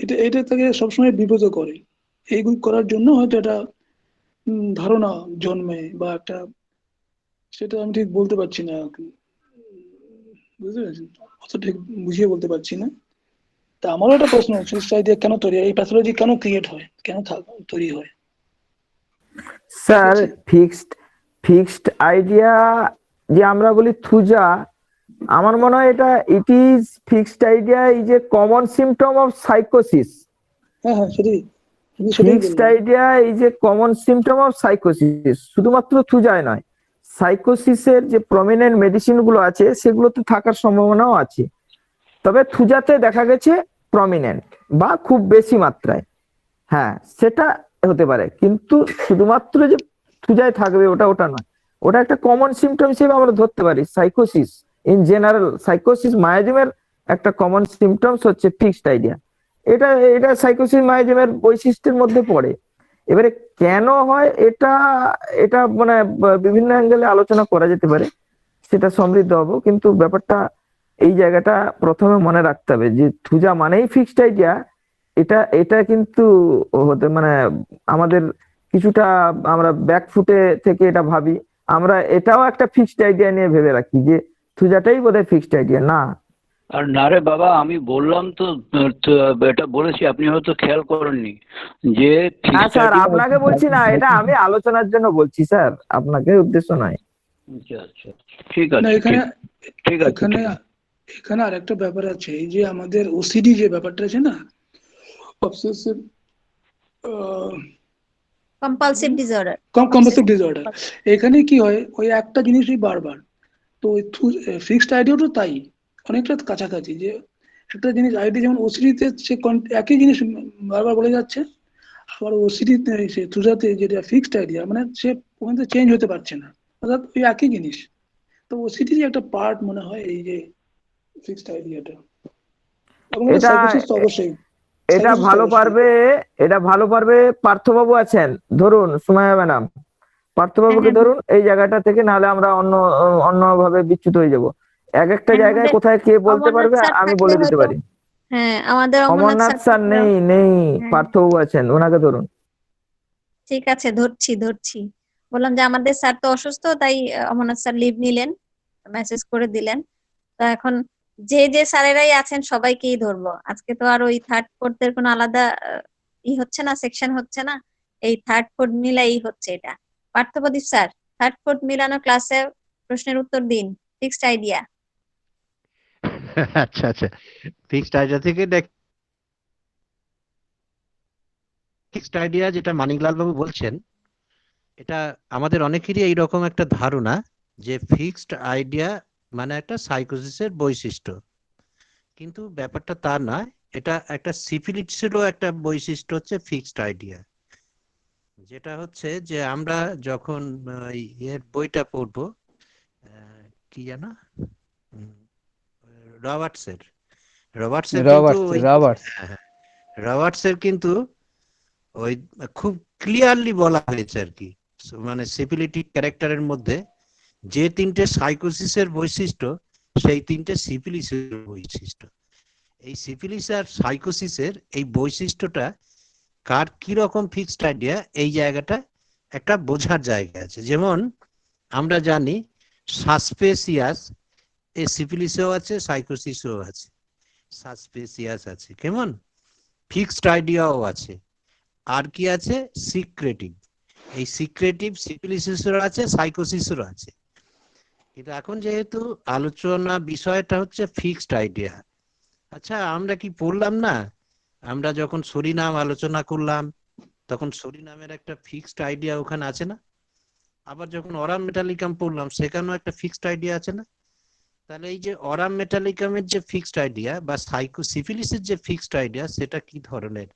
এটা এটা তাকে সবসময় বিব্রত করে। এইগুলো করার জন্য হয়তো একটা ধারণা জন্মে বা একটা, সেটা আমি ঠিক বলতে পারছি না, বুঝতে পেরেছেন? অত ঠিক বুঝিয়ে বলতে পারছি না। তা আমারও একটা প্রশ্ন, ফিক্সড আইডিয়া কেন তৈরি হয়, এই প্যাথোলজি কেন ক্রিয়েট হয়, কেন তৈরি হয়? স্যার আছে। ফিক্সড আইডিয়া যে আমরা বলি থুজা, আমার মনে হয় এটা fixed idea is a common symptom of সাইকোসিস। হ্যাঁ হ্যাঁ, সেটাই ফিক্সড বললাম। Idea is a common symptom of সাইকোসিস, শুধুমাত্র থুজায় নয়, সাইকোসিসের যে প্রমিনেন্ট মেডিসিন গুলো আছে সেগুলোতে থাকার সম্ভাবনাও আছে, তবে থুজাতে দেখা গেছে প্রমিনেন্ট বা খুব বেশি মাত্রায়। হ্যাঁ, সেটা হতে পারে, কিন্তু শুধুমাত্র যে থুজায় থাকবে ওটা নয়, ওটা একটা কমন সিমটম হিসেবে আমরা ধরতে পারি। সাইকোসিস ইন জেনারেল, সাইকোসিস মায়াজমের একটা কমন সিমটমস হচ্ছে ফিক্সড আইডিয়া। এটা এটা সাইকোসিস মায়াজমের বৈশিষ্ট্যের মধ্যে পড়ে। এবারে কেন হয় এটা, এটা মানে বিভিন্ন অ্যাঙ্গেলে আলোচনা করা যেতে পারে, সেটা সমৃদ্ধ হবো, কিন্তু ব্যাপারটা এই জায়গাটা প্রথমে মনে রাখতে হবে যে থুজা মানেই ফিক্সড আইডিয়া, এটা এটা কিন্তু হতে মানে আমাদের কিছুটা আমরা ব্যাকফুটে থেকে এটা ভাবি, আমরা এটাও একটা ফিক্সড আইডিয়া নিয়ে ভেবে রাখি যে থুজাটাই বোধহয় ফিক্সড আইডিয়া না। আর না রে বাবা, আমি বললাম তো, এটা বলেছি, আপনি হয়তো খেয়াল করেননি যে না ফিক্সড স্যার, আইডিয়া। আপনাকে বলছি না, এটা আমি আলোচনার জন্য বলছি স্যার, আপনাকে উদ্দেশ্য নয়। আচ্ছা আচ্ছা, ঠিক না, আছে, এখানে ঠিক আছে, এখানে ঠিক আছে। এখানে আর একটা ব্যাপার আছে, এই যে আমাদের ওসিডি যে ব্যাপারটা আছে না, obsessive compulsive disorder. Compulsive disorder, এখানে কি হয়, ওই একটা জিনিসই বারবার, তো ওই ফিক্সড আইডিয়াও তাই অনেকটা কাছাকাছি, যে একটা জিনিস আইডি যেমন ওসিডিতে সে একই জিনিস বারবার বলে যাচ্ছে, আবার ওসিডিতে সে থুজাতে যেটা ফিক্সড আইডিয়া মানে সে ওখান থেকে চেঞ্জ হতে পারছে না, অর্থাৎ ওই একই জিনিস। তো ওসিডি একটা পার্ট মনে হয় এই যে ফিক্সড আইডিয়াটা, এবং এটা সাইকোসিস তো অবশ্যই, এটা সাইকোসিস তো ভালো অবশ্যই। পারবে, এটা ভালো পারবে পার্থবাবু আছেন, ধরুন সুমাইয়া ম্যাডাম, পার্থবাবুকে হ্যাঁ, ধরুন এই জায়গাটা থেকে, নাহলে আমরা অন্যভাবে বিচ্যুত হয়ে যাব। এক একটা হ্যাঁ, জায়গায় আমাদের কোথায় কে বলতে অমরনাথ পারবে স্যার আমি থাকলে বলে দিতে হয়তো, পারি। হ্যাঁ আমাদের অমরনাথ অমরনাথ স্যার স্যার থাকলে, নেই, হ্যাঁ পার্থবাবু আছেন, ওনাকে ধরুন। ঠিক আছে, ধরছি। বললাম যে আমাদের স্যার তো অসুস্থ, তাই অমরনাথ স্যার লিভ নিলেন, মেসেজ করে দিলেন। তো এখন যে স্যারেরাই আছেন সবাইকেই ধরবো আজকে, তো আর ওই থার্ড ফোর্থ এর কোনো আলাদা হচ্ছে না, সেকশন হচ্ছে না, এই থার্ড ফোর্থ মিলাই হচ্ছে এটা। পার্থপ্রদীপ স্যার, থার্ড ফোর্থ মিলানো ক্লাসে প্রশ্নের উত্তর দিন, ফিক্সড আইডিয়া। আচ্ছা আচ্ছা, ফিক্সড আইডিয়া থেকে ফিক্সড আইডিয়া যেটা মানিকলাল বাবু বলছেন, এটা আমাদের অনেকেরই এইরকম একটা ধারণা যে ফিক্সড আইডিয়া মানে একটা সাইকোসিসের বৈশিষ্ট্য, কিন্তু ব্যাপারটা তা নয়। এটা একটা সিফিলিসেরও একটা বৈশিষ্ট্য হচ্ছে ফিক্সড আইডিয়া, যেটা হচ্ছে যে আমরা যখন এর বইটা পড়বো, কি জানো, রবার্টসের রবার্টসের কিন্তু রবার্টসের কিন্তু ওই খুব ক্লিয়ারলি বলা হয়েছে আর কি, মানে সিফিলিটিক ক্যারেক্টারের মধ্যে যে তিনটে সাইকোসিসের বৈশিষ্ট্য, সেই তিনটে সিফিলিসের বৈশিষ্ট্য। এই সিফিলিস আর সাইকোসিসের এই বৈশিষ্ট্যটা কার কি রকম ফিক্সড আইডিয়া, এই জায়গাটা একটা বোঝার জায়গা আছে। যেমন আমরা জানি সাসপেসিয়াস, এই সিফিলিসেও আছে, সাইকোসিসেও আছে, সাসপেসিয়াস আছে, কেমন ফিক্সড আইডিয়াও আছে। আর কি আছে, সিক্রেটিভ, এই সিক্রেটিভ সিফিলিসেরও আছে, সাইকোসিসেরও আছে। কিন্তু এখন যেহেতু আলোচনা বিষয়টা হচ্ছে ফিক্সড আইডিয়া, আচ্ছা আমরা কি পড়লাম না, আমরা যখন সরিনাম আলোচনা করলাম তখন সরিনামের একটা ফিক্সড আইডিয়া ওখানে আছে না? আবার যখন অরাম মেটালিকাম পড়লাম সেখানেও একটা ফিক্সড আইডিয়া আছে না? তাহলে এই যে অরাম মেটালিকামের যে ফিক্সড আইডিয়া বা সাইকোসিফিলিসের যে ফিক্সড আইডিয়া, সেটা কি ধরনের,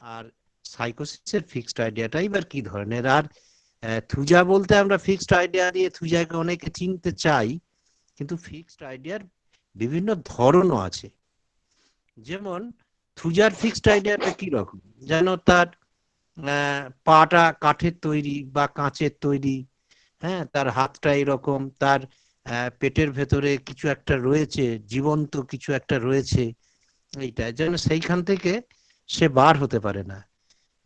আর সাইকোসিসের ফিক্সড আইডিয়াটা এবার কি ধরনের? আর থুজা বলতে আমরা ফিক্সড আইডিয়া দিয়ে থুজাকে অনেকে চিনতে চাই, কিন্তু ফিক্সড আইডিয়ার বিভিন্ন ধরনও আছে। যেমন থুজার ফিক্সড আইডিয়াটা কি রকম, যেন তার পাটা কাঠের তৈরি বা কাঁচের তৈরি, হ্যাঁ, তার হাতটা এরকম, তার পেটের ভেতরে কিছু একটা রয়েছে, জীবন্ত কিছু একটা রয়েছে, এইটা যেন সেইখান থেকে সে বার হতে পারে না।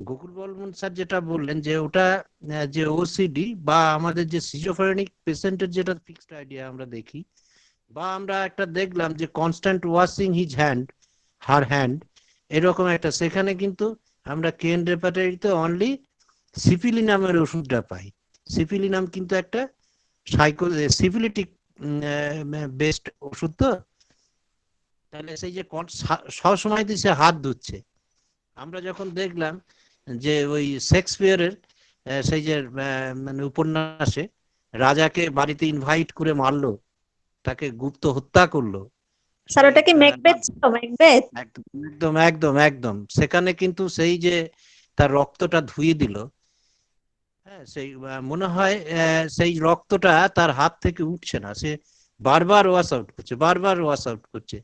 গোকুল বর্মন স্যার যেটা বললেন যে ওটা যে ওসিডি বা আমাদের যে সিজোফ্রেনিক পেশেন্টের যেটা ফিক্সড আইডিয়া আমরা দেখি, বা আমরা একটা দেখলাম যে constant washing his hand, her hand, এরকম একটা, সেখানে কিন্তু আমরা কেন রেপার্টরিতে অনলি সিফিলিনামের ওষুধটা পাই। সিফিলিনাম কিন্তু একটা সিফিলিটিক বেসড ওষুধ। তো তাহলে সেই যে সবসময় সে হাত ধুচ্ছে, আমরা যখন দেখলাম যে ওই শেক্সপিয়ারের সেই যে মানে উপন্যাসে রাজাকে বাড়িতে ইনভাইট করে মারলো, তাকে গুপ্ত হত্যা করলো, স্যার ওটা কি ম্যাকবেথ ছিল? ম্যাকবেথ? একদম একদম একদম, সেখানে কিন্তু সেই যে তার রক্তটা ধুয়ে দিল, হ্যাঁ, সেই মনে হয় সেই রক্তটা তার হাত থেকে উঠছে না, সে বারবার ওয়াশ আউট করছে, বারবার ওয়াশ আউট করছে।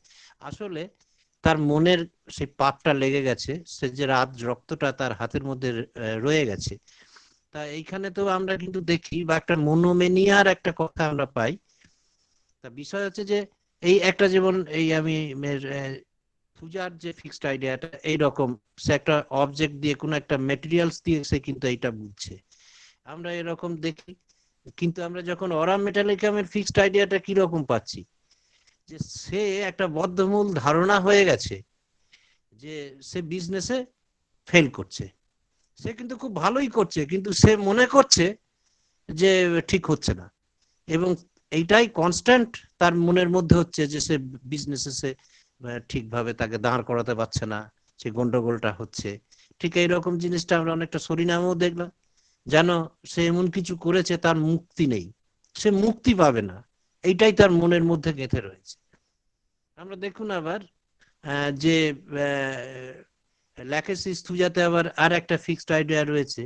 আসলে তার মনের সেই পাপটা লেগে গেছে, সে যে রক্তটা তার হাতের মধ্যে রয়ে গেছে। তা এইখানে তো আমরা কিন্তু দেখি বা একটা মনোমেনিয়ার একটা কথা আমরা পাই। তা বিষয় হচ্ছে যে এই একটা যেমন এই আমি পূজার যে ফিক্সড আইডিয়াটা এইরকম, সে একটা অবজেক্ট দিয়ে কোনো একটা মেটেরিয়ালস দিয়ে সে কিন্তু এইটা বুঝছে, আমরা এরকম দেখি। কিন্তু আমরা যখন অরাম মেটালিকামের ফিক্সড আইডিয়াটা কিরকম পাচ্ছি, যে সে একটা বদ্ধমূল ধারণা হয়ে গেছে যে সে বিজনেসে ফেল করছে, সে কিন্তু খুব ভালোই করছে, কিন্তু সে মনে করছে যে ঠিক হচ্ছে না, এবং এইটাই কনস্ট্যান্ট তার মনের মধ্যে হচ্ছে যে সে বিজনেসে সে ঠিকভাবে তাকে দাঁড় করাতে পারছে না, সে গন্ডগোলটা হচ্ছে। ঠিক এইরকম জিনিসটা আমরা অনেকটা সরিনামেও দেখলাম, যেন সে এমন কিছু করেছে তার মুক্তি নেই, সে মুক্তি পাবে না, এইটাই তার মনের মধ্যে গেঁথে রয়েছে। আমরা দেখুন আবার যে ল্যাকেসিস থুজাতে আবার আর একটা ফিক্সড আইডিয়া রয়েছে,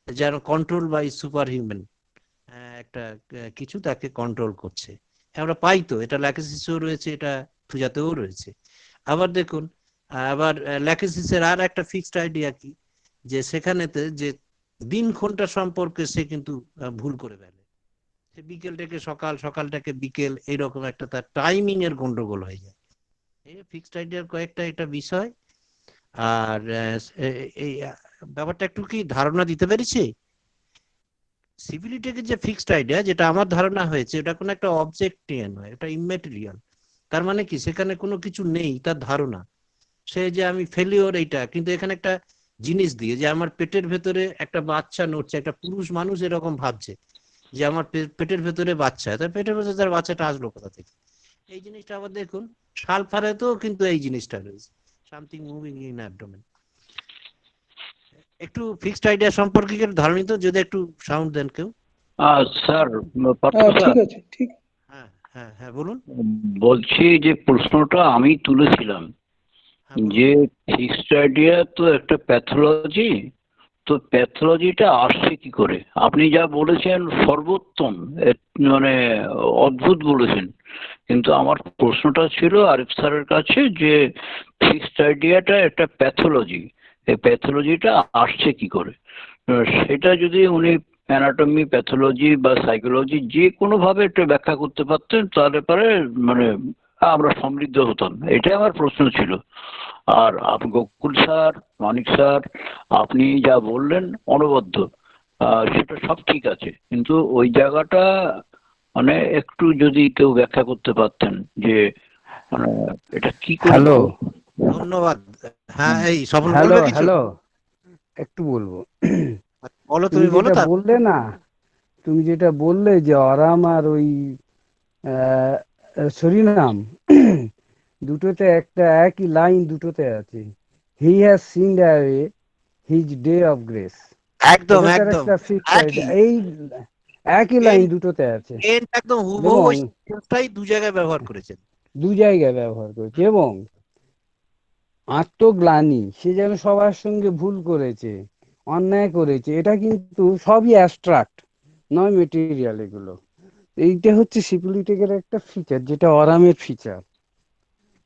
যেন কন্ট্রোল বাই সুপার হিউম্যান, একটা কিছু তাকে কন্ট্রোল করছে, আমরা পাই। তো এটা ল্যাকেসিসেও রয়েছে, এটা থুজাতেও রয়েছে। আবার দেখুন, আবার ল্যাকেসিসের আর একটা ফিক্সড আইডিয়া কি, যে সেখানেতে যে দিন ঘন্টা সম্পর্কে সে কিন্তু ভুল করে ফেলে, সে বিকেলটাকে সকাল, সকালটাকে বিকেল, এইরকম একটা তার টাইমিং এর গন্ডগোল হয়ে যায়। এই ফিক্সড আইডিয়ার কয়েকটা এটা বিষয়। আর এই ব্যাপারটা একটু কি ধারণা দিতে পেরেছি? সিভিলিটিকে যে ফিক্সড আইডিয়া, যেটা আমার ধারণা হয়েছে, এটা কোনো একটা অবজেক্ট নিয়ে নয়, এটা ইমেটেরিয়াল। তার মানে কি, সেখানে কোনো কিছু নেই তার ধারণা, সে যে আমি ফেলিওর এইটা, কিন্তু এখানে একটা জিনিস দিয়ে, যে আমার পেটের ভেতরে একটা বাচ্চা নড়ছে, একটা পুরুষ মানুষ এরকম ভাবছে যে আমার পেটের ভেতরে বাচ্চা, তার পেটের ভেতরে তার বাচ্চাটা আসলো কোথা থেকে। এই জিনিসটা আবার দেখুন সালফারেতেও কিন্তু এই জিনিসটা রয়েছে, সামথিং মুভিং ইন অ্যাবডোমেন। একটু ফিক্সড আইডিয়া সম্পর্কে ধারণা তো যদি একটু সাউন্ড দেন কেউ। স্যার, ঠিক আছে, ঠিক। হ্যাঁ হ্যাঁ হ্যাঁ বলুন। বলছি যে প্রশ্নটা আমি তুলেছিলাম যে ফিক্সড আইডিয়া তো একটা প্যাথোলজি, তো প্যাথোলজিটা আসছে কি করে? আপনি যা বলেছেন সর্বোত্তম, মানে অদ্ভুত বলেছেন, কিন্তু আমার প্রশ্নটা ছিল আরিফ স্যারের কাছে যে ফিক্সড আইডিয়াটা একটা প্যাথোলজি, এই প্যাথোলজিটা আসছে কি করে, সেটা যদি উনি অ্যানাটমি, প্যাথোলজি বা সাইকোলজি যে কোনো ভাবে একটু ব্যাখ্যা করতে পারতেন, তাহলে পরে মানে আমরা সমৃদ্ধ হতাম, এটাই আমার প্রশ্ন ছিল। আর গোকুল স্যার, মানিক স্যার, আপনি যা বললেন অনবদ্য, সেটা সব ঠিক আছে, কিন্তু ওই জায়গাটা মানে একটু যদি কেউ ব্যাখ্যা করতে পারতেন যে মানে এটা কি করে। হ্যালো, ধন্যবাদ। হ্যাঁ, এই সফল হ্যালো বলবে কিছু? হ্যালো, একটু বলবো। বলো, তুমি তুমি বলো। যেটা তা বললে না, তুমি যেটা বললে যে অরাম আর ওই সরিনাম দুটোতে একটা একই লাইন দুটোতে আছে, he has synod away his day of grace. একদম এটা তার একদম একটা ফিক্সড একই, আইডিয়া, এই একই লাইন দুটোতে আছে একদম হুবহু এবং ওই সেন্সটাই দু জায়গায় ব্যবহার করেছেন। দু জায়গায় ব্যবহার করেছে। এবং আত্মগ্লানি, সে যেন সবার সঙ্গে ভুল করেছে, অন্যায় করেছে, এটা কিন্তু সবই অ্যাবস্ট্রাক্ট, নয় মেটেরিয়াল এগুলো। এইটা হচ্ছে সিপিলিটিকের একটা ফিচার, যেটা অরামের ফিচার।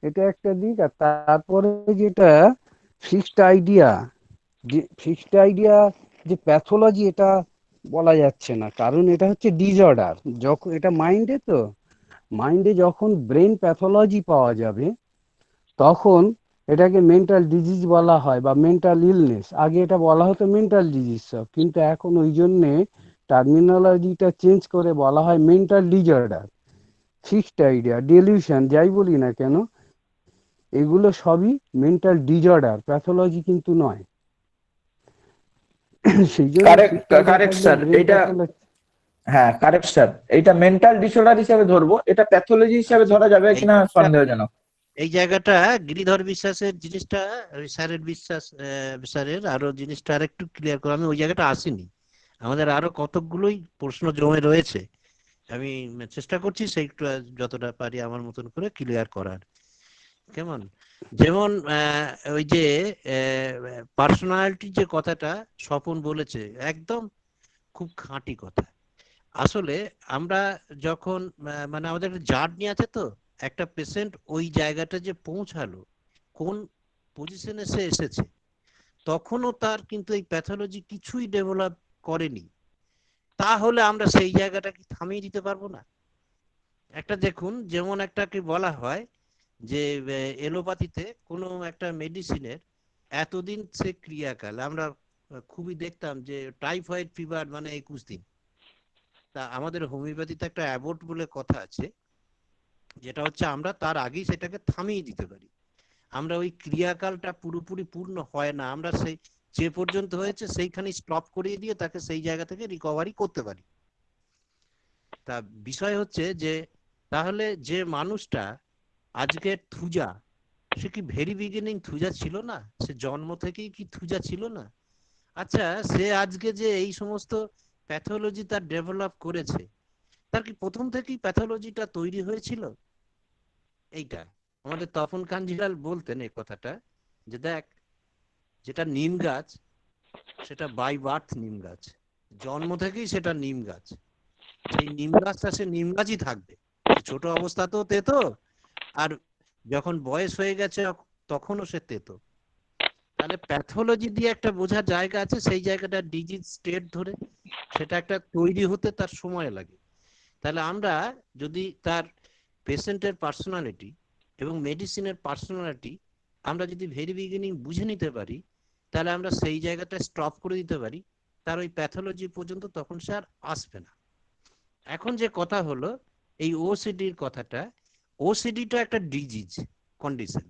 এটা একটা দিক। আর তারপরে যেটা ফিক্সড আইডিয়া, যে প্যাথোলজি, এটা বলা যাচ্ছে না, কারণ এটা হচ্ছে ডিসঅর্ডার। যখন এটা মাইন্ডে যখন ব্রেন প্যাথোলজি পাওয়া যাবে, তখন এটাকে মেন্টাল ডিজিজ বলা হয় বা মেন্টাল ইলনেস। আগে এটা বলা হতো মেন্টাল ডিজিজ সব, কিন্তু এখন ওই জন্যে টার্মিনোলজিটা চেঞ্জ করে বলা হয় mental disorder. Fixed idea, delusion, যাই বলি না কেন, এগুলো সবই মেন্টাল ডিসঅর্ডার, প্যাথোলজি কিন্তু নয়। সেই জন্য ফিক্সড আইডিয়া কারেক্ট থাকলে স্যার, ব্রেন এটা প্যাথোলজি। হ্যাঁ কারেক্ট স্যার, এটা মেন্টাল ডিসঅর্ডার হিসেবে ধরবো, এটা প্যাথোলজি হিসেবে আচ্ছা, ধরা যাবে এই কিনা জায়গাটা সন্দেহজনক। এই জায়গাটা গিরিধর বিশ্বাসের জিনিসটা, ওই স্যারের বিশ্বাস, স্যারের আরো জিনিসটা আর একটু ক্লিয়ার করে। আমি ওই জায়গাটা আসিনি, আমাদের আরো কতকগুলোই প্রশ্ন জমে রয়েছে। আমি চেষ্টা করছি সেইটা যতটা পারি আমার মতন করে ক্লিয়ার করার। কেমন, যেমন ওই যে পার্সোনালিটির যে কথাটা স্বপন বলেছে, একদম খুব খাঁটি কথা। আসলে আমরা যখন মানে আমাদের একটা জার্নি আছে, তো একটা পেশেন্ট ওই জায়গাটা যে পৌঁছালো, কোন পজিশনে সে এসেছে, তখনও তার কিন্তু এই প্যাথোলজি কিছুই ডেভেলপ করেনি, তাহলে আমরা সেই জায়গাটাকে থামিয়ে দিতে পারবো না। একটা দেখুন, যেমন একটাকে বলা হয় যে এলোপ্যাথিতে কোনো একটা মেডিসিনের এতদিন সে ক্রিয়াকাল, আমরা খুবই দেখতাম যে টাইফয়েড ফিভার মানে 21 দিন। তা আমাদের হোমিওপ্যাথিতে একটা অ্যাবোর্ট বলে কথা আছে, যেটা হচ্ছে আমরা তার আগেই সেটাকে থামিয়ে দিতে পারি। আমরা ওই ক্রিয়াকালটা পুরোপুরি পূর্ণ হয় না, আমরা সেই যে পর্যন্ত হয়েছে সেইখানে স্টপ করিয়ে দিয়ে তাকে সেই জায়গা থেকে রিকভারি করতে পারি। তা বিষয় হচ্ছে যে তাহলে যে মানুষটা আজকে থুজা, সে কি ভেরি বিগিনিং থুজা ছিল না? সে জন্ম থেকেই কি থুজা ছিল না? আচ্ছা, সে আজকে যে এই সমস্ত প্যাথোলজি তার ডেভেলপ করেছে, তার কি প্রথম থেকেই প্যাথোলজিটা তৈরি হয়েছিল? এইটা আমাদের তপন কাঞ্জিলাল বলতেন এই কথাটা, যে দেখ, যেটা নিম গাছ সেটা বাই বার্থ নিম গাছ, জন্ম থেকেই সেটা নিম গাছ। সেই নিম গাছটা সে নিম গাছই থাকবে, সে ছোট অবস্থাতেও তেতো, আর যখন বয়স হয়ে গেছে তখনও সে তেতো। তাহলে প্যাথোলজি দিয়ে একটা বোঝার জায়গা আছে, সেই জায়গাটা ডিজিজ স্টেট ধরে সেটা একটা তৈরি হতে তার সময় লাগে। তাহলে আমরা যদি তার পেশেন্টের পার্সোনালিটি এবং মেডিসিনের পার্সোনালিটি আমরা যদি ভেরি বিগিনিং বুঝে নিতে পারি, তাহলে আমরা সেই জায়গাটা স্টপ করে দিতে পারি, তার ওই প্যাথোলজি পর্যন্ত তখন সে আর আসবে না। এখন যে কথা হলো এই ওসিডির কথাটা, ওসিডিটা একটা ডিজিজ কন্ডিশন।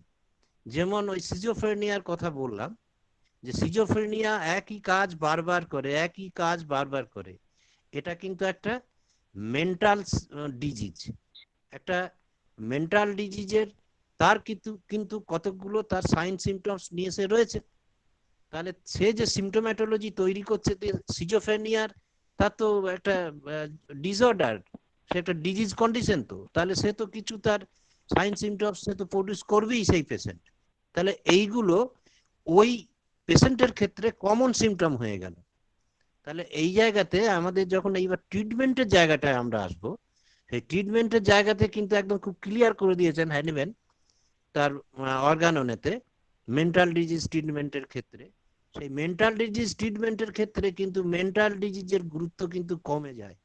যেমন ওই সিজোফ্রেনিয়ার কথা বললাম, যে সিজোফ্রেনিয়া একই কাজ বারবার করে, একই কাজ বারবার করে, এটা কিন্তু একটা মেন্টাল ডিজিজ। একটা মেন্টাল ডিজিজের তার কিন্তু কিন্তু কতগুলো তার সাইন সিমটমস নিয়ে সে রয়েছে। তাহলে সে যে সিমটোম্যাটোলজি তৈরি করছে সিজোফ্রেনিয়ার, তার তো একটা ডিসঅর্ডার, সে একটা ডিজিজ কন্ডিশন। তো তাহলে সে তো কিছু তার সাইন সিমটমস সে তো প্রডিউস করবেই সেই পেশেন্ট। তাহলে এইগুলো ওই পেশেন্টের ক্ষেত্রে কমন সিমটম হয়ে গেল। তাহলে এই জায়গাতে আমাদের যখন এইবার ট্রিটমেন্টের জায়গাটায় আমরা আসবো, সেই ট্রিটমেন্টের জায়গাতে কিন্তু একদম খুব ক্লিয়ার করে দিয়েছেন হ্যানিম্যান তার অর্গাননেতে মেন্টাল ডিজিজ ট্রিটমেন্টের ক্ষেত্রে। সেই মেন্টাল ডিজিজ ট্রিটমেন্টের ক্ষেত্রে কিন্তু মেন্টাল ডিজিজের গুরুত্ব কিন্তু কমে যায়,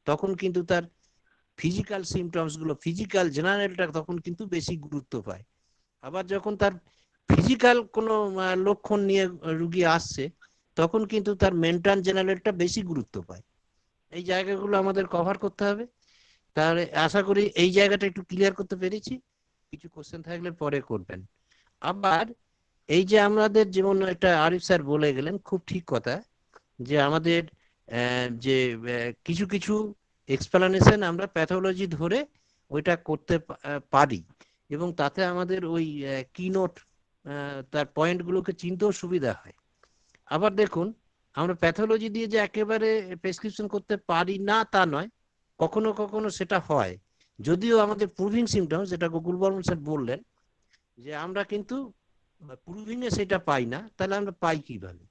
তখন কিন্তু তার ফিজিক্যাল সিমটমস গুলো, ফিজিক্যাল জেনারেলটা তখন কিন্তু বেশি গুরুত্ব পায়। আবার যখন তার ফিজিক্যাল কোনো লক্ষণ নিয়ে রুগী আসছে, তখন কিন্তু তার মেন্টাল জেনারেলটা বেশি গুরুত্ব পায়। এই জায়গাগুলো আমাদের কভার করতে হবে। তাহলে আশা করি এই জায়গাটা একটু ক্লিয়ার করতে পেরেছি। কিছু কোশ্চেন থাকলে পরে করবেন। আবার এই যে আমাদের যেমন একটা আরিফ স্যার বলে গেলেন, খুব ঠিক কথা, যে আমাদের যে কিছু কিছু এক্সপ্লানেশন আমরা প্যাথোলজি ধরে ওইটা করতে পারি, এবং তাতে আমাদের ওই কিনোট তার পয়েন্টগুলোকে চিনতেও সুবিধা হয়। আবার দেখুন, আমরা প্যাথোলজি দিয়ে যে একেবারে প্রেসক্রিপশন করতে পারি না তা নয়, কখনো কখনো সেটা হয়। যদিও আমাদের প্রুভিং সিমটমস, যেটা গোকুল বর্মন স্যার বললেন, যে আমরা কিন্তু প্রুভিং এ সেটা পাই না, তাহলে আমরা পাই কিভাবে?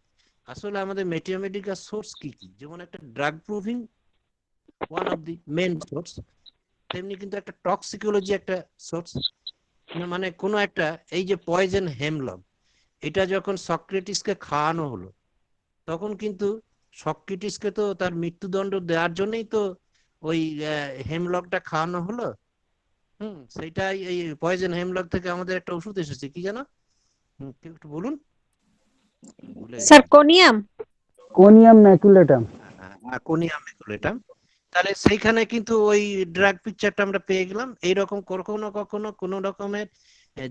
আসলে আমাদের ম্যাথমেটিক্যাল সোর্স কি কি, যেমন একটা drug proving one of the main source, তেমনি কিন্তু একটা টক্সিকোলজি একটা সোর্স, না মানে কোনো একটা, এই যে পয়জন হেমলক, এটা যখন সক্রেটিসকে খাওয়ানো হলো, তখন কিন্তু সক্রেটিসকে তো তার মৃত্যুদণ্ড দেওয়ার জন্যই তো ওই হেমলকটা খাওয়ানো হলো। সেইটাই, এই পয়জন হেমলক থেকে আমাদের একটা ওষুধ এসেছে, কি জানো? কেউ একটু বলুন, ভুলে স্যার গেছি। Conium. Conium maculatum. Conium maculatum. তাহলে সেইখানে কিন্তু ওই ড্রাগ পিকচারটা আমরা পেয়ে গেলাম। এইরকম কখনো কখনো কোন রকমের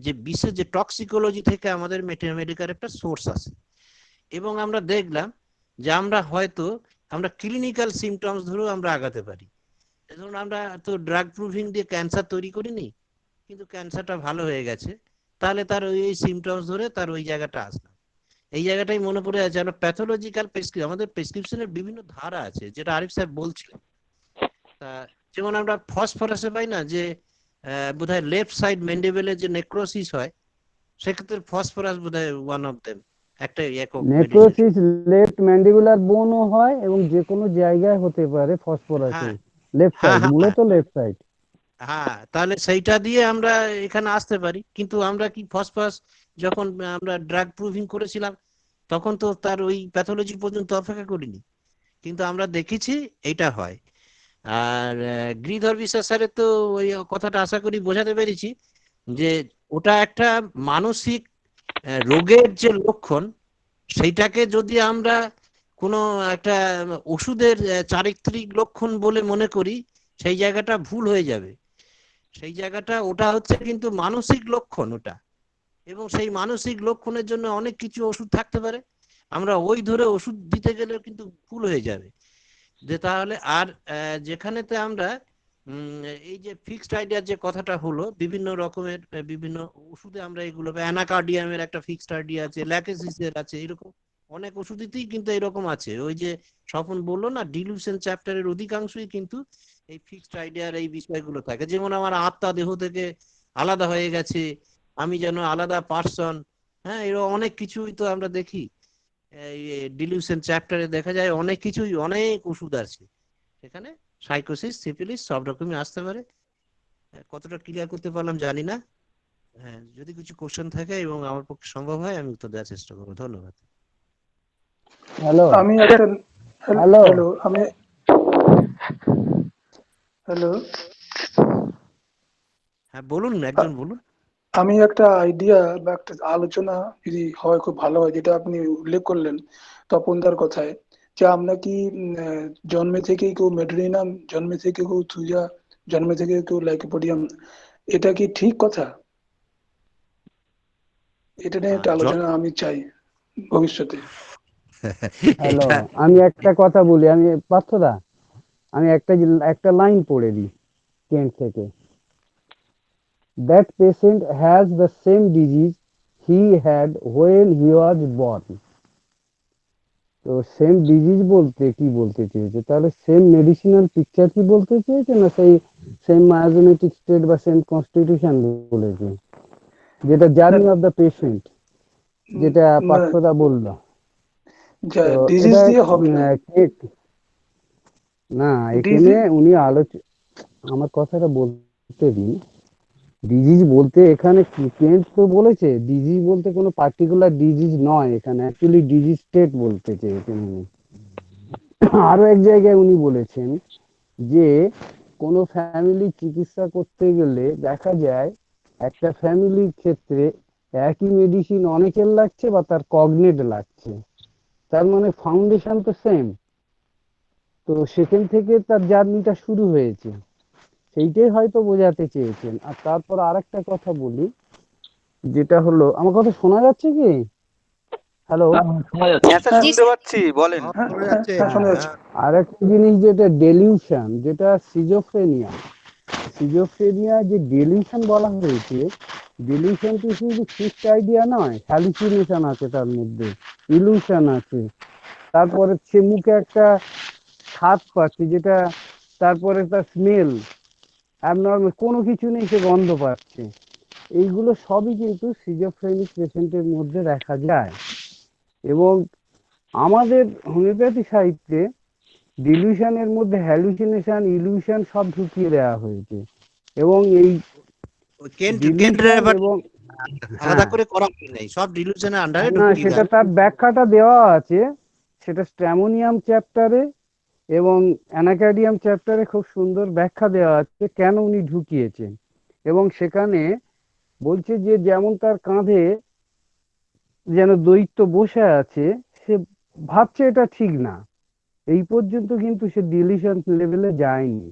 যে বিশেষ যে টক্সিকোলজি থেকে আমাদের মেডিকেল একটা সোর্স আছে, এবং আমরা দেখলাম যে আমরা হয়তো আমরা ক্লিনিক্যাল সিমটমস ধরেও আমরা আগাতে পারি। ধরুন আমরা তো ড্রাগ প্রুভিং দিয়ে ক্যান্সার তৈরি করিনি, কিন্তু ক্যান্সারটা ভালো হয়ে গেছে, তাহলে তার ওই সিমটমস ধরে তার ওই জায়গাটা আসলাম। এই জায়গাটাই মনে পড়ে আছে, আমরা প্যাথোলজিক্যাল আমাদের প্রেসক্রিপশনের বিভিন্ন ধারা আছে, যেটা আরিফ স্যার বলছিলেন। তা যেমন আমরা ফসফরাসে পাই না যে বোধহয় লেফট সাইড ম্যান্ডিবেলের যে নেক্রোসিস হয়, সেক্ষেত্রে ফসফরাস বোধহয় ওয়ান অফ দেম, একটা একক মেডিসিন। নেক্রোসিস লেফট ম্যান্ডিবুলার বোনও হয় এবং যে কোনো জায়গায় হতে পারে ফসফরাসে, হ্যাঁ লেফট হ্যাঁ সাইড, হ্যাঁ মূলত লেফট সাইড। হ্যাঁ, তাহলে সেইটা দিয়ে আমরা এখানে আসতে পারি। কিন্তু আমরা কি ফসফরাস যখন আমরা ড্রাগ প্রুভিং করেছিলাম, তখন তো তার ওই প্যাথোলজি পর্যন্ত অপেক্ষা করিনি, কিন্তু আমরা দেখেছি এইটা হয়। আর গিরিধর বিশ্বাস স্যারের তো ওই কথাটা আশা করি বোঝাতে পেরেছি, যে ওটা একটা মানসিক রোগের যে লক্ষণ, সেইটাকে যদি আমরা কোনো একটা ওষুধের চারিত্রিক লক্ষণ বলে মনে করি, সেই জায়গাটা ভুল হয়ে যাবে। সেই জায়গাটা, ওটা হচ্ছে কিন্তু মানসিক লক্ষণ ওটা, এবং সেই মানসিক লক্ষণের জন্য অনেক কিছু ওষুধ থাকতে পারে। আমরা ওই ধরে ওষুধ দিতে গেলে কিন্তু ভুল হয়ে যাবে। যে তাহলে আর যেখানেতে আমরা এই যে ফিক্সড আইডিয়ার যে কথাটা হলো, বিভিন্ন রকমের বিভিন্ন ওষুধে আমরা এগুলো, অ্যানাকার্ডিয়ামের একটা ফিক্সড আইডিয়া আছে, ল্যাকেসিসের আছে, এরকম অনেক ওষুধেতেই কিন্তু এরকম আছে। ওই যে স্বপন বললো না, ডিলিউশন চ্যাপ্টারের অধিকাংশই কিন্তু এই ফিক্সড আইডিয়ার এই বিষয়গুলো থাকে। যেমন আমার আত্মা দেহ থেকে আলাদা হয়ে গেছে, আমি যেন আলাদা পার্সন। হ্যাঁ, এরকম অনেক কিছুই তো আমরা দেখি এই ডিলিউশন চ্যাপ্টারে দেখা যায়, অনেক কিছুই, অনেক ওষুধ আছে সেখানে। সাইকোসিস, সিফিলিস সব রকমই আসতে পারে। কতটা ক্লিয়ার করতে পারলাম জানি না। হ্যাঁ, যদি কিছু কোশ্চেন থাকে এবং আমার পক্ষে সম্ভব হয়, আমি উত্তর দেওয়ার চেষ্টা করবো। ধন্যবাদ। হ্যালো আমি একটা হ্যালো হ্যালো হ্যালো হ্যাঁ বলুন, একজন বলুন। আমি একটা আইডিয়া বা একটা আলোচনা যদি হয় খুব ভালো হয়, যেটা আপনি উল্লেখ করলেন তপনদার কথায়, যে আমরা কি জন্মে থেকেই কেউ মেডরিনাম, জন্মে থেকে কেউ থুজা, জন্মে থেকে কেউ লাইকোপোডিয়াম, এটা কি ঠিক কথা? এটা নিয়ে একটা আলোচনা আমি চাই ভবিষ্যতে। হ্যালো, এটা আমি একটা কথা বলি, আমি পার্থদা, আমি একটা লাইন পড়ে দিই কেন্ট থেকে। That patient has the same disease he had when he was born. তো সেম ডিজিজ বলতে কি বলতে চেয়েছে? তাহলে সেম মেডিসিনাল পিকচার কি বলতে চেয়েছে, না সেই সেম মায়োজেনেটিক স্টেট বা সেম কনস্টিটিউশন বলেছে, যেটা জার্নি অফ দ্য পেশেন্ট, যেটা পার্থদা বললো? তো ডিজিজ এটা দিয়ে হবে না, না, এখানে ডিজিজ উনি আমার কথাটা বলতে দিন। ডিজিজ বলতে এখানে কেন্ট তো বলেছে ডিজিজ বলতে কোনো পার্টিকুলার ডিজিজ নয়, এখানে অ্যাকচুয়ালি ডিজিজ স্টেট বলতে চেয়েছেন উনি। আরো এক জায়গায় উনি বলেছেন যে কোনো ফ্যামিলি চিকিৎসা করতে গেলে দেখা যায় একটা ফ্যামিলির ক্ষেত্রে একই মেডিসিন অনেকের লাগছে বা তার কগনেট লাগছে, তার মানে ফাউন্ডেশন তো সেম। তো সেখান থেকে তার জার্নিটা শুরু হয়েছে, সেইটাই হয়তো বোঝাতে চেয়েছেন। আর তারপর আরেকটা কথা বলি, যেটা হলো, আমার কথা শোনা যাচ্ছে কি? হ্যালো, শোনা যাচ্ছে। হ্যাঁ স্যার, জি শুনতে পাচ্ছি, বলেন। শোনা যাচ্ছে। শোনা যাচ্ছে। আর একটা জিনিস যেটা ডেলিউশন, যেটা সিজোফ্রেনিয়া, যে ডেলিউশন বলা হয়েছে, ডেলিউশন কি শুধু ফিক্সড আইডিয়া নয়, হ্যালুসিনেশন আছে তার মধ্যে, ইলুশন আছে, তারপরে সে মুখে একটা স্বাদ পাচ্ছে যেটা, তারপরে তার স্মেল অ্যাবনর্মাল, কোনো কিছু নেই, সে গন্ধ পাচ্ছে। এইগুলো সবই কিন্তু সিজোফ্রেনিক পেশেন্টের মধ্যে দেখা যায়। এবং আমাদের হোমিওপ্যাথি সাহিত্যে ডিলিউশনের মধ্যে হ্যালুসিনেশন, ইলিউশন সব ঢুকিয়ে দেওয়া হয়েছে। এবং এই কেন্ট ডিলিউশন ব্যাপার এবং আলাদা হ্যাঁ করে করা হয় নাই, সব ডিলিউশনের আন্ডারে না ঢুকিয়ে সেটা দেওয়া। তার ব্যাখ্যাটা দেওয়া আছে, সেটা স্ট্র্যামোনিয়াম চ্যাপ্টারে এবং অ্যানাকার্ডিয়াম চ্যাপ্টারে খুব সুন্দর ব্যাখ্যা দেওয়া আছে কেন উনি ঢুকিয়েছেন। এবং সেখানে বলছে যে যেমন তার কাঁধে যেন দৈত্য বসে আছে, সে ভাবছে এটা ঠিক না, এই পর্যন্ত কিন্তু সে ডিলিশন লেভেলে যায়নি।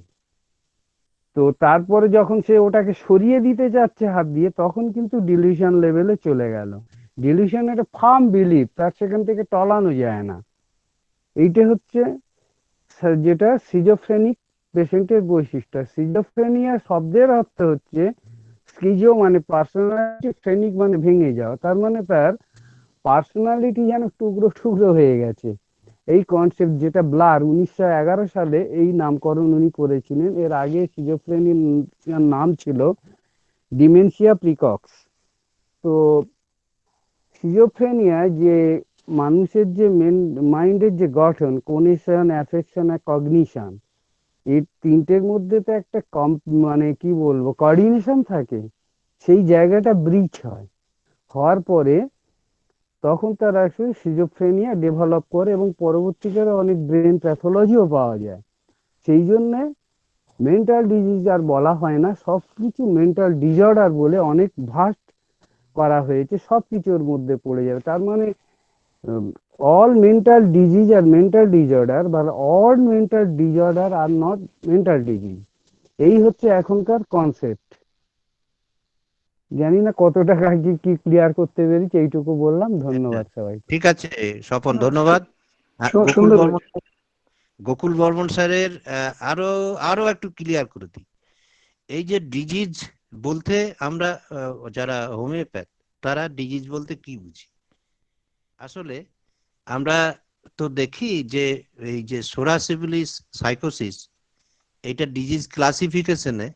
তো তারপরে যখন সে ওটাকে সরিয়ে দিতে যাচ্ছে হাত দিয়ে, তখন কিন্তু ডিলিউশন লেভেলে চলে গেল। ডিলিউশন একটা ফার্ম বিলিফ, তার সেখান থেকে টলানো যায় না। এইটা হচ্ছে যেটা সিজোফ্রেনিক পেশেন্টের বৈশিষ্ট্য। সিজোফ্রেনিয়া শব্দের অর্থ হচ্ছে স্কিজো মানে পার্সোনালিটি, ফ্রেনিক মানে ভেঙে যাওয়া, তার মানে তার পার্সোনালিটি যেন টুকরো টুকরো হয়ে গেছে। এই কনসেপ্ট যেটা ব্লার 1911 সালে এই নামকরণ উনি করেছিলেন। এর আগে সিজোফ্রেনিয়ার নাম ছিল ডিমেনশিয়া প্রিকক্স। তো সিজোফ্রেনিয়া যে মানুষের যে মাইন্ডের যে গঠন, কোনিশন, অ্যাফেকশন আর কগনিশন, এই তিনটের মধ্যে তো একটা মানে কি বলবো কোঅর্ডিনেশন থাকে, সেই জায়গাটা ব্রিচ হয়। হওয়ার পরে তখন তারা আসলে সিজোফ্রেনিয়া ডেভেলপ করে এবং পরবর্তীকালে অনেক ব্রেন প্যাথোলজিও পাওয়া যায়। সেই জন্যে মেন্টাল ডিজিজ আর বলা হয় না, সবকিছু মেন্টাল ডিসঅর্ডার বলে অনেক ভাস্ট করা হয়েছে, সবকিছুর মধ্যে পড়ে যাবে। তার মানে অল মেন্টাল ডিজিজ আর মেন্টাল ডিসঅর্ডার বা all mental disorder are not mental disease, এই হচ্ছে এখনকার কনসেপ্ট। জানি না কতটা কি ক্লিয়ার করতে পেরেছি, এইটুকু বললাম। ধন্যবাদ সবাই। ঠিক আছে স্বপন, ধন্যবাদ। গোকুল সুন্দর বর্মন, গোকুল বর্মন স্যারের আরো আরো একটু ক্লিয়ার করে দিই। এই যে ডিজিজ বলতে আমরা যারা হোমিওপ্যাথ, তারা ডিজিজ বলতে কি বুঝি? আসলে আমরা তো দেখি যে এই যে সোরাসিবিলিস সাইকোসিস, এটা ডিজিজ ক্লাসিফিকেশনে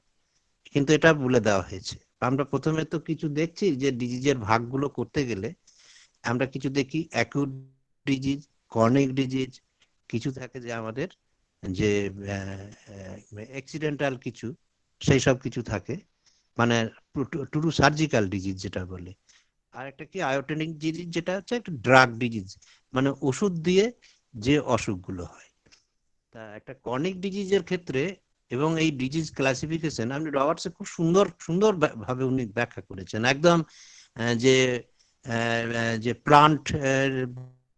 কিন্তু এটা বলে দেওয়া হয়েছে। আমরা প্রথমে তো কিছু দেখছি যে ডিজিজের ভাগগুলো করতে গেলে আমরা কিছু দেখি অ্যাকিউট ডিজিজ, ক্রনিক ডিজিজ, কিছু থাকে যে আমাদের যে অ্যাক্সিডেন্টাল কিছু, সেই সব কিছু থাকে, মানে টু সার্জিক্যাল ডিজিজ যেটা বলে। আর একটা কি আয়োটেনিক ডিজিজ, যেটা হচ্ছে একটা ড্রাগ ডিজিজ, মানে ওষুধ দিয়ে যে অসুখগুলো হয়। তা একটা ক্রনিক ডিজিজের ক্ষেত্রে এবং এই ডিজিজ ক্লাসিফিকেশন আপনি রবার্টসে খুব সুন্দর সুন্দর ভাবে উনি ব্যাখ্যা করেছেন। একদম যে যে প্লান্ট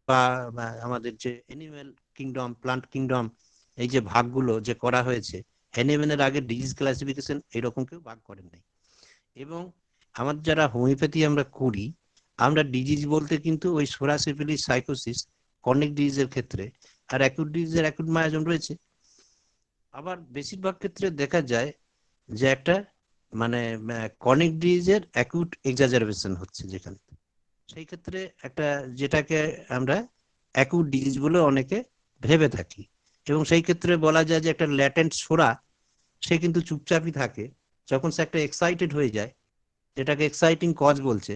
বা আমাদের যে অ্যানিমেল কিংডম, প্লান্ট কিংডম, এই যে ভাগগুলো যে করা হয়েছে, অ্যানিমেলের আগে ডিজিজ ক্লাসিফিকেশন এরকম কেউ ভাগ করেন নাই। এবং আমাদের যারা হোমিওপ্যাথি আমরা করি, আমরা ডিজিজ বলতে কিন্তু ওই সোরাসিফিলিস সাইকোসিস ক্রনিক ডিজিজের ক্ষেত্রে, আর অ্যাকিউট ডিজিজের অ্যাকিউট মায়াজম রয়েছে। আবার বেশিরভাগ ক্ষেত্রে দেখা যায় যে একটা মানে ক্রনিক ডিজিজের অ্যাকিউট এক্সাজারবেশন হচ্ছে, যেখানে সেই ক্ষেত্রে একটা যেটাকে আমরা অ্যাকিউট ডিজিজ বলে অনেকে ভেবে থাকি। এবং সেই ক্ষেত্রে বলা যায় যে একটা ল্যাটেন্ট সোরা, সে কিন্তু চুপচাপই থাকে, যখন সে একটা এক্সাইটেড হয়ে যায়, যেটাকে এক্সাইটিং কজ বলছে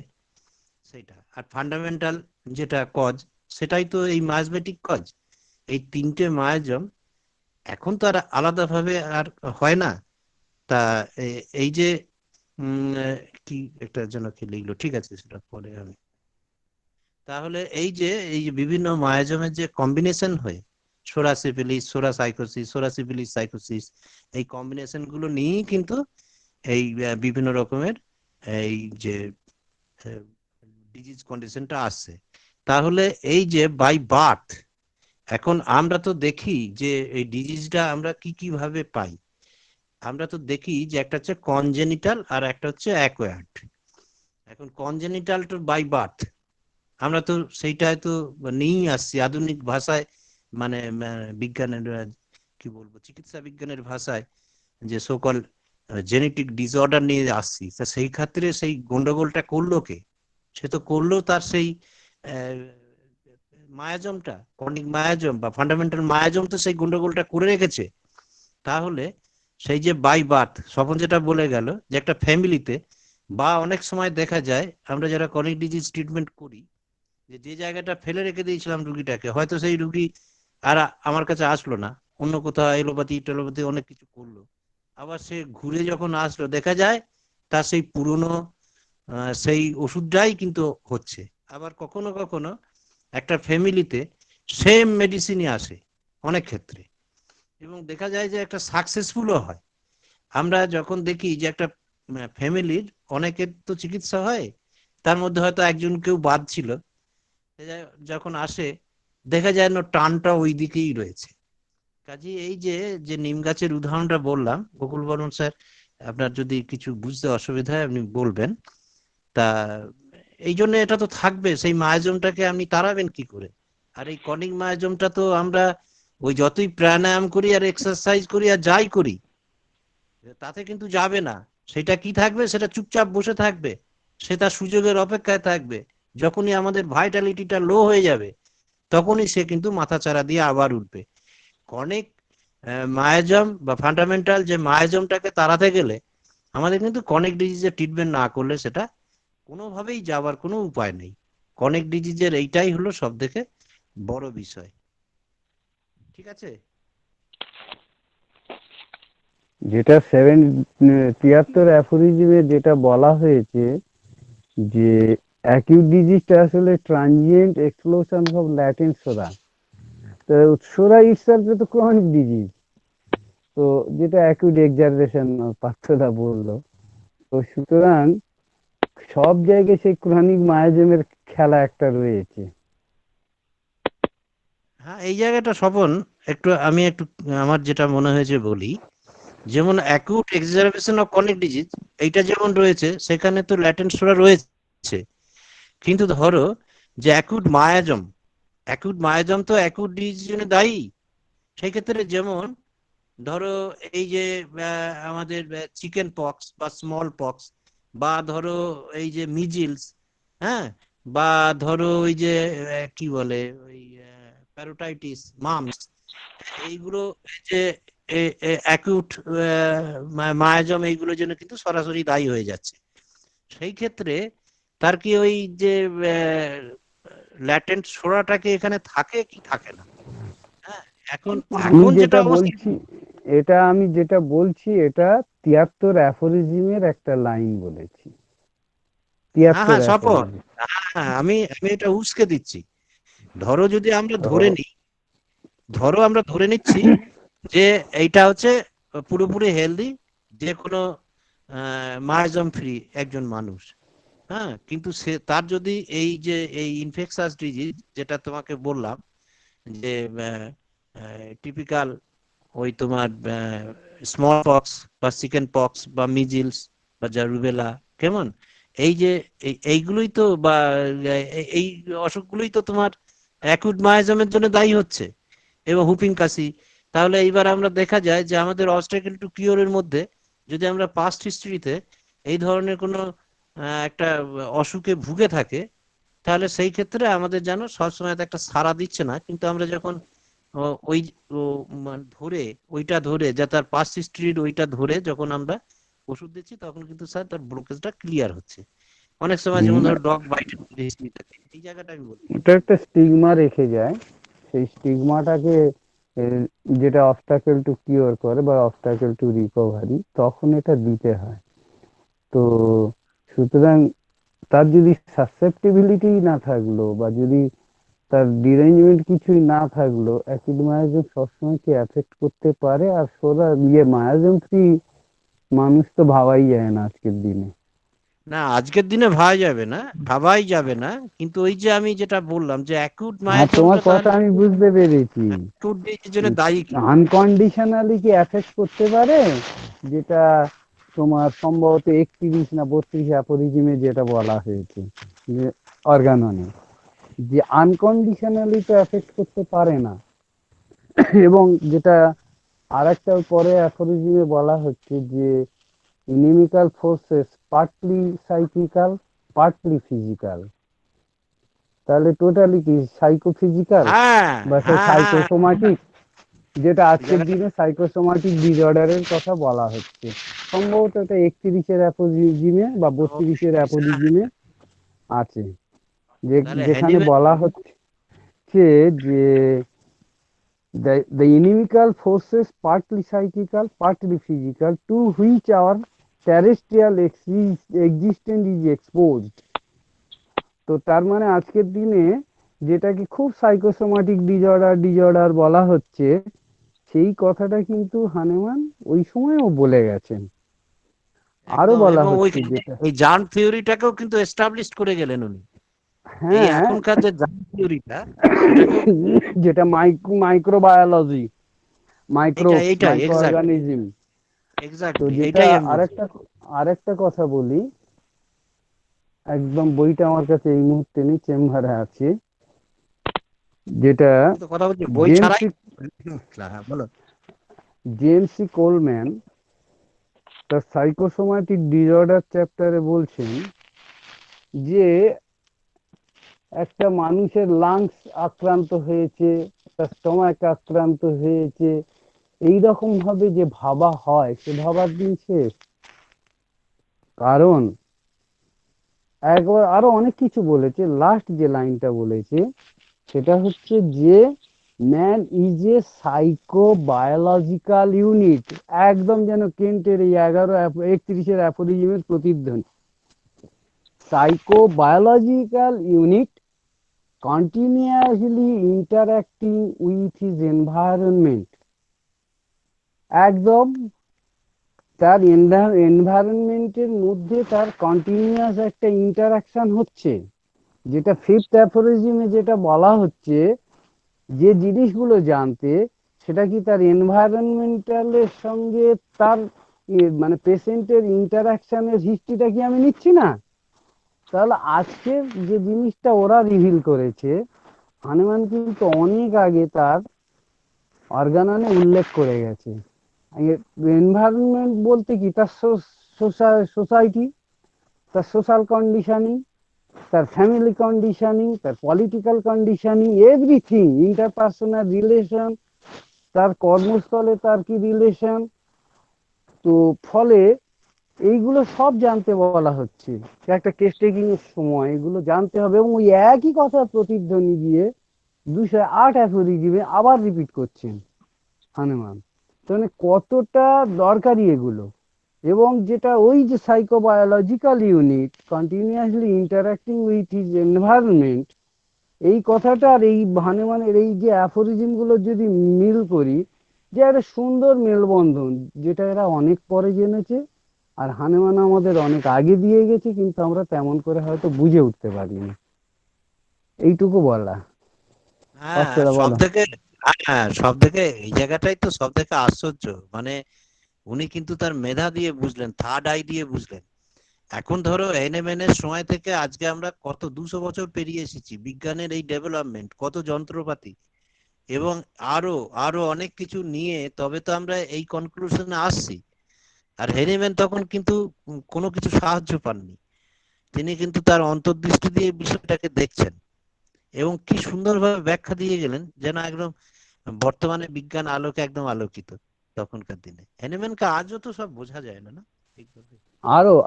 সেটা। আর ফান্ডামেন্টাল যেটা কজ, সেটাই তো এই মায়াজমেটিক কজ। এই তিনটে মায়াজম এখন তো আর আলাদাভাবে আর হয় না। তা এই যে কি একটা যেন কি লিখলো, ঠিক আছে সেটা পরে আমি। তাহলে এই যে বিভিন্ন মায়াজমের যে কম্বিনেশন হয়ে সোরাসিফিলিস, সোরাসাইকোসিস, সোরাসিফিলিস সাইকোসিস, এই কম্বিনেশন গুলো নিয়েই কিন্তু এই বিভিন্ন রকমের এই যে ডিজিজ কন্ডিশনটা আসছে। তাহলে এই যে বাই বার্থ, এখন আমরা তো দেখি যে এই ডিজিজটা আমরা কি কিভাবে পাই। আমরা তো দেখি যে একটা হচ্ছে কনজেনিটাল আর একটা হচ্ছে অ্যাকোয়ার্ড। এখন কনজেনিটাল টু বাই বার্থ, আমরা তো সেইটা তো নিয়েই আসছি আধুনিক ভাষায়, মানে বিজ্ঞানের কি বলবো, চিকিৎসা বিজ্ঞানের ভাষায় যে সকল জেনেটিক ডিসঅর্ডার নিয়ে আসছি। তা সেই ক্ষেত্রে সেই গন্ডগোলটা করলো কে? সে তো করলো তার সেই মায়াজমটা, ক্রনিক মায়াজম বা ফান্ডামেন্টাল মায়াজম তো সেই গন্ডগোলটা করে রেখেছে। তাহলে সেই যে বাই বার্থ, স্বপন যেটা বলে গেল যে একটা ফ্যামিলিতে, বা অনেক সময় দেখা যায় আমরা যারা ক্রনিক ডিজিজ ট্রিটমেন্ট করি, যে জায়গাটা ফেলে রেখে দিয়েছিলাম রুগীটাকে, হয়তো সেই রুগী আর আমার কাছে আসলো না, অন্য কোথাও এলোপ্যাথি টেলোপ্যাথি অনেক কিছু করলো, আবার সে ঘুরে যখন আসলো দেখা যায় তার সেই পুরনো সেই ওষুধটাই কিন্তু হচ্ছে। আবার কখনো কখনো একটা ফ্যামিলিতে সেম মেডিসিনই আসে অনেক ক্ষেত্রে, এবং দেখা যায় যে একটা সাকসেসফুলও হয়। আমরা যখন দেখি যে একটা ফ্যামিলির অনেকের তো চিকিৎসা হয়, তার মধ্যে হয়তো একজন কেউ বাদ ছিল, যখন আসে দেখা যায় না টানটা ওই দিকেই রয়েছে। কাজে এই যে যে নিম গাছের উদাহরণটা বললাম, গোকুল বর্মন স্যার, আপনার যদি কিছু বুঝতে অসুবিধা হয় আপনি বলবেন। তা এই জন্য এটা তো থাকবে, সেই মায়াজমটাকে আপনি তাড়াবেন কি করে? আর এই কনিক মায়াজমটা তো আমরা ওই যতই প্রাণায়াম করি আর এক্সারসাইজ করি আর যাই করি, তাতে কিন্তু যাবে না। সেটা কি থাকবে, সেটা চুপচাপ বসে থাকবে, সে তার সুযোগের অপেক্ষায় থাকবে। যখনই আমাদের ভাইটালিটিটা লো হয়ে যাবে, তখনই সে কিন্তু মাথাচাড়া দিয়ে আবার উঠবে। অনেক মায়াজম বা ফান্ডামেন্টাল যে মায়াজমটাকে তাড়াতে গেলে আমাদের কিন্তু কনিক ডিজিজের ট্রিটমেন্ট না করলে সেটা কোনোভাবেই যাওয়ার কোনো উপায় নেই। কনিক ডিজিজের এইটাই হলো সব থেকে বড় বিষয়। ঠিক আছে? যেটা 73 অ্যাফোরিজমে যেটা বলা হয়েছে যে অ্যাকিউট ডিজিজটা আসলে ট্রানজিয়েন্ট এক্সপ্লোশন অফ ল্যাটেন্ট সোরা। তো সোরা ইটসেলফ তো ক্রনিক ডিজিজ, তো যেটা অ্যাকিউট এক্সারবেশন পার্থদা বললো। তো সুতরাং সব জায়গায় সেই ক্রনিক মায়াজমের খেলা একটা রয়েছে। হ্যাঁ, এই জায়গাটা স্বপন একটু আমি একটু আমার যেটা মনে হয়েছে বলি। যেমন acute exacerbation of conic disease এইটা যেমন রয়েছে, সেখানে তো ল্যাটেন্ট সোরা রয়েছে, কিন্তু ধরো যে অ্যাকিউট মায়াজম তো অ্যাকিউট ডিজিজের জন্য দায়ী। সেই ক্ষেত্রে যেমন ধরো এই যে আমাদের চিকেন পক্স বা স্মল পক্স, বা ধরো এই যে মিজিলস, হ্যাঁ, বা ধরো ওই যে কি বলে ওই প্যারোটাইটিস, মামস, এইগুলো এই যে অ্যাকিউট মায়াজম এইগুলোর জন্য কিন্তু সরাসরি দায়ী হয়ে যাচ্ছে। সেই ক্ষেত্রে তার কি ওই যে ল্যাটেন্ট সোরাটাকে এখানে থাকে কি থাকে না? হ্যাঁ, এখন আমি এখন যেটা যেটা অবস্থা, বলছি এটা 73 অ্যাফোরিজমের একটা লাইন বলেছি। হ্যাঁ 73 হ্যাঁ স্বপন, অ্যাফোরিজম। হ্যাঁ আমি আমি এটা উস্কে দিচ্ছি। ধরো যদি আমরা ধরে নিই, ধরো আমরা ধরে নিচ্ছি যে এইটা হচ্ছে পুরোপুরি হেলদি, যে কোনো মায়াজম ফ্রি একজন মানুষ, হ্যাঁ, কিন্তু সে তার যদি এই যে এই ইনফেকশাস ডিজিজ যেটা তোমাকে বললাম, যে টিপিক্যাল ওই তোমার স্মল পক্স বা চিকেন পক্স বা মিজিলস বা রুবেলা, কেমন এই যে এইগুলোই তো, বা এই অসুখগুলোই তো তোমার অ্যাকুট মায়াজমের জন্য দায়ী হচ্ছে, এবং হুপিং কাশি। তাহলে এইবার আমরা দেখা যায় যে আমাদের অবস্টাকেল টু কিওরের মধ্যে যদি আমরা পাস্ট হিস্ট্রিতে এই ধরনের কোনো একটা অসুখে ভুগে থাকে, তাহলে সেই ক্ষেত্রে আমাদের যেন সবসময় একটা সাড়া দিচ্ছে না, কিন্তু আমরা যখন ওই ধরে ওইটা ধরে যা তার পাস্ট হিস্ট্রির ওইটা ধরে যখন আমরা ওষুধ দিচ্ছি, তখন কিন্তু স্যার তার ব্লকেজটা ক্লিয়ার হচ্ছে। অনেক সময় যেমন ধরো ডগ বাইট হিস্ট্রি থাকে, এই জায়গাটা আমি বলছি। এটা একটা স্টিগমা রেখে যায়। সেই স্টিগমাটাকে যেটা অবস্টাকেল টু কিওর করে বা অবস্টাকেল টু রিকভারি, তখন এটা দিতে হয়। তো সুতরাং তার যদি সাসেপ্টিবিলিটি না থাকলো বা যদি তার ডিরেঞ্জমেন্ট কিছুই না থাকলো, অ্যাসিড মায়াজম সবসময় কি এফেক্ট করতে পারে। আর সোরা মায়াজম ফ্রি মানুষ তো ভাবাই যায় না আজকের দিনে। না, আজকের দিনে ভাবাই যাবে না, কিন্তু ওই যে আমি যেটা বললাম যে অ্যাকুট আর তোমার মায়াজমটা কথা তাহলে আমি বুঝতে পেরেছি। অ্যাকুট ডিজিজের জন্য দায়ী কি? আনকন্ডিশনালি কি এফেক্ট করতে পারে, যেটা তোমার সম্ভবত 31 না 32 অ্যাফোরিজমে যেটা বলা হয়েছে যে অর্গাননে, যে আনকন্ডিশনালি তো এফেক্ট করতে পারে না। এবং যেটা আরেকটা পরে অ্যাফোরিজমে বলা হচ্ছে যে ইনিমিক্যাল ফোর্সেস পার্টলি সাইকিক্যাল পার্টলি ফিজিক্যাল। তাহলে টোটালি কি সাইকোফিজিক্যাল হ্যাঁ বা হ্যাঁ হ্যাঁ, সাইকোসোমাটিক, যেটা এই আজকের জায়গাটা দিনে সাইকোসোমাটিক ডিসঅর্ডারের কথা বলা হচ্ছে। সম্ভবত এটা 31-এর অ্যাপোজিমে বা 32-এর অ্যাপোজিমে আছে, তাহলে যেখানে বলা হচ্ছে যে the inimical forces partly psychical partly physical to which our terrestrial existence is exposed. তো তার মানে আজকের দিনে যেটাকে খুব সাইকোসোমাটিক ডিজর্ডার বলা হচ্ছে, সেই কথাটা কিন্তু হানেমান ওই সময়ও বলে গেছেন। আরো একদম, বলা এবং হচ্ছে যেটা, এই জার্ম থিওরিটাকেও কিন্তু এস্টাবলিশ করে গেলেন উনি। এই হ্যাঁ, এখনকার যে জার্ম থিওরিটা সেটাকেও যেটা মাইক্রোবায়োলজি, মাইক্রোবস, এইটাই মাইক্রো এক্স্যাক্টলি, অর্গানিজম। তো এক্স্যাক্টলি যেটা এইটাই আমি বলছি। আরেকটা কথা বলি, একদম বইটা আমার কাছে এই মুহূর্তে নেই, চেম্বারে আছে, যেটা আমি তো কথা বলছি বই ছাড়াই। হ্যাঁ বলো। জেমস কোলম্যান তার সাইকোসোমাটিক ডিসঅর্ডার চ্যাপ্টারে বলছেন যে একটা মানুষের লাংস আক্রান্ত হয়েছে, তার স্টমাক আক্রান্ত হয়েছে, এইরকম ভাবে যে ভাবা হয়, সে ভাবার দিন শেষ। কারণ একবার আরো অনেক কিছু বলেছে, লাস্ট যে লাইনটা বলেছে সেটা হচ্ছে যে man is a psychobiological unit. একদম যেন কেন্টের এই 11:31 অ্যাফোরিজমের প্রতিধ্বনি। Psychobiological unit continuously interacting with his environment. একদম তার এনভায়রনমেন্টের মধ্যে তার কন্টিনিউয়াস একটা ইন্টারাকশন হচ্ছে, যেটা ফিফথ অ্যাফোরিজমে যেটা বলা হচ্ছে, যে জিনিসগুলো জানতে, সেটা কি তার এনভায়রনমেন্টালের সঙ্গে তার মানে পেশেন্টের ইন্টারাকশনের হিস্ট্রিটা কি আমি নিচ্ছি না? তাহলে আজকের যে জিনিসটা ওরা রিভিল করেছে, হানেমান কিন্তু অনেক আগে তার অর্গাননে উল্লেখ করে গেছে। এনভায়রনমেন্ট বলতে কি, তার সোসাইটি, তার সোশ্যাল কন্ডিশনিং, তার ফ্যামিলি কন্ডিশনিং, তার political conditioning, everything, interpersonal relation, তার কর্মস্থলে তার কি রিলেশন। তো ফলে এইগুলো সব জানতে বলা হচ্ছে, একটা কেস টেকিং এর সময় এগুলো জানতে হবে, এবং ওই একই কথা প্রতিধ্বনি দিয়ে 208 অ্যাফোরিজমে আবার রিপিট করছেন হানেমান। তাহলে কতটা দরকারি এগুলো। এবং যেটা ওই যে psychobiological unit continuously interacting with his environment, এই কথাটা আর এই হানেমানের এই যে অ্যাফোরিজম গুলো যদি মিল করি, যে একটা সুন্দর মেলবন্ধন, যেটা এরা অনেক পরে জেনেছে আর হানেমান আমাদের অনেক আগে দিয়ে গেছে, কিন্তু আমরা তেমন করে হয়তো বুঝে উঠতে পারিনি। এইটুকু বলা। হ্যাঁ অস্ত্রদা সব বলো। থেকে, হ্যাঁ সব থেকে এই জায়গাটাই তো সব থেকে আশ্চর্য, মানে উনি কিন্তু তার মেধা দিয়ে বুঝলেন, থার্ড আই দিয়ে বুঝলেন। এখন ধরো এনএমএন এর সময় থেকে আজকে আমরা কত 200 বছর পেরিয়ে এসেছি, বিজ্ঞানের এই ডেভেলপমেন্ট, কত যন্ত্রপাতি এবং আরো আরো অনেক কিছু নিয়ে তবে তো আমরা এই কনক্লুশনে আসছি। আর হেনিম্যান তখন কিন্তু কোনো কিছু সাহায্য পাননি, তিনি কিন্তু তার অন্তর্দৃষ্টি দিয়ে বিষয়টাকে দেখছেন এবং কি সুন্দরভাবে ব্যাখ্যা দিয়ে গেলেন, যেন একদম বর্তমানে বিজ্ঞান আলোকে একদম আলোকিত। তখনকার দিনে হেনিম্যানকে আজও তো সব বোঝা যায় না, না ঠিকভাবে।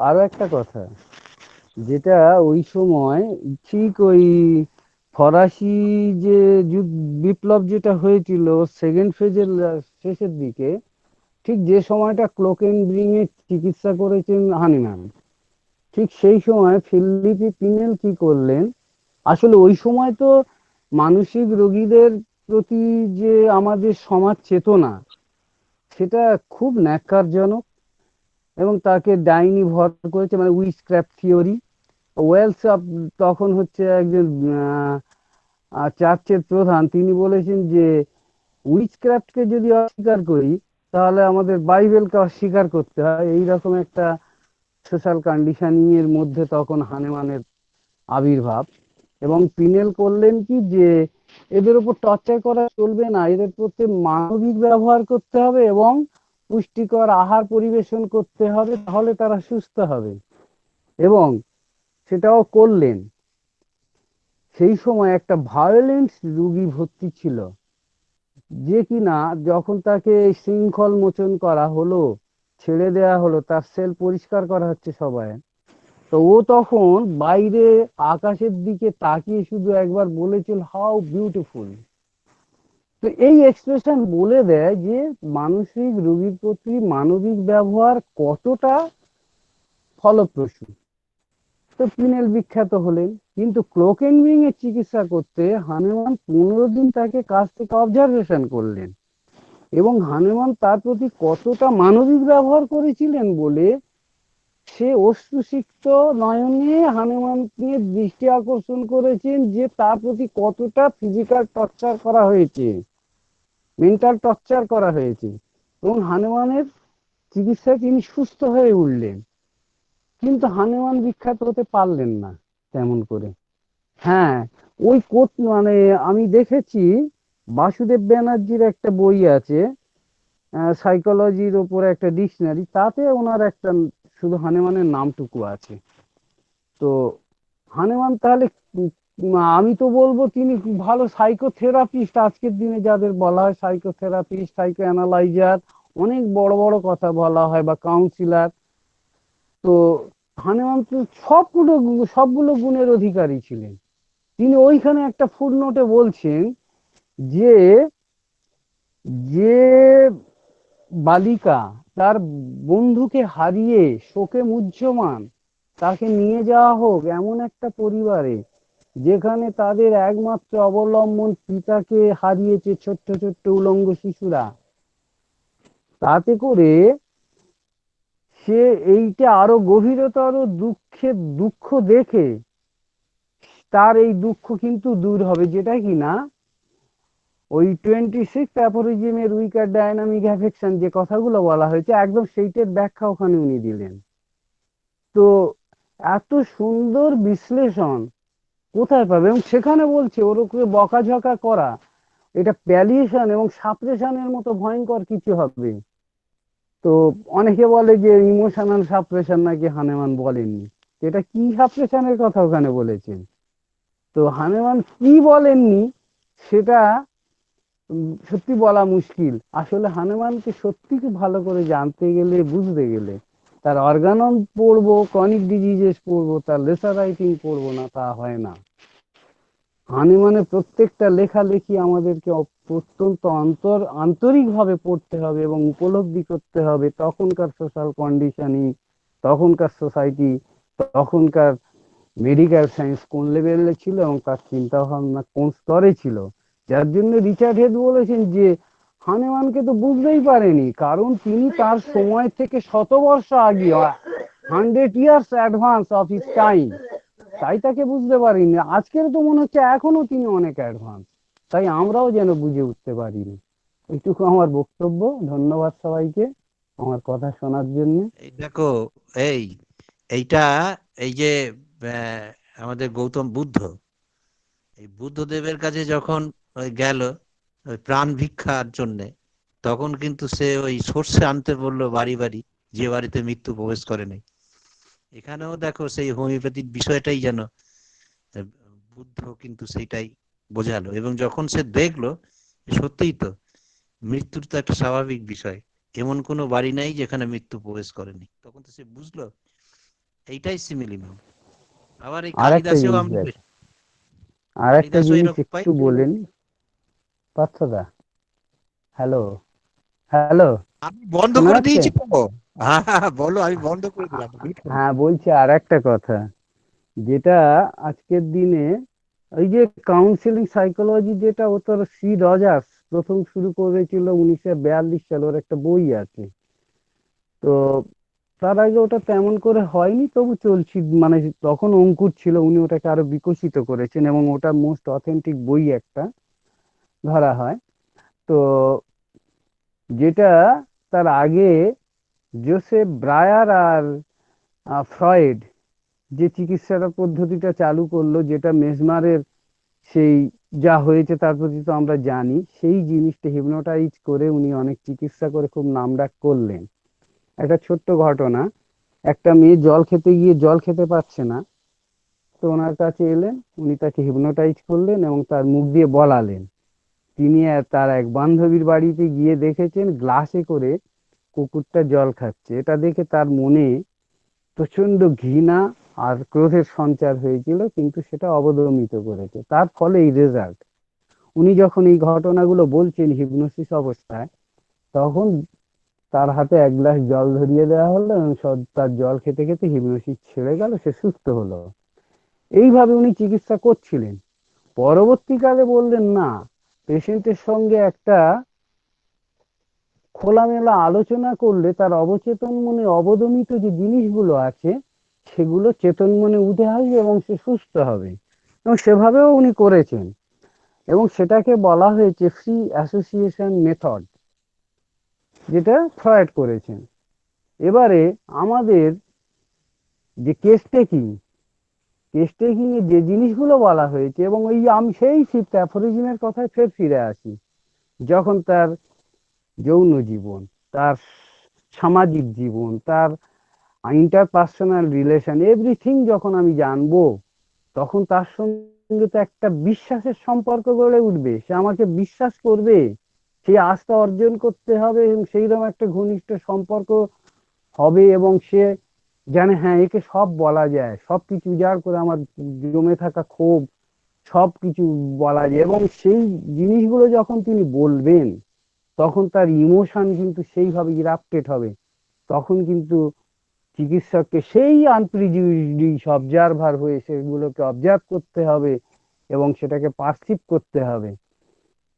আরো একটা কথা, যেটা ওই সময় ঠিক ওই ফরাসি যে বিপ্লব যেটা হয়েছিল সেকেন্ড ফেজের শেষের দিকে, ঠিক যে সময়টা ক্লোকেনব্রিং এর চিকিৎসা করেছেন হানিম্যান, ঠিক সেই সময় ফিলিপি পিনেল কি করলেন, আসলে ওই সময় তো মানসিক রোগীদের প্রতি যে আমাদের সমাজ চেতনা, সেটা খুব ন্যাক্কারজনক, এবং তাকে ডাইনি ভর করেছে, মানে উইচক্রাফট থিওরি। ওয়েলস তখন হচ্ছে একজন চার্চের প্রধান, তিনি বলেছেন যে উইচক্রাফটকে যদি অস্বীকার করি, তাহলে আমাদের বাইবেলকে অস্বীকার করতে হয়। এইরকম একটা সোশ্যাল কন্ডিশনিং এর মধ্যে তখন হানেমানের আবির্ভাব। এবং পিনেল করলেন কি, যে এদের উপর টর্চার করা চলবে না, এদের প্রতি মানবিক ব্যবহার করতে হবে এবং পুষ্টিকর আহার পরিবেশন করতে হবে, তাহলে তারা সুস্থ হবে। এবং সেটাও করলেন। সেই সময় একটা ভায়োলেন্স রোগী ভর্তি ছিল, যে কিনা যখন তাকে শৃঙ্খল মোচন করা হলো, ছেড়ে দেয়া হলো, তার সেল পরিষ্কার করা হচ্ছে সবাই, তো ও তখন বাইরে আকাশের দিকে তাকিয়ে শুধু একবার বলেছিল, হাউ বিউটিফুল। তো এই এক্সপ্রেশন বলে দেয় যে মানসিক রোগীর প্রতি মানবিক ব্যবহার কতটা ফলপ্রসূ। তো পিনেল বিখ্যাত হলেন, কিন্তু ক্লোকেনবিং এর চিকিৎসা করতে হানুমান 15 দিন তাকে কাছ থেকে অবজারভেশন করলেন, এবং হানুমান তার প্রতি কতটা মানবিক ব্যবহার করেছিলেন বলে সে অশ্রুসিক্ত নয়নে হানুমানকে দৃষ্টি আকর্ষণ করেছেন যে তার প্রতি কতটা ফিজিক্যাল টর্চার করা হয়েছে, মেন্টাল টর্চার করা হয়েছে, এবং হানুমানের চিকিৎসায় তিনি সুস্থ হয়ে উঠলেন। কিন্তু হানুমান বিখ্যাত হতে পারলেন না তেমন করে। হ্যাঁ, ওই মানে আমি দেখেছি বাসুদেব ব্যানার্জির একটা বই আছে, সাইকোলজির ওপরে একটা ডিকশনারি, তাতে ওনার একটা শুধু হানুমানের নামটুকু আছে। তো হানুমান তাহলে আমি তো বলবো তিনি ভালো সাইকোথেরাপিস্ট, আজকের দিনে যাদের বলা হয় সাইকোথেরাপিস্ট, সাইকো অ্যানালাইজার, অনেক বড় বড় কথা বলা হয়, বা কাউন্সিলার। তো হানুমান তো সবগুলো গুণের অধিকারী ছিলেন। তিনি ওইখানে একটা ফুটনোটে বলছেন যে যে বালিকা তার বন্ধুকে হারিয়ে শোকে মুহ্যমান, তাকে নিয়ে যাওয়া হোক এমন একটা পরিবারে যেখানে তাদের একমাত্র অবলম্বন পিতাকে হারিয়েছে ছোট্ট ছোট্ট উলঙ্গ শিশুরা, তাতে করে সে এইটা আরো গভীরতর দুঃখ দেখে তার এই দুঃখ কিন্তু দূর হবে, যেটা কিনা ওই 26 অ্যাপোরিজিমের উইকার ডায়নামিক অ্যাফেকশন যে কথাগুলো বলা হয়েছে, একদম সেইটার ব্যাখ্যা ওখানে উনি দিলেন। তো এত সুন্দর বিশ্লেষণ কোথায় পাবে? এবং সেখানে বলছে ওর উপরে বকাঝকা করা এটা প্যালিয়েশন এবং সাপ্রেশনের মতো ভয়ঙ্কর কিছু হবে। তো অনেকে বলে যে ইমোশনাল সাপ্রেশন নাকি হানুমান বলেননি, এটা কি সাপ্রেশনের কথা ওখানে বলেছেন। তো হানুমান কি বলেননি সেটা সত্যি বলা মুশকিল। আসলে হানুমানকে সত্যি খুব ভালো করে জানতে গেলে, বুঝতে গেলে তার অর্গানন পড়বো, ক্রনিক ডিজিজেস পড়বো, তার লেসার রাইটিং পড়বো না তা হয় না। হানুমানের প্রত্যেকটা লেখালেখি আমাদেরকে অত্যন্ত আন্তরিকভাবে পড়তে হবে এবং উপলব্ধি করতে হবে তখনকার সোশ্যাল কন্ডিশনিং, তখনকার সোসাইটি, তখনকার মেডিকেল সায়েন্স কোন লেভেলে ছিল এবং তার চিন্তা ভাবনা কোন স্তরে ছিল। যার জন্য রিচার্ড হেড বলেছেন যে হানুমানকে তো বুঝতেই পারেনি, কারণ তিনি তার সময় থেকে 100 বর্ষ আগে, 100 years advance of his time, তাই তাকে বুঝতে পারিনি। আজকের তো মনে হচ্ছে এখনো তিনি অনেক অ্যাডভান্স, তাই আমরাও যেন বুঝে উঠতে পারিনি। এইটুকু আমার বক্তব্য। ধন্যবাদ সবাইকে আমার কথা শোনার জন্য। এই দেখো, এইটা এই যে আমাদের গৌতম বুদ্ধ, এই বুদ্ধদেবের কাছে যখন গেল ওই প্রাণ ভিক্ষার জন্যে, তখন কিন্তু সে ওই সর্ষে আনতে বললো বাড়ি বাড়ি, যে বাড়িতে মৃত্যু প্রবেশ করে নাই। এখানেও দেখো সেই হোমিওপ্যাথির বিষয়টাই যেন বুদ্ধ কিন্তু সেইটাই বোঝালো, এবং যখন সে দেখলো সত্যিই তো মৃত্যুর তো একটা স্বাভাবিক বিষয়, এমন কোনো বাড়ি নাই যেখানে মৃত্যু প্রবেশ করেনি, তখন তো সে বুঝলো। এইটাই সিমিলিমিন। আবার এই আর একটা কালিদাসেও জিনিস আমরা দেখ, আর একটা কালিদাসও জিনিস এরকম পাই। একটু বলেন পার্থদা। হ্যালো, হ্যালো, আমি বন্ধ শোনা করে যাচ্ছে? দিয়েছি তো। হ্যাঁ হ্যাঁ, বলো, আমি বন্ধ করে দিলাম। হ্যাঁ, বলছি আর একটা কথা, যেটা আজকের দিনে ওই যে কাউন্সিলিং সাইকোলজি, যেটা ও তোর সি রজার্স প্রথম শুরু করেছিল 1942 সালে, ওর একটা বই আছে। তো তার আগে ওটা তেমন করে হয়নি, তবু চলছি, মানে তখন অঙ্কুর ছিল, উনি ওটাকে আরো বিকশিত করেছেন এবং ওটা মোস্ট অথেন্টিক বই একটা ধরা হয়। তো যেটা তার আগে জোসেফ ব্রায়ার আর ফ্রয়েড যে চিকিৎসাটা পদ্ধতিটা চালু করলো, যেটা মেসমারের সেই যা হয়েছে তার প্রতি তো আমরা জানি, সেই জিনিসটা হিপনোটাইজ করে উনি অনেক চিকিৎসা করে খুব নামডাক করলেন। একটা ছোট্ট ঘটনা, একটা মেয়ে জল খেতে গিয়ে জল খেতে পারছে না, তো ওনার কাছে এলেন, উনি তাকে হিপনোটাইজ করলেন এবং তার মুখ দিয়ে বলালেন। তিনি তার এক বান্ধবীর বাড়িতে গিয়ে দেখেছেন গ্লাসে করে কুকুরটা জল খাচ্ছে। এটা দেখে তার মনে প্রচন্ড ঘৃণা আর ক্রোধের সঞ্চার হয়েছিল, কিন্তু সেটা অবদমিত করেছে। তার ফলে এই রেজাল্ট। উনি যখন এই ঘটনাগুলো বলছেন হিপনোসিস অবস্থায়, তখন তার হাতে এক গ্লাস জল ধরিয়ে দেওয়া হলো এবং তার জল খেতে খেতে হিপনোসিস ছেড়ে গেল, সে সুস্থ হলো। এইভাবে উনি চিকিৎসা করছিলেন। পরবর্তীকালে বললেন না, পেশেন্টের সঙ্গে একটা খোলামেলা আলোচনা করলে তার অবচেতন মনে অবদমিত যে জিনিসগুলো আছে সেগুলো চেতন মনে উঠে আসবে এবং সে সুস্থ হবে। এবং সেভাবেও উনি করেছেন এবং সেটাকে বলা হয়েছে ফ্রি অ্যাসোসিয়েশন মেথড, যেটা ফ্রয়েড করেছেন। এবারে আমাদের যে কেস টেকিং এ যে জিনিসগুলো বলা হয়েছে, এবং ওই আমি সেই ফিফথ অ্যাফোরিজমের কথায় ফের ফিরে আসি, যখন তার যৌন জীবন, তার সামাজিক জীবন, তার ইন্টারপার্সোনাল রিলেশন, এভরিথিং যখন আমি জানবো, তখন তার সঙ্গে তো একটা বিশ্বাসের সম্পর্ক গড়ে উঠবে। সে আমাকে বিশ্বাস করবে, সেই আস্থা অর্জন করতে হবে এবং সেইরকম একটা ঘনিষ্ঠ সম্পর্ক হবে এবং সে জানে হ্যাঁ একে সব বলা যায়, সবকিছু উজাড় করে আমার জমে থাকা ক্ষোভ সবকিছু বলা যায়। এবং সেই জিনিসগুলো যখন তিনি বলবেন তখন তার ইমোশন কিন্তু সেইভাবে ইরাপ্টেড হবে। তখন কিন্তু চিকিৎসককে সেই আনপ্রিজুডিস অবজারভার হয়ে সেগুলোকে অবজার্ভ করতে হবে এবং সেটাকে পারসিভ করতে হবে।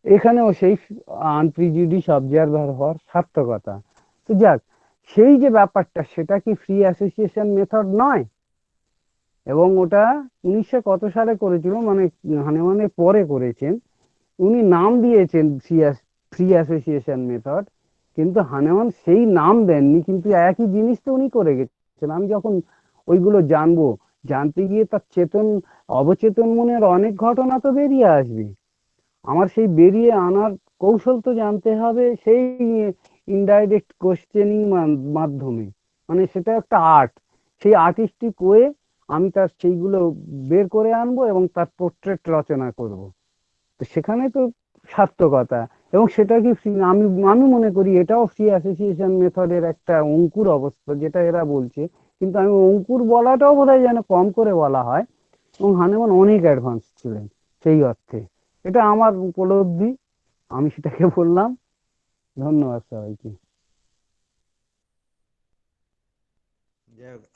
এখানেও সেই আনপ্রিজুডিস অবজারভার হওয়ার সার্থকতা। তো যাক, সেই যে ব্যাপারটা, সেটা কি ফ্রি অ্যাসোসিয়েশন মেথড নয়? এবং ওটা 1900 কত সালে করেছিল, মানে হানেমানের পরে করেছেন। উনি নাম দিয়েছেন ফ্রি অ্যাসোসিয়েশন মেথড, কিন্তু হানেমান সেই নাম দেননি, কিন্তু একই জিনিস তো উনি করে গেছেন। আমি যখন ওইগুলো জানতে গিয়ে তার অবচেতন মনের অনেক ঘটনা তো বেরিয়ে আসবে। আমার সেই বেরিয়ে আনার কৌশল তো জানতে হবে সেই ইনডাইরেক্ট কোশ্চেনিং মাধ্যমে, মানে সেটা একটা আর্ট। সেই আর্টিস্টিক ওয়ে আমি তার সেইগুলো বের করে আনবো এবং তার পোর্ট্রেট রচনা করব। তো সেখানে তো সার্থকতা। এবং সেটা কি আমি আমি মনে করি এটাও ফ্রি অ্যাসোসিয়েশন মেথডের একটা অঙ্কুর অবস্থা, যেটা এরা বলছে। কিন্তু আমি অঙ্কুর বলাটাও বোধহয় যেন কম করে বলা হয়, এবং হানেমান অনেক অ্যাডভান্স ছিলেন সেই অর্থে। এটা আমার উপলব্ধি, আমি সেটাকে বললাম। ধন্যবাদ সবাইকে।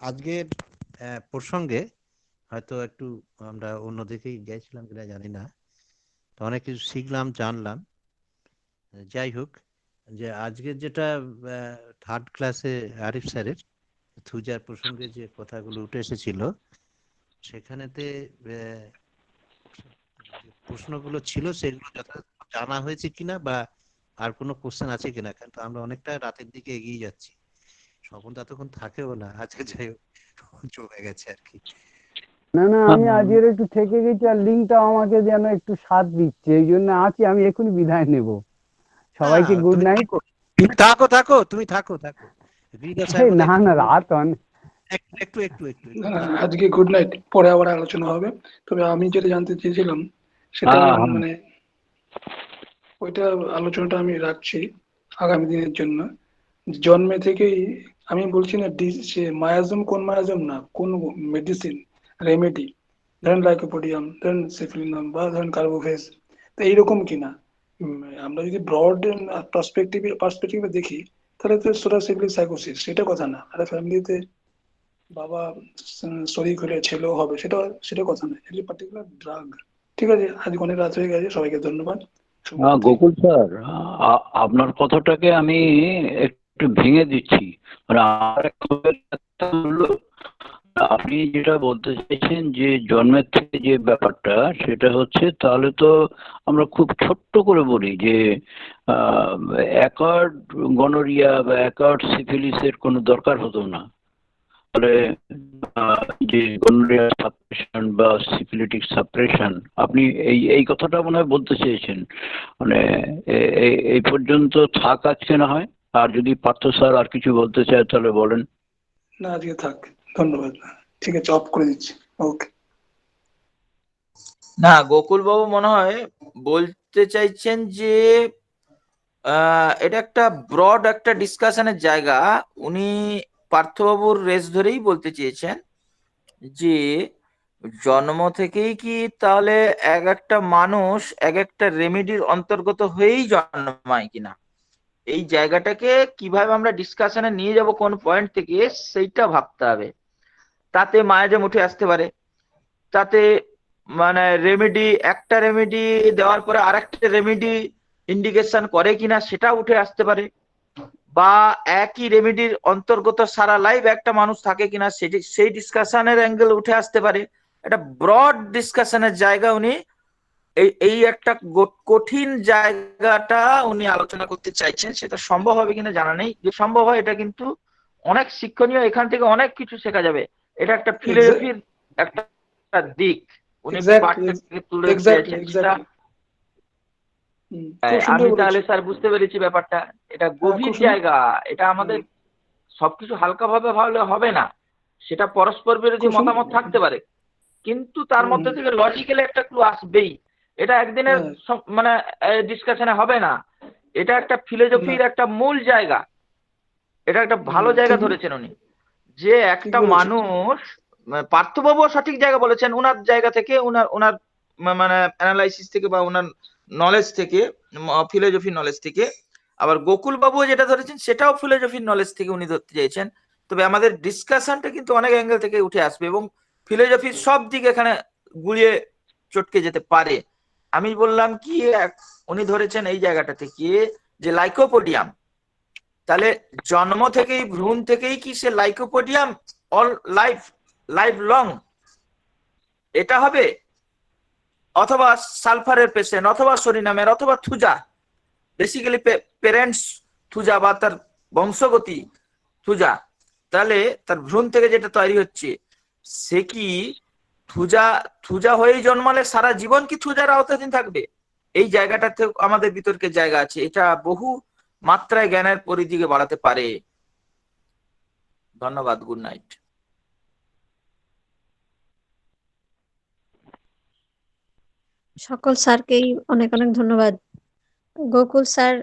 আজকের প্রসঙ্গে হয়তো একটু আমরা অন্যদিকেই গেছিলাম কিনা জানি না, তো অনেক কিছু শিখলাম, জানলাম। যাই হোক, যে আজকের যেটা থার্ড ক্লাসে আরিফ স্যারের থুজার প্রসঙ্গে যে কথাগুলো উঠে এসেছিল, সেখানেতে যে প্রশ্নগুলো ছিল সেগুলো যথাযথ জানা হয়েছে কিনা বা আর কোনো কোশ্চেন আছে কিনা, কিন্তু আমরা অনেকটা রাতের দিকে এগিয়ে যাচ্ছি, স্বপন ততক্ষণ থাকেও না আজকে, যাই হোক জমে গেছে আর কি। না, আমি আজকের একটু থেকে গেছি, আর লিঙ্কটা আমাকে যেন একটু সাথ দিচ্ছে, এই জন্য আছি। আমি এখনই বিদায় নেব। সবাইকে গুড নাইট। তুমি থাকো। না, রাত একটু আজকে গুড নাইট, পরে আবার আলোচনা হবে। তবে আমি যেটা জানতে চেয়েছিলাম সেটা মানে ওইটা আলোচনাটা আমি রাখছি আগামী দিনের জন্য। জন্মে থেকেই আমি বলছি না সে মায়াজম, কোন মায়াজম না, কোন মেডিসিন রেমেডি, ধরেন লাইকোপোডিয়াম, ধরেন সেফিলিনাম বা ধরেন কার্বোভেজ, তো এইরকম কিনা। আমরা যদি ব্রড পার্সপেক্টিভে দেখি, তাহলে তো সোরাসিবলিক সাইকোসিস সেটা কথা না। আর ফ্যামিলিতে বাবা শরীর হলে ছেলেও হবে, সেটা কথা না। এটা পার্টিকুলার ড্রাগ। ঠিক আছে, আজকে অনেক রাত হয়ে গেছে, সবাইকে ধন্যবাদ। গোকুল স্যার, আপনার কথাটাকে আমি একটু ভেঙে দিচ্ছি। মানে আপনি যেটা বলতে চাইছেন যে জন্মের থেকে যে ব্যাপারটা, সেটা হচ্ছে তাহলে তো আমরা খুব ছোট্ট করে বলি যে অ্যাকার্ড গনোরিয়া বা অ্যাকার্ড সিফিলিসের কোনো দরকার হতো না। তাহলে যে গনোরিয়া সাপ্রেশন বা সিফিলিটিক সাপ্রেশন, আপনি এই কথাটা মনে হয় বলতে চেয়েছেন। মানে এই পর্যন্ত থাক আজকে না হয়, আর যদি পার্থ স্যার আর কিছু বলতে চায় তাহলে বলেন। না, আজকে থাক, ধন্যবাদ। ঠিক আছে, অফ করে দিচ্ছি। ওকে। না, গোকুল বাবু মনে হয় বলতে চাইছেন যে এটা একটা ব্রড একটা ডিসকাশনের জায়গা। উনি পার্থবাবুর রেস ধরেই বলতে চেয়েছেন যে জন্ম থেকেই কি তাহলে এক একটা মানুষ এক একটা রেমেডির অন্তর্গত হয়েই জন্মায় কিনা। এই জায়গাটাকে কিভাবে আমরা ডিসকাশনে নিয়ে যাব কোন পয়েন্ট থেকে সেইটা ভাবতে হবে। তাতে মায়াজাম উঠে আসতে পারে, তাতে মানে রেমেডি, একটা রেমেডি দেওয়ার পরে আরেকটা রেমেডি ইন্ডিকেশন করে কিনা সেটা উঠে আসতে পারে, বা একই রেমেডির অন্তর্গত সারা লাইফ একটা মানুষ থাকে কিনা সেই ডিসকাশনের অ্যাঙ্গেল উঠে আসতে পারে। একটা ব্রড ডিসকাশনের জায়গা উনি এই একটা কঠিন জায়গাটা উনি আলোচনা করতে চাইছেন। সেটা সম্ভব হবে কিনা জানা নেই, যে সম্ভব হয় এটা কিন্তু অনেক শিক্ষণীয়, এখান থেকে অনেক কিছু শেখা যাবে। এটা একটা ফিলোসফির একটা দিক উনি পাঠ্য থেকে তুলে দিয়েছেন। সেটা খুব আমি সুন্দর তাহলে বলেছেন। স্যার বুঝতে পেরেছি ব্যাপারটা। এটা গভীর খুব সুন্দর। জায়গা, এটা আমাদের সবকিছু হালকা ভাবে ভাবলে হবে না। সেটা পরস্পর বিরোধী খুব মতামত থাকতে পারে, কিন্তু তার মধ্যে থেকে লজিক্যালি একটা ক্লু আসবেই। এটা একদিনের মানে ডিসকাশনে হবে না। এটা একটা ফিলোসফির একটা মূল জায়গা। এটা একটা ভালো জায়গা ধরেছেন উনি, যে একটা মানুষ, পার্থবাবু সঠিক জায়গা বলেছেন ওনার জায়গা থেকে, ওনার মানে অ্যানালাইসিস থেকে বা ওনার নলেজ থেকে, ফিলোসফি নলেজ থেকে। আবার গোকুল বাবু যেটা ধরেছেন সেটাও ফিলোসফির নলেজ থেকে উনি ধরতে চাইছেন। তবে আমাদের ডিসকাশনটা কিন্তু অনেক অ্যাঙ্গেল থেকে উঠে আসবে এবং ফিলোসফির সব দিক এখানে গুলিয়ে চটকে যেতে পারে। আমি বললাম কি, উনি ধরেছেন এই জায়গাটা থেকে যে লাইকোপোডিয়াম, তাহলে জন্ম থেকেই, ভ্রূণ থেকেই কি সে লাইকোপোডিয়াম অল লাইফ লং এটা হবে, অথবা সালফারের পেশেন্ট, অথবা সরিনামের, অথবা থুজা, বেসিক্যালি প্যারেন্টস থুজা বা তার বংশগতি থুজা। তাহলে তার ভ্রূণ থেকে যেটা তৈরি হচ্ছে সে কি থুজা হয়েই জন্মালে সারা জীবন কি থুজার আওতাধীন থাকবে? এই জায়গাটাতে আমাদের বিতর্কের জায়গা আছে। এটা বহু মাত্রায় জ্ঞানের পরিধিকে বাড়াতে পারে। ধন্যবাদ, গুড নাইট। সকল স্যারকেই অনেক অনেক ধন্যবাদ। গোকুল স্যার